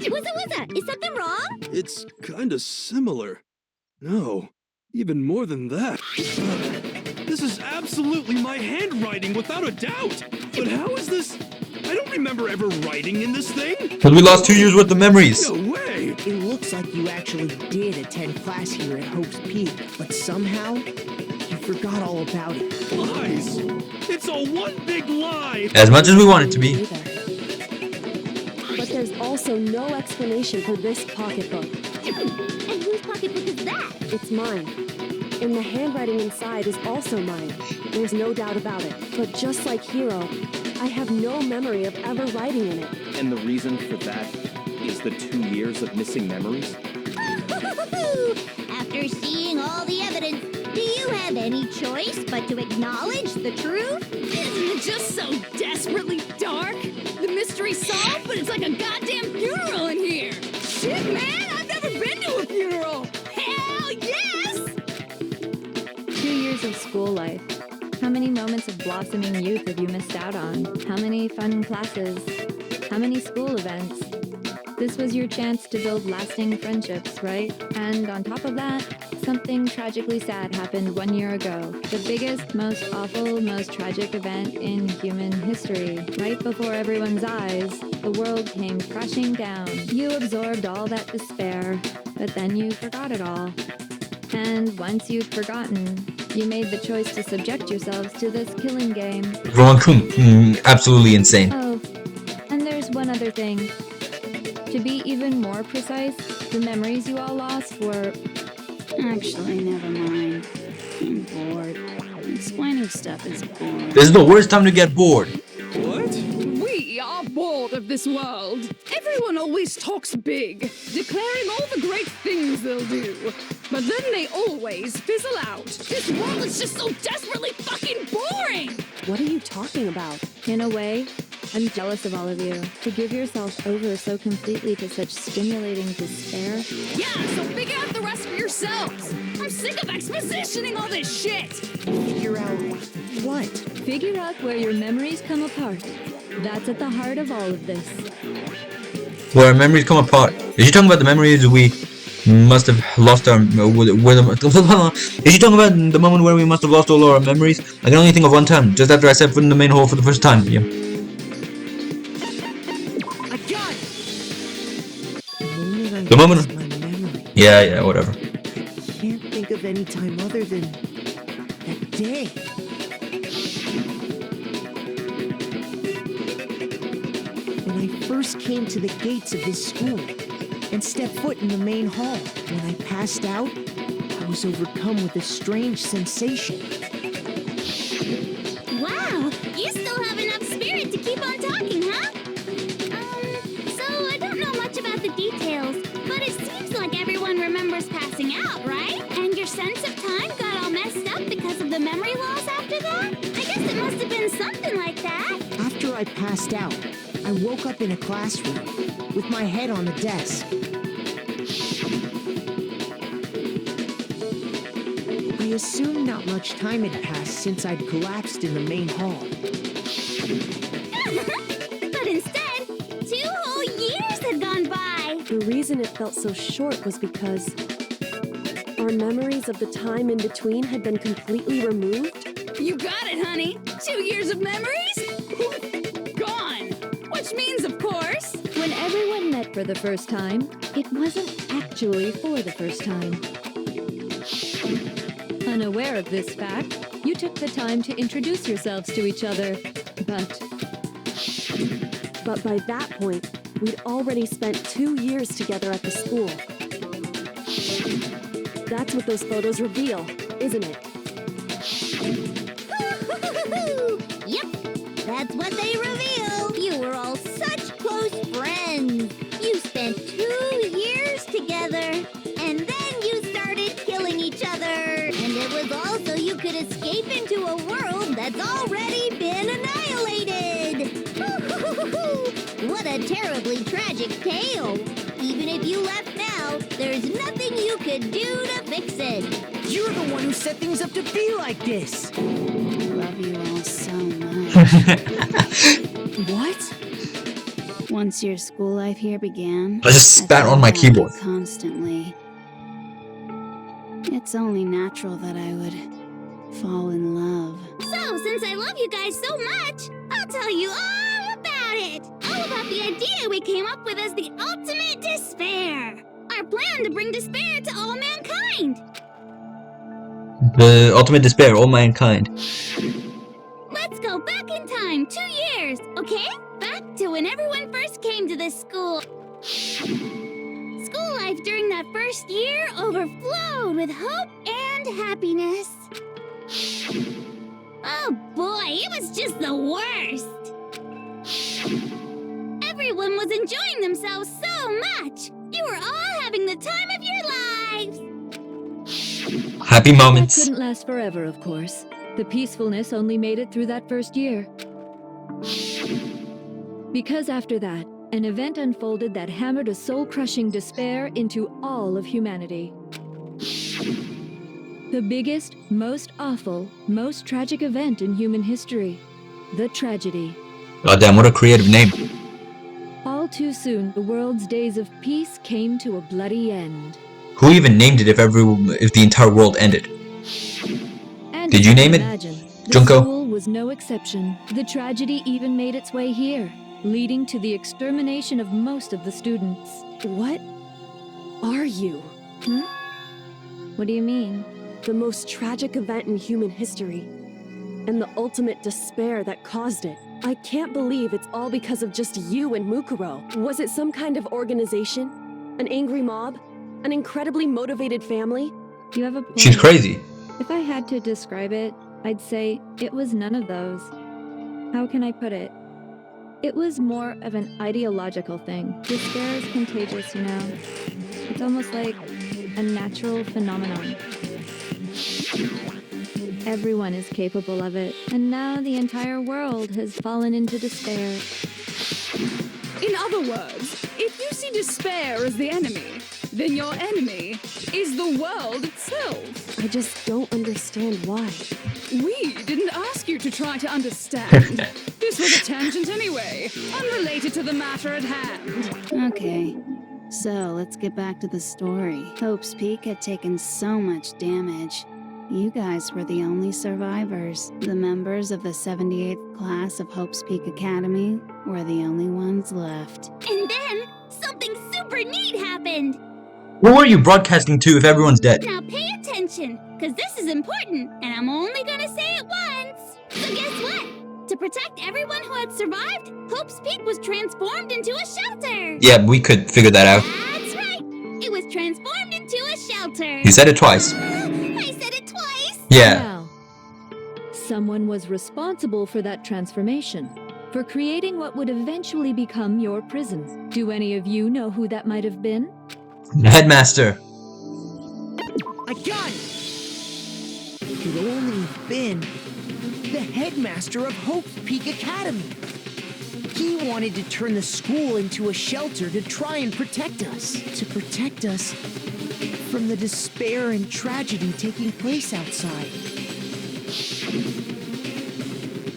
What's that? Is something wrong? It's kinda similar. No, even more than that. This is absolutely my handwriting, without a doubt! But how is this? I don't remember ever writing in this thing! Cause we lost 2 years worth of memories! No way! It looks like you actually did attend class here at Hope's Peak, but somehow, you forgot all about it. Lies! It's all one big lie! As much as we want it to be. But there's also no explanation for this pocketbook. And whose pocketbook is that? It's mine. And the handwriting inside is also mine. There's no doubt about it. But just like Hiro, I have no memory of ever writing in it. And the reason for that is the 2 years of missing memories? After seeing all the evidence, do you have any choice but to acknowledge the truth? Isn't it just so desperately dark? The mystery solved, but it's like a goddamn funeral in here. Shit, man, I've never been to a funeral. Hell yes! 2 years of school life. How many moments of blossoming youth have you missed out on? How many fun classes? How many school events? This was your chance to build lasting friendships, right? And on top of that, something tragically sad happened 1 year ago. The biggest, most awful, most tragic event in human history. Right before everyone's eyes, the world came crashing down. You absorbed all that despair, but then you forgot it all. And once you'd forgotten, you made the choice to subject yourselves to this killing game. Rowan-kun, absolutely insane. Oh, and there's one other thing. To be even more precise, the memories you all lost were... Actually, never mind. I'm bored. Explaining stuff is boring. This is the worst time to get bored. What? We are bored of this world. Everyone always talks big, declaring all the great things they'll do. But then they always fizzle out. This world is just so desperately fucking boring! What are you talking about? In a way, I'm jealous of all of you. To give yourself over so completely to such stimulating despair. Yeah, so figure out the rest for yourselves. I'm sick of expositioning all this shit! Figure out what? Figure out where your memories come apart. That's at the heart of all of this. Where our memories come apart. Is she talking about the memories we must have lost our... Is she talking about the moment where we must have lost all our memories? I can only think of one time, just after I set foot in the main hall for the first time. Yeah. I got it! The moment... My memory. Yeah, whatever. Can't think of any time other than that day. When I first came to the gates of this school and stepped foot in the main hall, when I passed out, I was overcome with a strange sensation. Wow, you still have enough spirit to keep on talking, huh? So I don't know much about the details, but it seems like everyone remembers passing out, right? And your sense of time got all messed up because of the memory loss after that? I guess it must have been something like that. After I passed out, I woke up in a classroom with my head on the desk. I assumed not much time had passed since I'd collapsed in the main hall. But instead, 2 whole years had gone by. The reason it felt so short was because our memories of the time in between had been completely removed. You got it, honey! 2 years of memories? Gone! Which means, of course... When everyone met for the first time, it wasn't actually for the first time. Unaware of this fact, you took the time to introduce yourselves to each other, but by that point, we'd already spent 2 years together at the school. That's what those photos reveal, isn't it? Yep, that's what they reveal. You were all such close friends. You spent 2 years together, and then you started killing each other. And it was all so you could escape into a world that's already been annihilated. What a terribly tragic tale. Even if you left now, there's nothing you could do to fix it. You're the one who set things up to be like this! I love you all so much. What? Once your school life here began... I just spat on my keyboard. Constantly. It's only natural that I would fall in love. So, since I love you guys so much, I'll tell you all about it. All about the idea we came up with as the ultimate despair. Our plan to bring despair to all mankind. The ultimate despair, all mankind. Let's go back in time 2 years, okay? Back to when everyone first came to this school. School life during that first year overflowed with hope and happiness. Oh boy, it was just the worst. Everyone was enjoying themselves so much. You were all having the time of your lives. Happy that moments. couldn't last forever, of course. The peacefulness only made it through that first year. Because after that, an event unfolded that hammered a soul-crushing despair into all of humanity. The biggest, most awful, most tragic event in human history. The tragedy. Goddamn, what a creative name. All too soon, the world's days of peace came to a bloody end. Who even named it if the entire world ended? And Did you name it? imagine, the Junko? school was no exception. The tragedy even made its way here, leading to the extermination of most of the students. What are you? What do you mean? The most tragic event in human history, and the ultimate despair that caused it. I can't believe it's all because of just you and Mukuro. Was it some kind of organization? An angry mob? An incredibly motivated family? You have a point. She's crazy. If I had to describe it, I'd say it was none of those. How can I put it? It was more of an ideological thing. Despair is contagious, you know. It's almost like a natural phenomenon. Everyone is capable of it, and now the entire world has fallen into despair. In other words, if you see despair as the enemy, then your enemy is the world itself. I just don't understand why. We didn't ask you to try to understand. This was a tangent anyway, unrelated to the matter at hand. Okay, so let's get back to the story. Hope's Peak had taken so much damage. You guys were the only survivors. The members of the 78th class of Hope's Peak Academy were the only ones left. And then, something super neat happened! Who are you broadcasting to if everyone's dead? Now pay attention, because this is important, and I'm only gonna say it once! So guess what? To protect everyone who had survived, Hope's Peak was transformed into a shelter! Yeah, we could figure that out. That's right! It was transformed into a shelter! You said it twice. I said it twice! Yeah. Now, someone was responsible for that transformation, for creating what would eventually become your prison. Do any of you know who that might have been? The headmaster. I got it! It could only have been the headmaster of Hope's Peak Academy. He wanted to turn the school into a shelter to try and protect us. To protect us from the despair and tragedy taking place outside.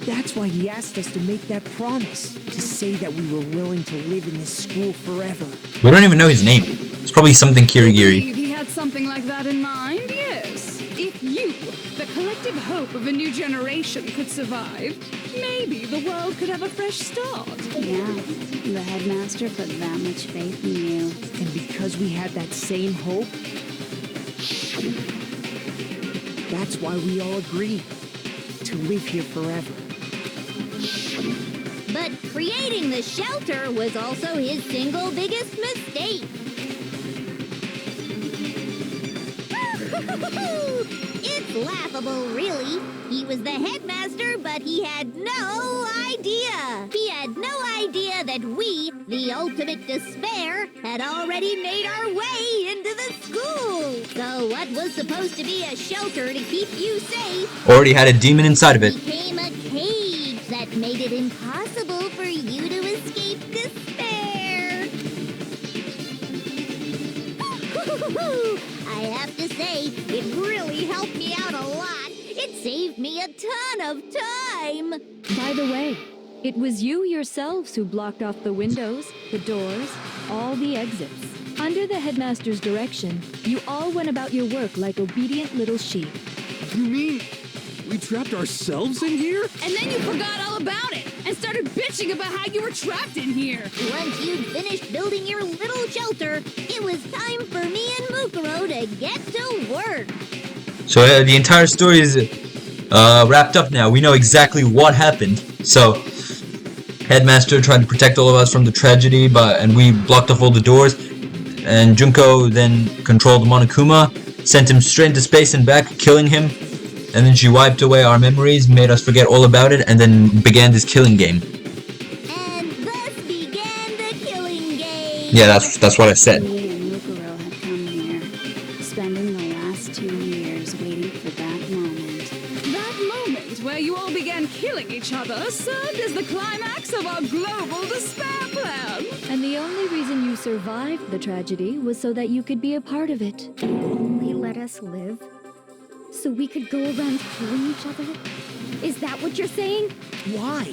That's why he asked us to make that promise, to say that we were willing to live in this school forever. We don't even know his name. It's probably something Kirigiri. Believe he had something like that in mind, yes. If you, the collective hope of a new generation, could survive, maybe the world could have a fresh start. Yeah, the headmaster put that much faith in you. And because we had that same hope, that's why we all agreed to live here forever. But creating the shelter was also his single biggest mistake. It's laughable, really. He was the headmaster, but he had no idea. He had no idea that we, the ultimate despair, had already made our way into the school. So what was supposed to be a shelter to keep you safe Already had a demon inside of it. became a cage that made it impossible for you to escape despair. I have to say, it really helped me out a lot. It saved me a ton of time. By the way, it was you yourselves who blocked off the windows, the doors, all the exits. Under the headmaster's direction, you all went about your work like obedient little sheep. You mean we trapped ourselves in here? And then you forgot all about it and started bitching about how you were trapped in here. Once you'd finished building your little shelter, it was time for me and Mukuro to get to work. So the entire story is wrapped up now. We know exactly what happened. So, headmaster tried to protect all of us from the tragedy, and we blocked off all the doors. And Junko then controlled Monokuma, sent him straight into space and back, killing him. And then she wiped away our memories, made us forget all about it, and then began this killing game. And thus began the killing game. Yeah, that's what I said. Me and Mukuro had come here, spending the last 2 years waiting for that moment. That moment where you all began killing each other served as the climax of our global despair plan. And the only reason you survived the tragedy was so that you could be a part of it. Only let us live? So we could go around killing each other? Is that what you're saying? Why?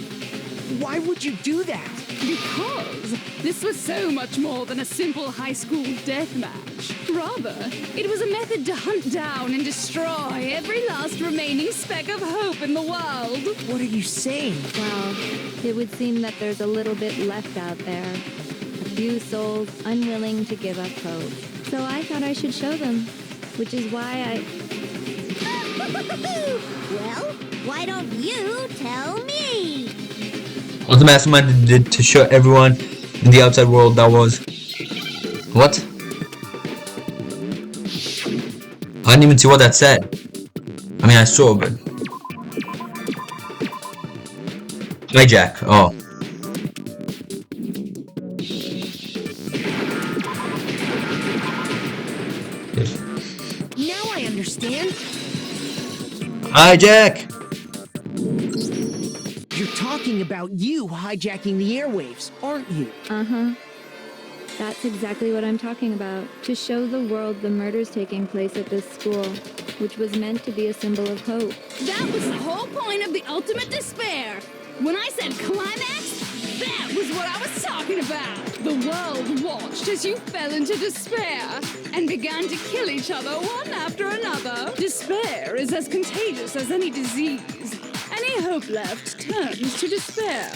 Why would you do that? Because this was so much more than a simple high school death match. Rather, it was a method to hunt down and destroy every last remaining speck of hope in the world. What are you saying? Well, it would seem that there's a little bit left out there. A few souls unwilling to give up hope. So I thought I should show them, which is why Well, why don't you tell me? What the mastermind did to show everyone in the outside world that was... What? I didn't even see what that said. I mean, I saw, but... Hijack, oh. Now I understand. Hijack! You're talking about you hijacking the airwaves, aren't you? Uh-huh. That's exactly what I'm talking about. To show the world the murders taking place at this school. which was meant to be a symbol of hope. That was the whole point of the ultimate despair. When I said climax, that was what I was talking about. The world watched as you fell into despair and began to kill each other one after another. Despair is as contagious as any disease. Any hope left turns to despair.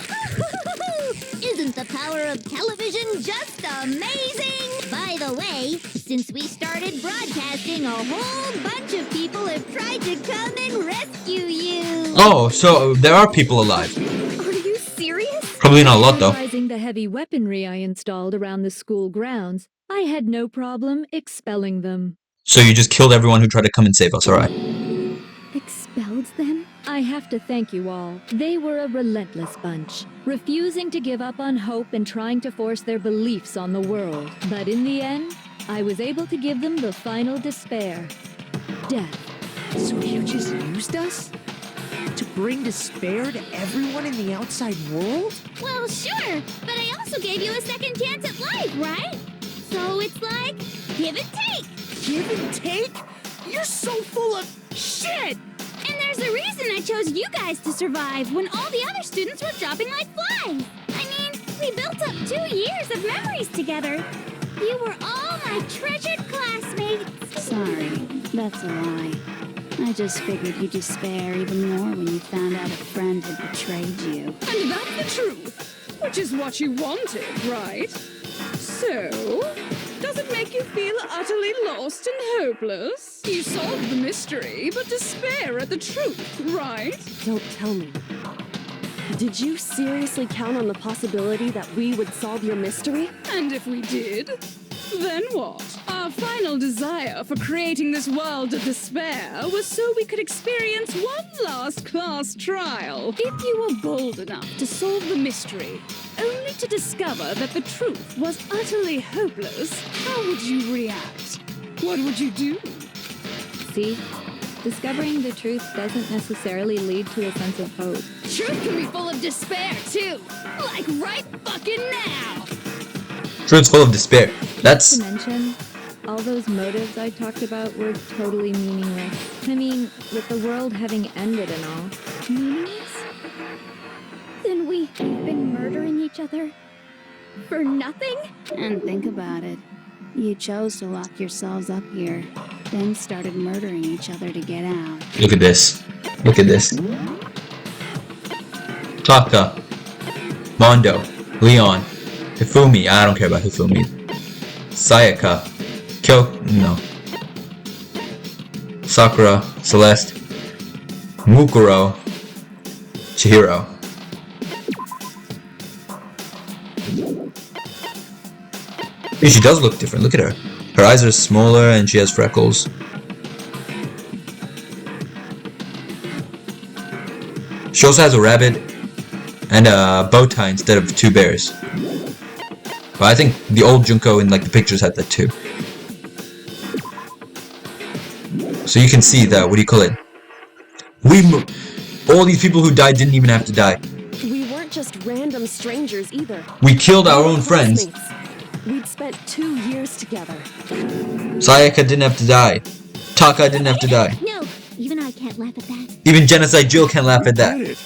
Isn't the power of television just amazing? By the way, since we started broadcasting, a whole bunch of people have tried to come and rescue you. Oh, so there are people alive. Are you serious? Probably not a lot though. Realizing the heavy weaponry I installed around the school grounds, I had no problem expelling them. So you just killed everyone who tried to come and save us, alright. Expelled them? I have to thank you all. They were a relentless bunch, refusing to give up on hope and trying to force their beliefs on the world. But in the end, I was able to give them the final despair. Death. So you just used us? To bring despair to everyone in the outside world? Well, sure, but I also gave you a second chance at life, right? So it's like, give and take. Give and take? You're so full of shit! And there's a reason I chose you guys to survive when all the other students were dropping like flies. I mean, we built up 2 years of memories together. You were all my treasured classmates. Sorry, that's a lie. I just figured you'd despair even more when you found out a friend had betrayed you. And that's the truth, which is what you wanted, right? So, does it make you feel utterly lost and hopeless? You solved the mystery, but despair at the truth, right? Don't tell me. Did you seriously count on the possibility that we would solve your mystery? And if we did, then what? Our final desire for creating this world of despair was so we could experience one last class trial. If you were bold enough to solve the mystery, only to discover that the truth was utterly hopeless, how would you react? What would you do? See? Discovering the truth doesn't necessarily lead to a sense of hope. Truth can be full of despair, too. Like right fucking now. Truth's full of despair. That's... Not to mention, all those motives I talked about were totally meaningless. I mean, with the world having ended and all. Meaningless? Then we've been murdering each other for nothing? And think about it. You chose to lock yourselves up here, then started murdering each other to get out. Look at this. Look at this. Taka, Mondo, Leon, Hifumi. I don't care about Hifumi. Sayaka, no. Sakura, Celeste, Mukuro, Chihiro. Hey, she does look different. Look at her. Her eyes are smaller and she has freckles. She also has a rabbit and a bow tie instead of 2 bears. But I think the old Junko in like the pictures had that too. So you can see that, what do you call it? All these people who died didn't even have to die. We weren't just random strangers either. We killed our own friends. We'd spent 2 years together. Sayaka didn't have to die. Taka didn't have to die. No, even I can't laugh at that. Even Genocide Jill can't laugh at that.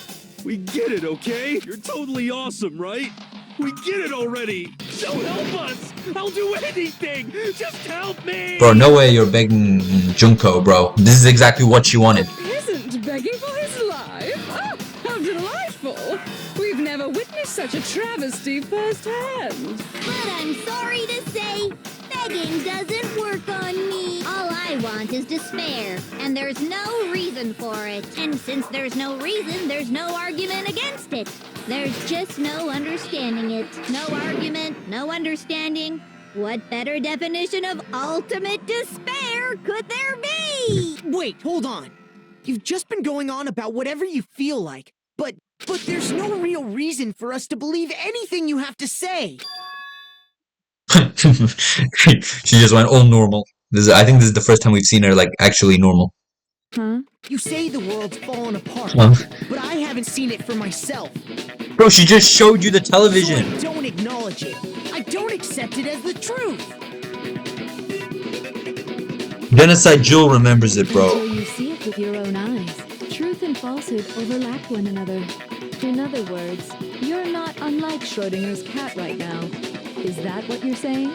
We get it, okay? You're totally awesome, right? We get it already! So help us! I'll do anything! Just help me! Bro, no way you're begging Junko, bro. This is exactly what she wanted. Isn't begging for his life? Oh, how delightful! We've never witnessed such a travesty firsthand. But I'm sorry to say, begging doesn't work on me. All I want is despair, and there's no reason for it. And since there's no reason, there's no argument against it. There's just no understanding it. No argument, no understanding. What better definition of ultimate despair could there be? Wait, hold on. You've just been going on about whatever you feel like, but there's no real reason for us to believe anything you have to say. She just went all normal. I think this is the first time we've seen her like actually normal. Huh? You say the world's fallen apart, but I haven't seen it for myself. Bro, she just showed you the television. So I don't acknowledge it. I don't accept it as the truth. Genocide Jewel remembers it, bro. Until you see it with your own eyes. Truth and falsehood overlap one another. In other words, you're not unlike Schrodinger's cat right now. Is that what you're saying?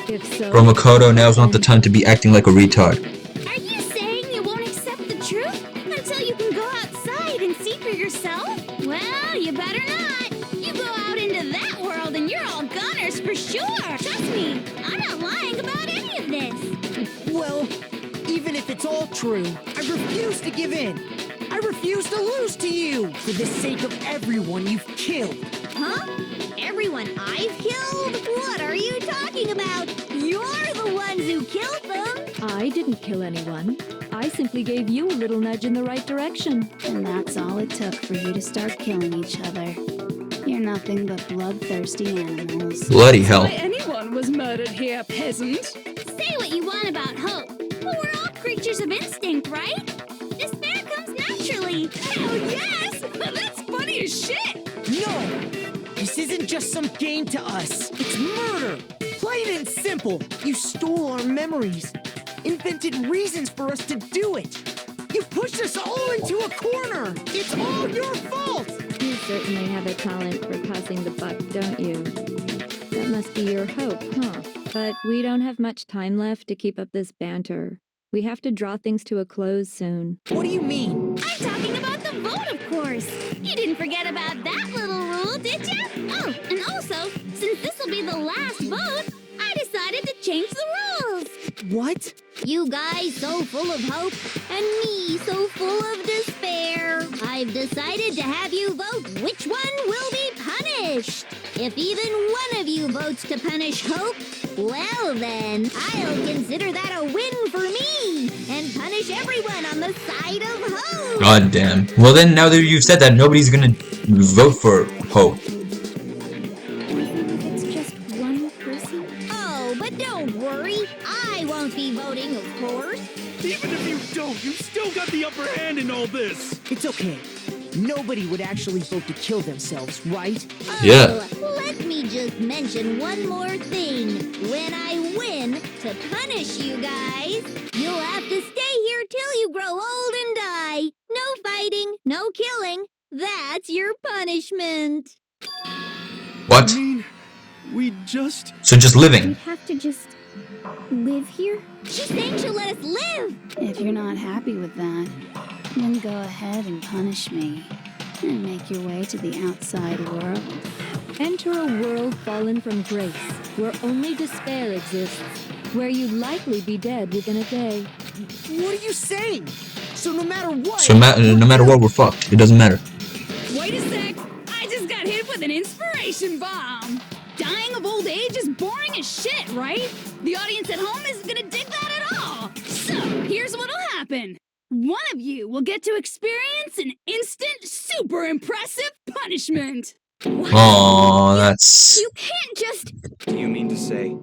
If so... Bro, Makoto, now's not the time to be acting like a retard. Are you saying you won't accept the truth until you can go outside and see for yourself? Well, you better not. You go out into that world and you're all goners for sure. Trust me, I'm not lying about any of this. Well, even if it's all true, I refuse to give in. I refuse to lose to you for the sake of everyone you've killed. Huh? Everyone I've killed? What are you talking about? You're the ones who killed them! I didn't kill anyone. I simply gave you a little nudge in the right direction. And that's all it took for you to start killing each other. You're nothing but bloodthirsty animals. Bloody hell. Why anyone was murdered here, peasant? Say what you want about hope, but we're all creatures of instinct, right? Despair comes naturally. Hell yes! That's funny as shit! No! This isn't just some game to us. It's murder! Plain and simple. You stole our memories. Invented reasons for us to do it. You pushed us all into a corner. It's all your fault! You certainly have a talent for passing the buck, don't you? That must be your hope, huh? But we don't have much time left to keep up this banter. We have to draw things to a close soon. What do you mean? I'm talking about the vote, of course. You didn't forget about that little rule, did you? Oh, and also, since this will be the last vote, I decided to change the rules. What? You guys so full of hope, and me so full of despair. I've decided to have you vote which one will be punished. If even one of you votes to punish Hope, well then, I'll consider that a win for me, and punish everyone on the side of Hope. God damn. Well then, now that you've said that, nobody's gonna vote for Hope. It's just one person. Oh, but don't worry, I won't be voting, of course. Even if you don't, you still got the upper hand in all this. It's okay. Nobody would actually vote to kill themselves, right? Oh, Yeah. let me just mention one more thing. When I win to punish you guys, you'll have to stay here till you grow old and die. No fighting, no killing. That's your punishment. What? I mean, we just... So just We living. have to just live here? She's saying she'll let us live. If you're not happy with that, then go ahead and punish me. And make your way to the outside world. Enter a world fallen from grace, where only despair exists, where you'd likely be dead within a day. What are you saying? So no matter what... So no matter what, we're fucked. It doesn't matter. Wait a sec! I just got hit with an inspiration bomb! Dying of old age is boring as shit, right? The audience at home isn't gonna dig that at all! So, here's what'll happen. One of you will get to experience an instant, super impressive punishment! Oh, that's... You can't just... Do you mean to say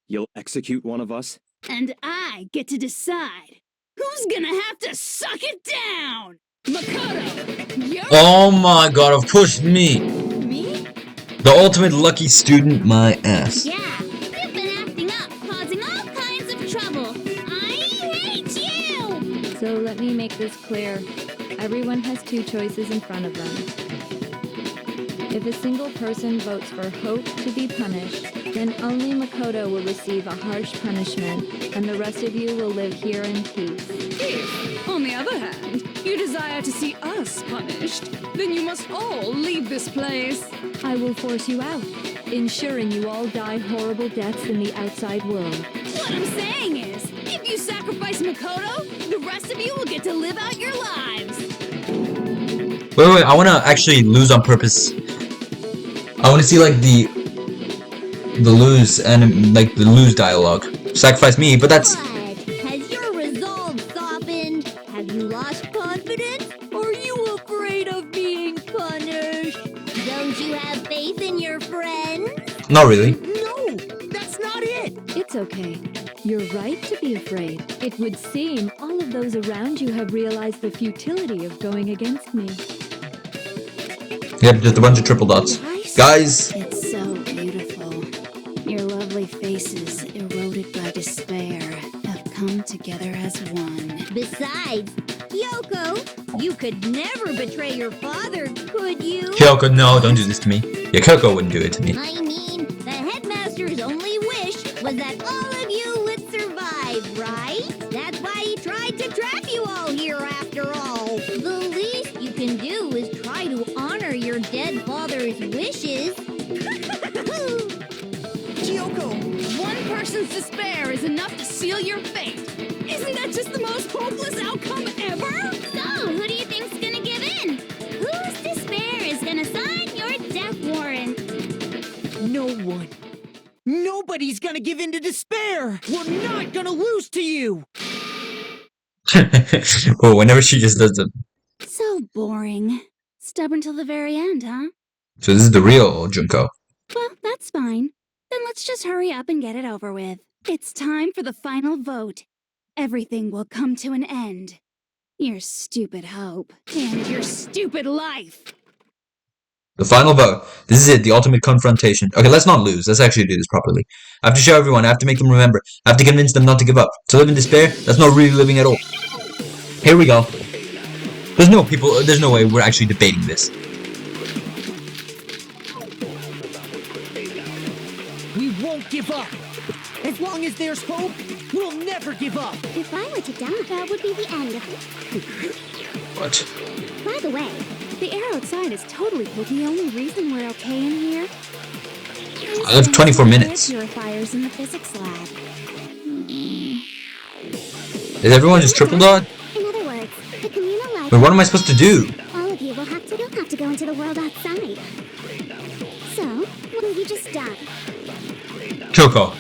you'll execute one of us? And I get to decide who's gonna have to suck it down! Makoto, you're... Oh my god, of course me! Me? The ultimate lucky student, my ass. Yeah, you've been acting up, causing all kinds of trouble. I hate you! So let me make this clear. Everyone has two choices in front of them. If a single person votes for Hope to be punished, then only Makoto will receive a harsh punishment, and the rest of you will live here in peace. If, on the other hand, you desire to see us punished, then you must all leave this place. I will force you out, ensuring you all die horrible deaths in the outside world. What I'm saying is, if you sacrifice Makoto, the rest of you will get to live out your lives. Wait, I wanna actually lose on purpose. I wanna see like the lose and like the lose dialogue. Sacrifice me, but that's... What? Has your resolve softened? Have you lost confidence? Are you afraid of being punished? Don't you have faith in your friends? Not really. No, that's not it. It's okay. You're right to be afraid. It would seem all of those around you have realized the futility of going against me. Yep, just a bunch of triple dots. Guys! It's so beautiful. Your lovely faces eroded by despair have come together as one. Besides, Yoko, you could never betray your father, could you? Kyoko, no, don't do this to me. Yeah, Kyoko wouldn't do it to me. I mean, the headmaster's only wish was that all of you would survive, right? That's why he tried to trap you all here after all. The least you can do is try to honor your dead father's wishes. Kyoko, one person's despair is enough to seal your fate. Isn't that just the most hopeless outcome ever? So, who do you think's gonna give in? Whose despair is gonna sign your death warrant? No one. Nobody's gonna give in to despair! We're not gonna lose to you! Well, whenever she just does the... So boring. Stubborn till the very end, huh? So this is the real Junko. Well, that's fine. Then let's just hurry up and get it over with. It's time for the final vote. Everything will come to an end. Your stupid hope. And your stupid life. The final vote. This is it, the ultimate confrontation. Okay, let's not lose. Let's actually do this properly. I have to show everyone. I have to make them remember. I have to convince them not to give up. To live in despair, that's not really living at all. Here we go. There's no way we're actually debating this. We won't give up! As long as there's hope, we'll never give up! If I were to die, that would be the end. What? By the way, the air outside is totally cool. The only reason we're okay in here... I have 24 minutes. Air purifiers in the physics lab. Is everyone just triple dot? In other words, the communal life... Wait, what am I supposed to do? All of you will have to go into the world outside. So, will you just die? Kyoko.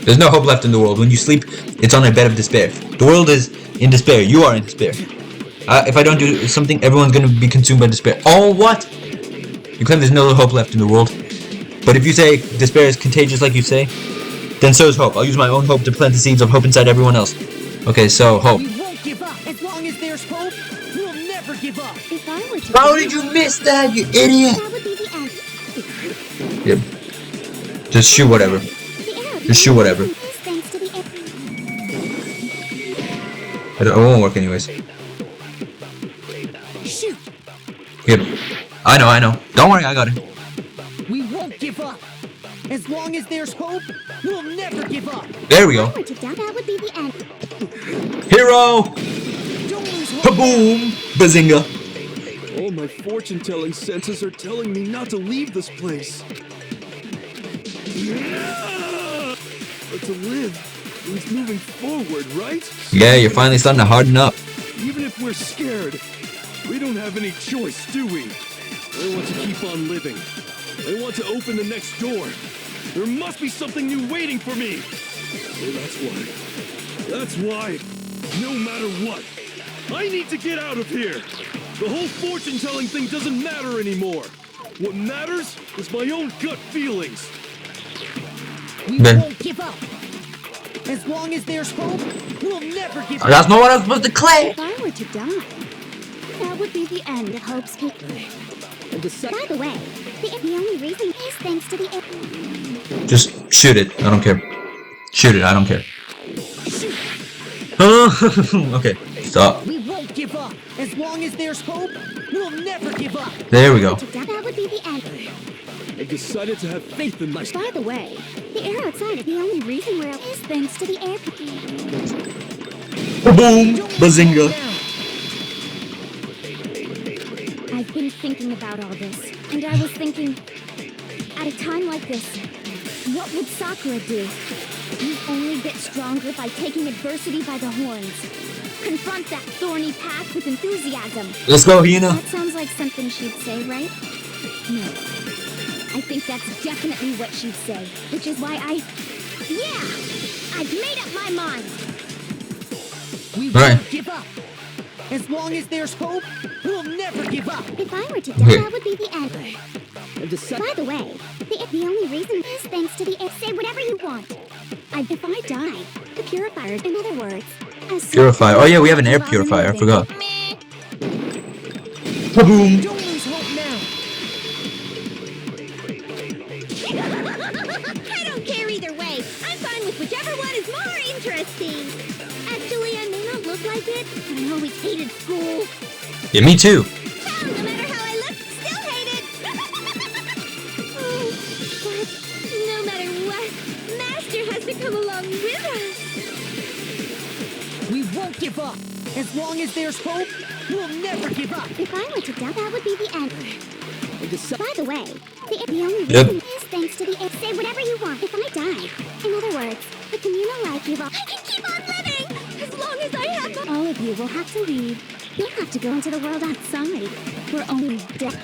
There's no hope left in the world. When you sleep, it's on a bed of despair. The world is in despair. You are in despair. If I don't do something, everyone's gonna be consumed by despair. Oh, what? You claim there's no hope left in the world. But if you say despair is contagious like you say, then so is hope. I'll use my own hope to plant the seeds of hope inside everyone else. Okay, so hope. We won't give up! As long as there's hope, we'll never give up! If I were to... How did you miss that, you idiot? That would be the end. Yep. Just shoot whatever. Just shoot whatever. Thanks to the It won't work anyways. Shoot! Yep. I know. Don't worry, I got it. We won't give up! As long as there's hope, we'll never give up! There we go. If I were to die, that would be the end. Hero! Don't lose hope! Kaboom! Bazinga! All my fortune-telling senses are telling me not to leave this place. But to live means moving forward, right? Yeah, you're finally starting to harden up. Even if we're scared, we don't have any choice, do we? I want to keep on living. I want to open the next door. There must be something new waiting for me. So that's why, no matter what, I need to get out of here. The whole fortune-telling thing doesn't matter anymore. What matters is my own gut feelings. We won't give up! As long as there's hope, we'll never give up! That's not what I was supposed to claim! If I were to die, that would be the end of Hope's Peak. And By the way, the only reason is thanks to the... Just shoot it. I don't care. Shoot it. I don't care. Okay. Stop. We won't give up! As long as there's hope, we'll never give up! There we go. That would be the end. I decided to have faith in myself. By the way, the air outside is the only reason we're... is thanks to the air... Boom! Bazinga! I've been thinking about all this, and I was thinking, at a time like this, what would Sakura do? You only get stronger by taking adversity by the horns. Confront that thorny path with enthusiasm. Let's go, Hina. That sounds like something she'd say, right? No. I think that's definitely what she'd say, which is why Yeah! I've made up my mind! We won't give up! As long as there's hope, we'll never give up! If I were to die, that would be the end. By the way, the only reason is thanks to the air. Say whatever you want. If I die, the purifiers, in other words... Purifier. Oh yeah, we have an air purifier. I forgot. Boom! Don't lose hope now! I don't care either way. I'm fine with whichever like it, but I always hated school. Yeah, me too. Hell, no matter how I look, still hate it. Oh, but no matter what, Master has to come along with us. We won't give up. As long as there's hope, we'll never give up. If I were to die, that would be the end. By the way, the only Yep. reason is thanks to the say whatever you want if I die. In other words, the communal life you've all I can keep on living as long as I have. All of you will have to leave. You'll have to go into the world outside. We're only dead.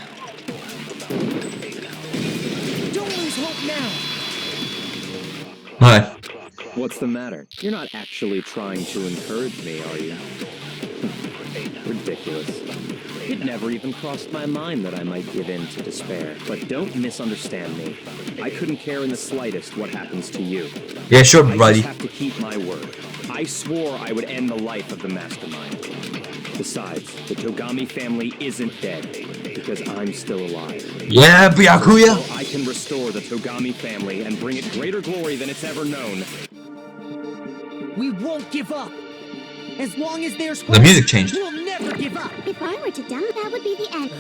Don't lose hope now. Hi. What's the matter? You're not actually trying to encourage me, are you? Ridiculous. It never even crossed my mind that I might give in to despair. But don't misunderstand me. I couldn't care in the slightest what happens to you. Yeah, sure, I buddy. just have to keep my word. I swore I would end the life of the mastermind. Besides, the Togami family isn't dead, because I'm still alive. Yeah, Byakuya. So I can restore the Togami family and bring it greater glory than it's ever known. We won't give up. As long as there's hope, The music changed. we'll never give up. If I were to die, that would be the end.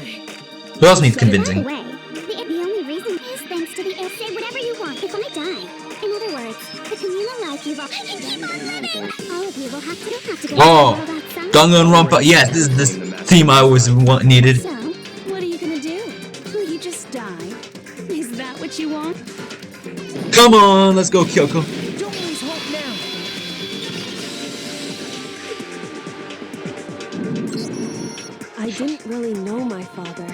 Who else needs By the convincing? way, the only reason is thanks to the say whatever you want if I die. In other words, the communal life you've all I can keep on living. All of you will have to go Oh, to the world outside. Danganronpa. Yes, this is the theme I always needed. So, what are you gonna do? Will you just die? Is that what you want? Come on, let's go, Kyoko. Don't lose hope now. I didn't really know my father,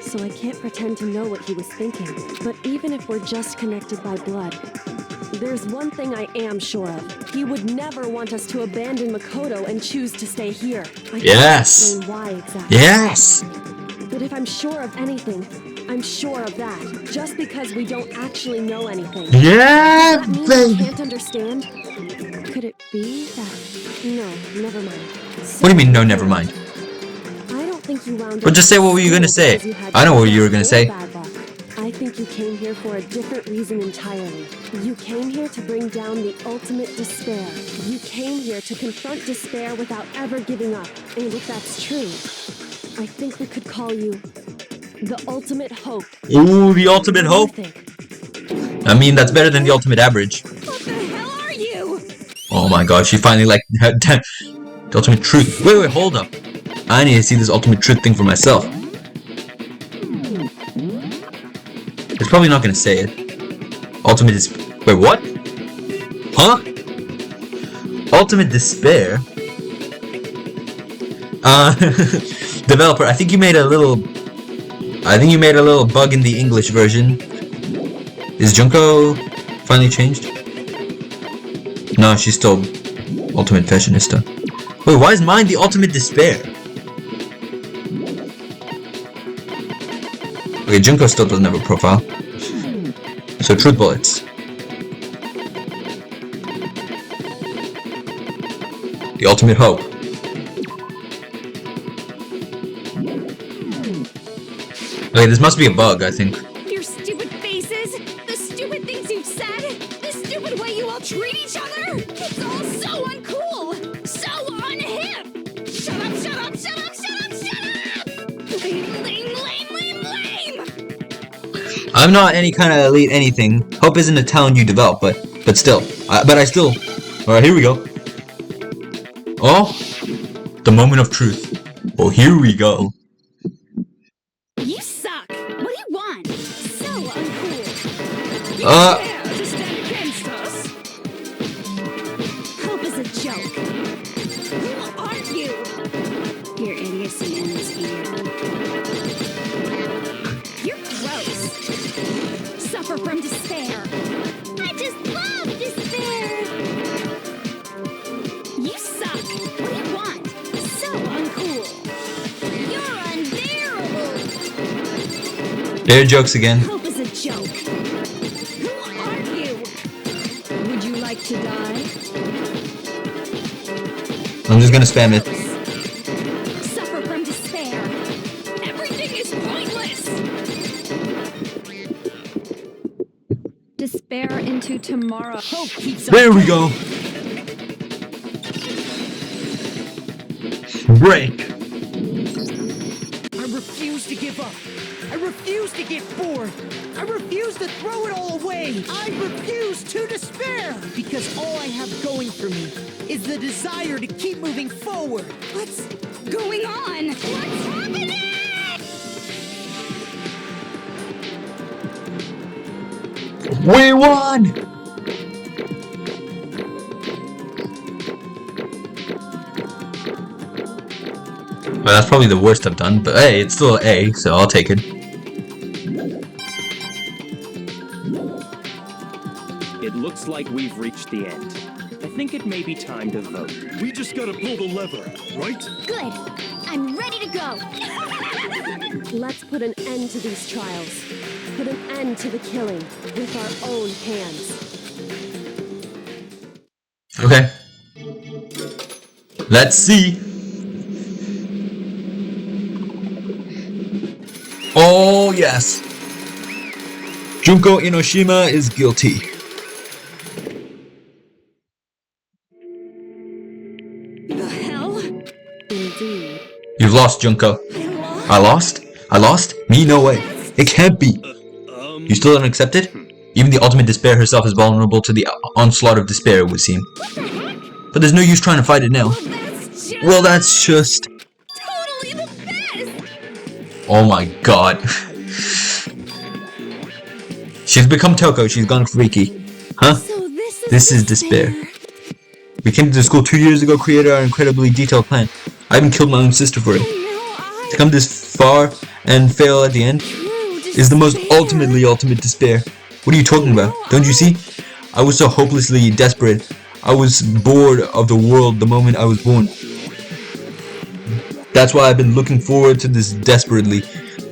so I can't pretend to know what he was thinking. But even if we're just connected by blood, there's one thing I am sure of. He would never want us to abandon Makoto and choose to stay here. I can't Yes. explain why exactly. Yes. But if I'm sure of anything, I'm sure of that. Just because we don't actually know anything. Yeah, Does that mean I baby. can't understand? Could it be that... No, never mind. What do you mean, no, never mind? I don't think you wound But up just say what were you gonna say? because you had I know what good you were luck gonna or say. bad luck. I think you came here for a different reason entirely. You came here to bring down the ultimate despair. You came here to confront despair without ever giving up. And if that's true, I think we could call you the ultimate hope. Ooh, the ultimate What do hope. you think? I mean, that's better than the ultimate average. What the hell are you? Oh my god, she finally like had the ultimate truth. Wait, hold up. I need to see this ultimate truth thing for myself. It's probably not gonna say it. Ultimate is. Wait, what? Huh? Ultimate despair? Developer, I think you made a little bug in the English version. Is Junko finally changed? No, she's still ultimate fashionista. Wait, why is mine the ultimate despair? Okay, Junko still doesn't have a profile. So truth bullets. The ultimate hope. Okay, this must be a bug, I think. Your stupid faces, the stupid things you've said, the stupid way you all treat each other. It's all so uncool, so unhip. Shut up, shut up, shut up, shut up, shut up! Lame, lame, lame, lame! I'm not any kind of elite anything. Hope isn't a talent you develop, but still. But I still. Alright, here we go. Oh, the moment of truth. Oh, here we go. You suck. What do you want? So uncool. You Uh. dare to stand against us? Hope is a joke. Who are you? Your idiocy ends here. You're gross. Suffer from despair. I just love despair. You suck. What do you want? So uncool. You're unbearable. There are jokes again. Hope is a joke. Who are you? Would you like to die? I'm just gonna spam it. Suffer from despair. Everything is pointless. Despair into tomorrow. Hope keeps There we go. Break. I refuse to give up. I refuse to get bored. I refuse to throw it all away. I refuse to despair. Because all I have going for me is the desire to keep moving forward. What's going on? What's happening? We won! Well, that's probably the worst I've done, but hey, it's still A, so I'll take it. It looks like we've reached the end. I think it may be time to vote. We just gotta pull the lever, right? Good. I'm ready to go. Let's put an end to these trials. Put an end to the killing with our own hands. Okay. Let's see. Oh, yes. Junko Inoshima is guilty. The hell? Indeed. You've lost, Junko. I lost? I lost? Me? No way. It can't be. You still don't accept it? Even the ultimate despair herself is vulnerable to the onslaught of despair, it would seem. But there's no use trying to fight it now. Well, that's just... Totally the best! Oh my god. She's become Toko, she's gone freaky. Huh? So This is despair. We came to the school 2 years ago, created our incredibly detailed plan. I even killed my own sister for it. To come this far and fail at the end is the most ultimate despair. What are you talking about? Don't you see? I was so hopelessly desperate. I was bored of the world the moment I was born. That's why I've been looking forward to this desperately.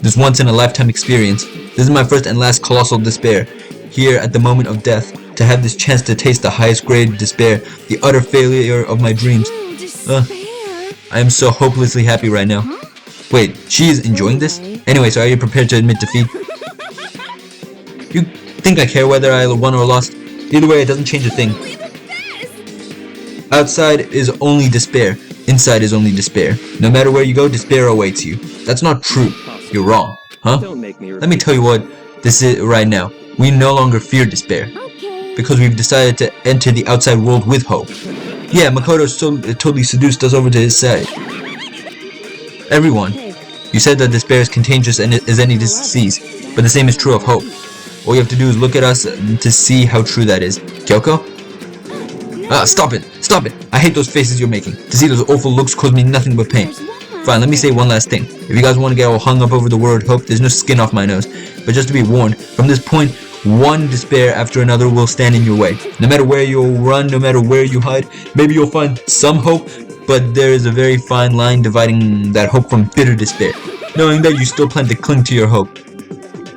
This once-in-a-lifetime experience. This is my first and last colossal despair. Here at the moment of death, to have this chance to taste the highest grade despair, the utter failure of my dreams. I am so hopelessly happy right now. Wait, she is enjoying this? Anyway, so are you prepared to admit defeat? You think I care whether I won or lost? Either way, it doesn't change a thing. Outside is only despair. Inside is only despair. No matter where you go, despair awaits you. That's not true. You're wrong. Huh? Let me tell you what this is right now. We no longer fear despair. Because we've decided to enter the outside world with hope. Yeah, Makoto totally seduced us over to his side. Everyone, you said that despair is contagious and as any disease, but the same is true of hope. All you have to do is look at us to see how true that is. Kyoko? Stop it! Stop it! I hate those faces you're making. To see those awful looks cause me nothing but pain. Fine, let me say one last thing. If you guys want to get all hung up over the word hope, there's no skin off my nose. But just to be warned, from this point, one despair after another will stand in your way. No matter where you'll run, no matter where you hide, maybe you'll find some hope, but there is a very fine line dividing that hope from bitter despair. Knowing that you still plan to cling to your hope.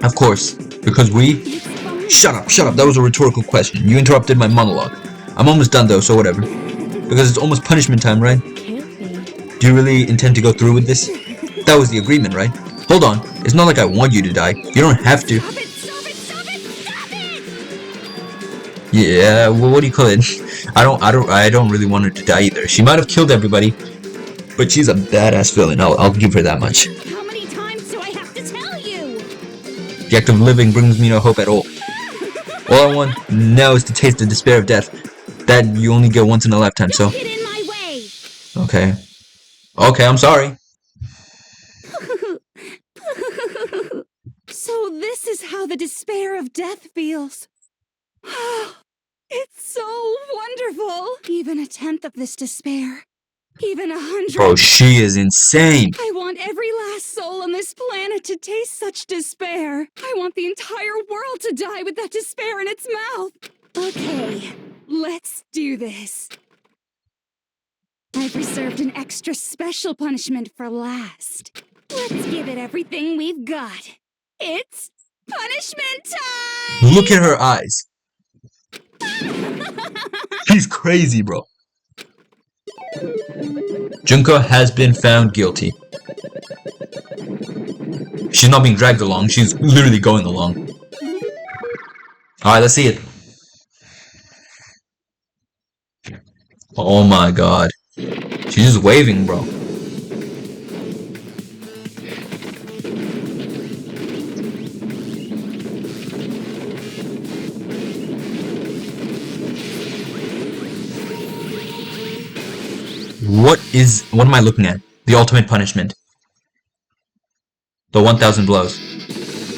Of course, because we... Shut up, that was a rhetorical question. You interrupted my monologue. I'm almost done though, so whatever. Because it's almost punishment time, right? Do you really intend to go through with this? That was the agreement, right? Hold on, it's not like I want you to die. You don't have to. Yeah, well, what do you call it? I don't really want her to die either. She might have killed everybody, but she's a badass villain. I'll give her that much. How many times do I have to tell you? The act of living brings me no hope at all. All I want now is to taste the despair of death. That you only get once in a lifetime, so... Get in my way! Okay. Okay, I'm sorry. So this is how the despair of death feels. It's so wonderful! Even a tenth of this despair. Even 100. Bro, she is insane. I want every last soul on this planet to taste such despair. I want the entire world to die with that despair in its mouth. Okay, let's do this. I've reserved an extra special punishment for last. Let's give it everything we've got. It's punishment time! Look at her eyes. She's crazy, bro. Junko has been found guilty. She's not being dragged along, she's literally going along. Alright, let's see it. Oh my god. She's just waving, bro. What am I looking at? The ultimate punishment. The 1,000 blows.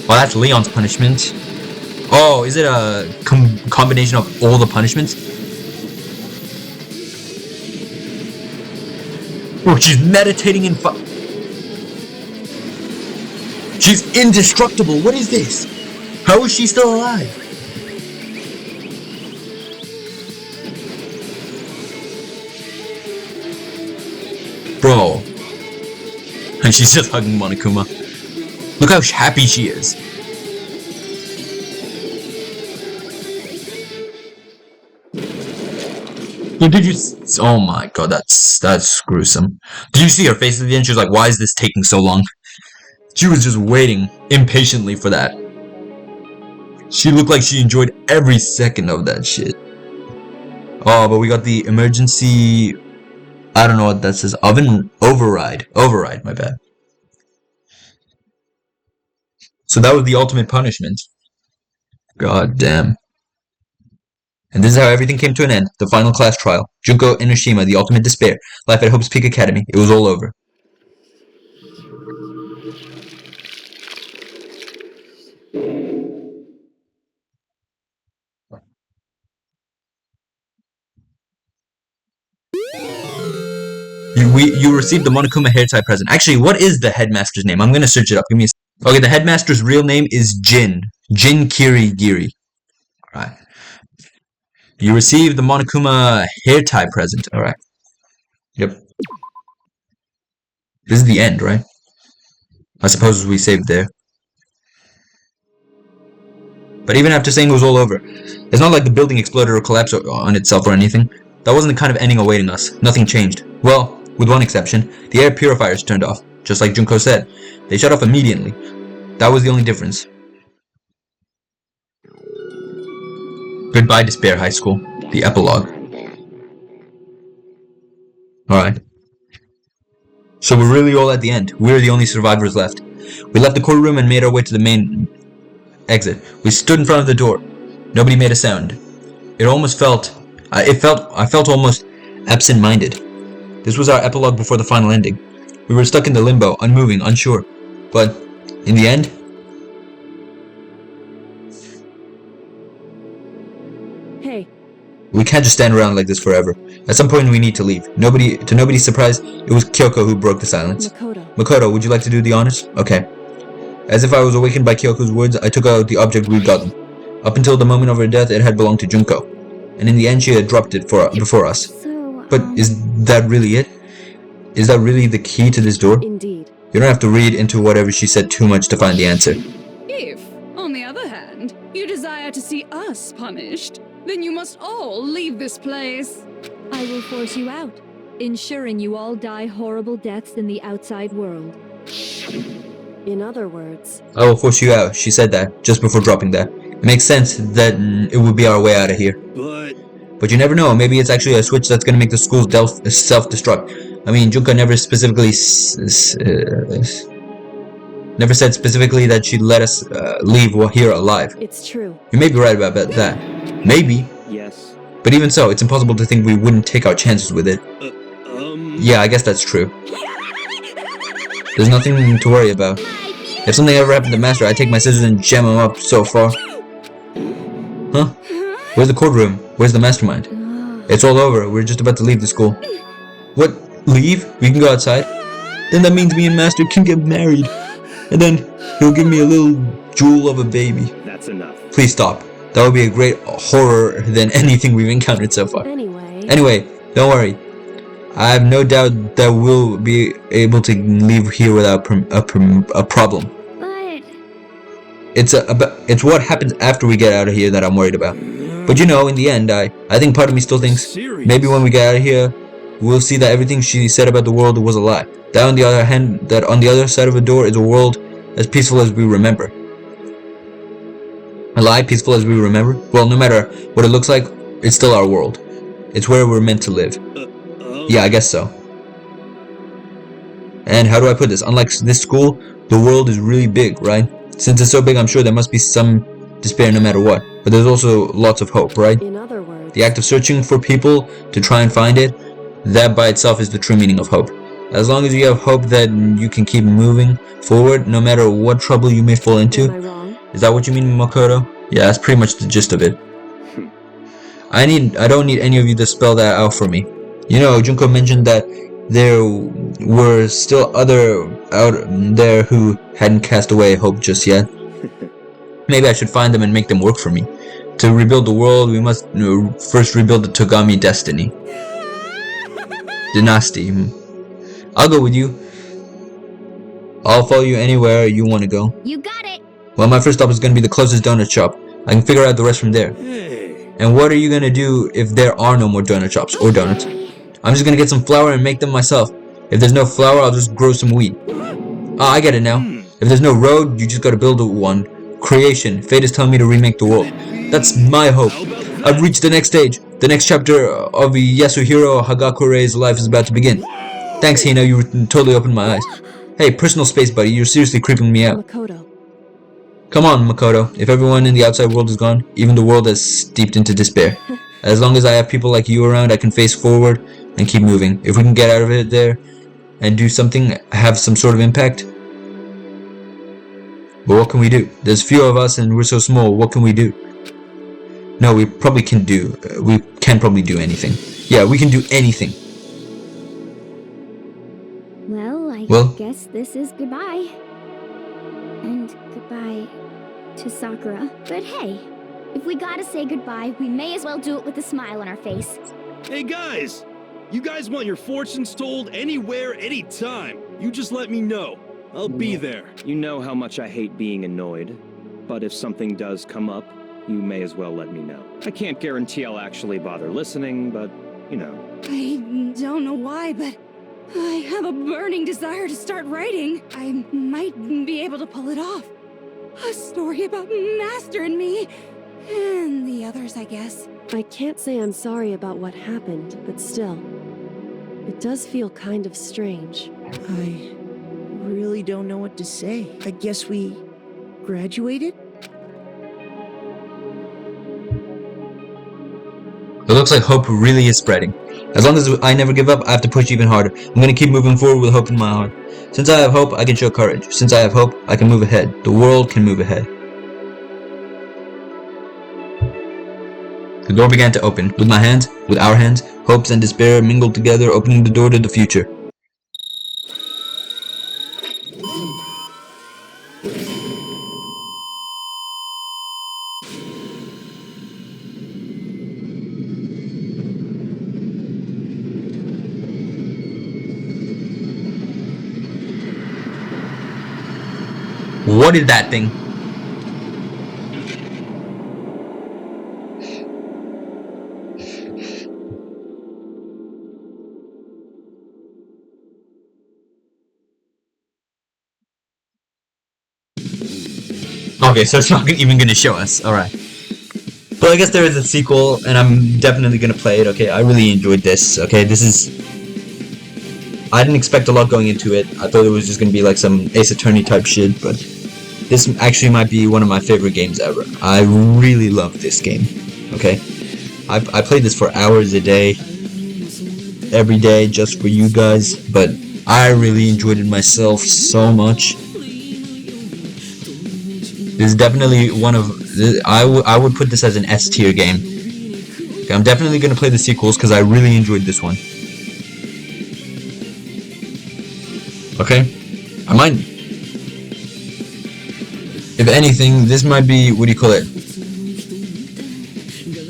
Oh, that's Leon's punishment. Oh, is it a combination of all the punishments? Oh, she's meditating in She's indestructible. What is this? How is she still alive? Bro. And she's just hugging Monokuma. Look how happy she is. Did you? Oh my god, that's gruesome. Did you see her face at the end? She was like, "Why is this taking so long?" She was just waiting impatiently for that. She looked like she enjoyed every second of that shit. Oh, but we got the emergency. I don't know what that says. Oven override. Override. My bad. So that was the ultimate punishment. God damn. And this is how everything came to an end. The final class trial. Junko Enoshima, the ultimate despair. Life at Hope's Peak Academy. It was all over. You received the Monokuma hair tie present. Actually, what is the headmaster's name? I'm gonna search it up. Give me a Okay, the headmaster's real name is Jin. Jin Kirigiri. Alright. You received the Monokuma hair tie present. Alright. Yep. This is the end, right? I suppose we saved there. But even after saying it was all over, it's not like the building exploded or collapsed on itself or anything. That wasn't the kind of ending awaiting us. Nothing changed. Well, with one exception, the air purifiers turned off, just like Junko said. They shut off immediately. That was the only difference. Goodbye, Despair High School. The epilogue. Alright. So we're really all at the end. We're the only survivors left. We left the courtroom and made our way to the main exit. We stood in front of the door. Nobody made a sound. I felt almost absent-minded. This was our epilogue before the final ending. We were stuck in the limbo, unmoving, unsure. But, in the end... Hey. We can't just stand around like this forever. At some point we need to leave. To nobody's surprise, it was Kyoko who broke the silence. Makoto, would you like to do the honors? Okay. As if I was awakened by Kyoko's words, I took out the object we'd gotten. Up until the moment of her death, it had belonged to Junko. And in the end, she had dropped it before us. But is that really it? Is that really the key to this door? Indeed. You don't have to read into whatever she said too much to find the answer. If, on the other hand, you desire to see us punished, then you must all leave this place. I will force you out, ensuring you all die horrible deaths in the outside world. In other words... I will force you out. She said that, just before dropping that. It makes sense that it would be our way out of here. But you never know, maybe it's actually a switch that's gonna make the school self-destruct. I mean, Junko never specifically never said specifically that she'd let us leave here alive. It's true. You may be right about that. Maybe. Yes. But even so, it's impossible to think we wouldn't take our chances with it. Yeah, I guess that's true. There's nothing to worry about. If something ever happened to Master, I'd take my scissors and jam him up so far. Huh? Where's the courtroom? Where's the mastermind? It's all over. We're just about to leave the school. What? Leave? We can go outside? Then that means me and Master can get married. And then he'll give me a little jewel of a baby. That's enough. Please stop. That would be a great horror than anything we've encountered so far. Anyway, don't worry. I have no doubt that we'll be able to leave here without a problem. But... It's what happens after we get out of here that I'm worried about. But you know, in the end, I think part of me still thinks maybe when we get out of here, we'll see that everything she said about the world was a lie. That on the other hand, that on the other side of a door is a world as peaceful as we remember. A lie peaceful as we remember? Well, no matter what it looks like, it's still our world. It's where we're meant to live. Yeah, I guess so. And how do I put this? Unlike this school, the world is really big, right? Since it's so big, I'm sure there must be some despair no matter what. But there's also lots of hope, right? In other words, the act of searching for people to try and find it, That by itself is the true meaning of hope. As long as you have hope that you can keep moving forward, no matter what trouble you may fall into. Am I wrong? Is that what you mean, Makoto? Yeah, that's pretty much the gist of it. I don't need any of you to spell that out for me. You know, Junko mentioned that there were still other out there who hadn't cast away hope just yet. Maybe I should find them and make them work for me. To rebuild the world, we must first rebuild the Togami destiny. Dynasty. I'll go with you. I'll follow you anywhere you want to go. You got it. Well, my first stop is going to be the closest donut shop. I can figure out the rest from there. And what are you going to do if there are no more donut shops or donuts? I'm just going to get some flour and make them myself. If there's no flour, I'll just grow some wheat. Ah, I get it now. If there's no road, you just got to build one. Creation. Fate is telling me to remake the world. That's my hope. I've reached the next stage. The next chapter of Yasuhiro Hagakure's life is about to begin. Thanks, Hina. You totally opened my eyes. Hey, personal space buddy. You're seriously creeping me out. Makoto. Come on, Makoto. If everyone in the outside world is gone, even the world is steeped into despair. As long as I have people like you around, I can face forward and keep moving. If we can get out of it there and do something, have some sort of impact. But what can we do? There's few of us and we're so small. What can we do? No, we probably can do. We can probably do anything. Yeah, we can do anything. Well, I guess this is goodbye. And goodbye to Sakura. But hey, if we gotta say goodbye, we may as well do it with a smile on our face. Hey guys! You guys want your fortunes told anywhere, anytime. You just let me know. I'll be there. You know how much I hate being annoyed. But if something does come up, you may as well let me know. I can't guarantee I'll actually bother listening, but, you know. I don't know why, but I have a burning desire to start writing. I might be able to pull it off. A story about Master and me. And the others, I guess. I can't say I'm sorry about what happened, but still. It does feel kind of strange. I really don't know what to say. I guess we graduated? It looks like hope really is spreading. As long as I never give up, I have to push even harder. I'm gonna keep moving forward with hope in my heart. Since I have hope, I can show courage. Since I have hope, I can move ahead. The world can move ahead. The door began to open. With my hands, with our hands, hopes and despair mingled together, opening the door to the future. What is that thing? Okay, so it's not even gonna show us. Alright. Well, I guess there is a sequel, and I'm definitely gonna play it, okay? I really enjoyed this, okay? This is... I didn't expect a lot going into it. I thought it was just gonna be like some Ace Attorney type shit, but... This actually might be one of my favorite games ever. I really love this game, okay? I played this for hours a day, every day, just for you guys, but I really enjoyed it myself so much. This is definitely one of... I would put this as an S tier game. Okay, I'm definitely going to play the sequels because I really enjoyed this one. Okay? I might... If anything, this might be... What do you call it?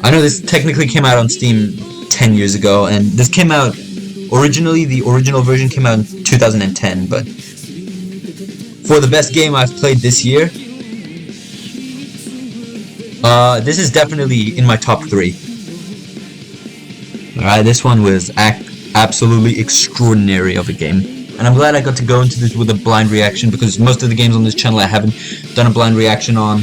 I know this technically came out on Steam 10 years ago, and this came out... Originally, the original version came out in 2010, but... For the best game I've played this year... this is definitely in my top 3. Alright, this one was absolutely extraordinary of a game. And I'm glad I got to go into this with a blind reaction, because most of the games on this channel I haven't done a blind reaction on.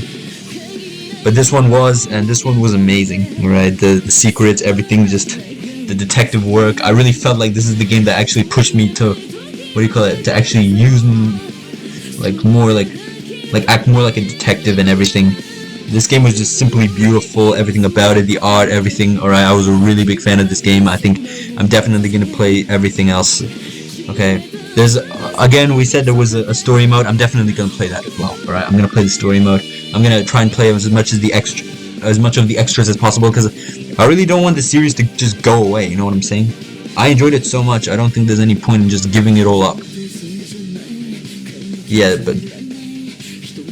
But this one was, and this one was amazing. Alright, the secrets, everything, just the detective work. I really felt like this is the game that actually pushed me to, what do you call it, to actually use, like, more like act more like a detective and everything. This game was just simply beautiful, everything about it, the art, everything. Alright, I was a really big fan of this game. I think I'm definitely gonna play everything else. Okay, there's, again, we said there was a story mode. I'm definitely gonna play that as well. Alright, I'm gonna play the story mode. I'm gonna try and play as much of the extras as possible, because I really don't want the series to just go away, you know what I'm saying? I enjoyed it so much, I don't think there's any point in just giving it all up. Yeah,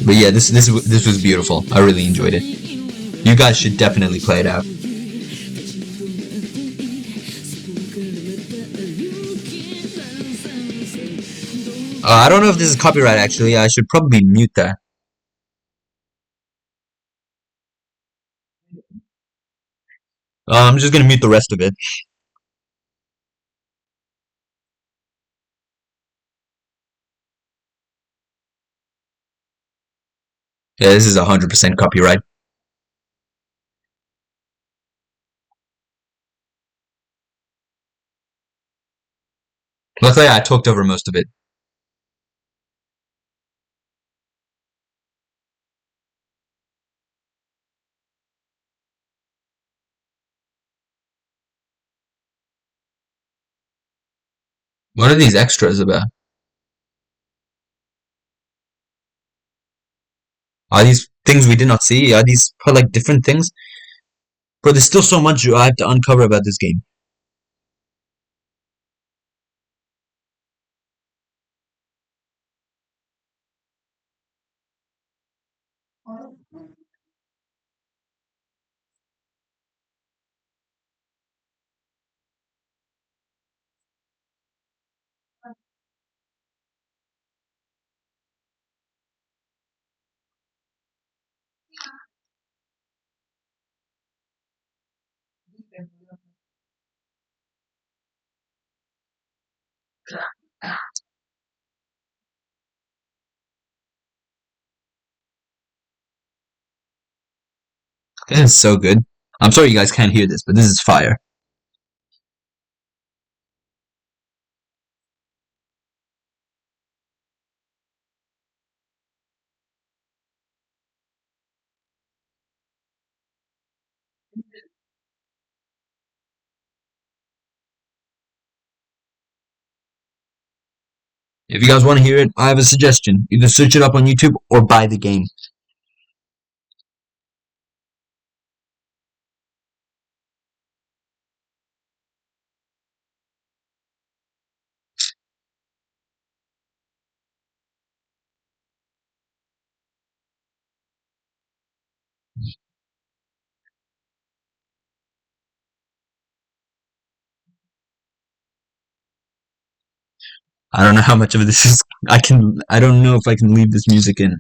but yeah, this was beautiful. I really enjoyed it. You guys should definitely play it out. I don't know if this is copyright actually. I should probably mute that. I'm just gonna mute the rest of it. Yeah, this is 100% copyright. Luckily, I talked over most of it. What are these extras about? Are these things we did not see? Are these like different things? Bro, there's still so much I have to uncover about this game. This is so good. I'm sorry you guys can't hear this, but this is fire. If you guys want to hear it, I have a suggestion. Either search it up on YouTube or buy the game. I don't know how much of this is I don't know if I can leave this music in.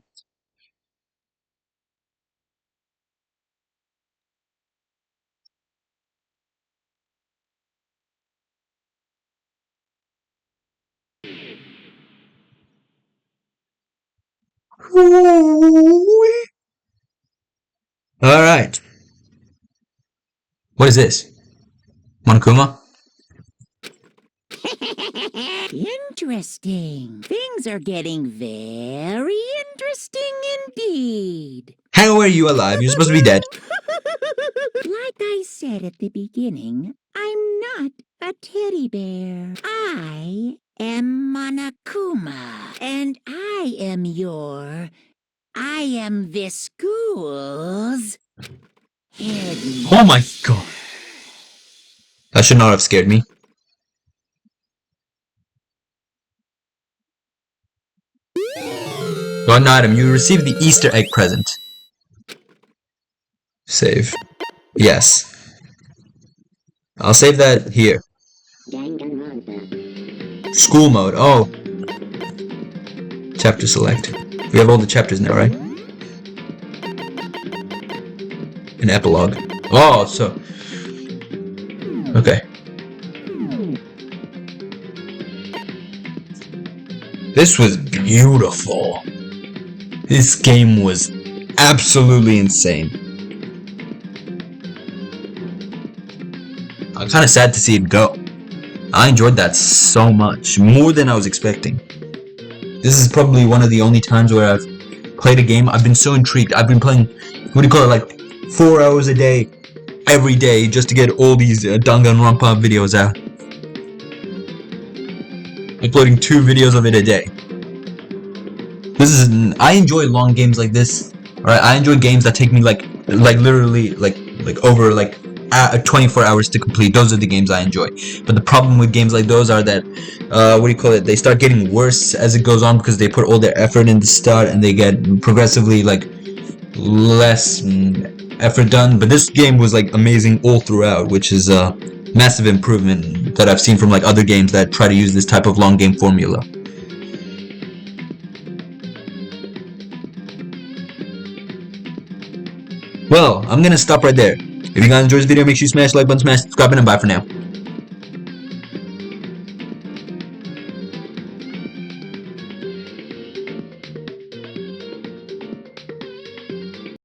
Alright. What is this? Monokuma? Interesting. Things are getting very interesting indeed. How are you alive? You're supposed to be dead. Like I said at the beginning, I'm not a teddy bear. I am Monokuma, and I am this school's headmaster. Oh my god. That should not have scared me. One item. You received the Easter egg present. Save. Yes. I'll save that here. School mode. Oh. Chapter select. We have all the chapters now, right? An epilogue. Oh, so... Okay. This was beautiful. This game was absolutely insane. I'm kind of sad to see it go. I enjoyed that so much, more than I was expecting. This is probably one of the only times where I've played a game, I've been so intrigued. I've been playing, what do you call it, like 4 hours a day, every day, just to get all these Danganronpa videos out. Uploading 2 videos of it a day. I enjoy long games like this. Alright, I enjoy games that take me like literally like over 24 hours to complete. Those are the games I enjoy. But the problem with games like those are that what do you call it? They start getting worse as it goes on because they put all their effort in the start and they get progressively like less effort done. But this game was like amazing all throughout, which is a massive improvement that I've seen from like other games that try to use this type of long game formula. Well, I'm gonna stop right there. If you guys enjoyed this video, make sure you smash the like button, smash subscribe, and bye for now.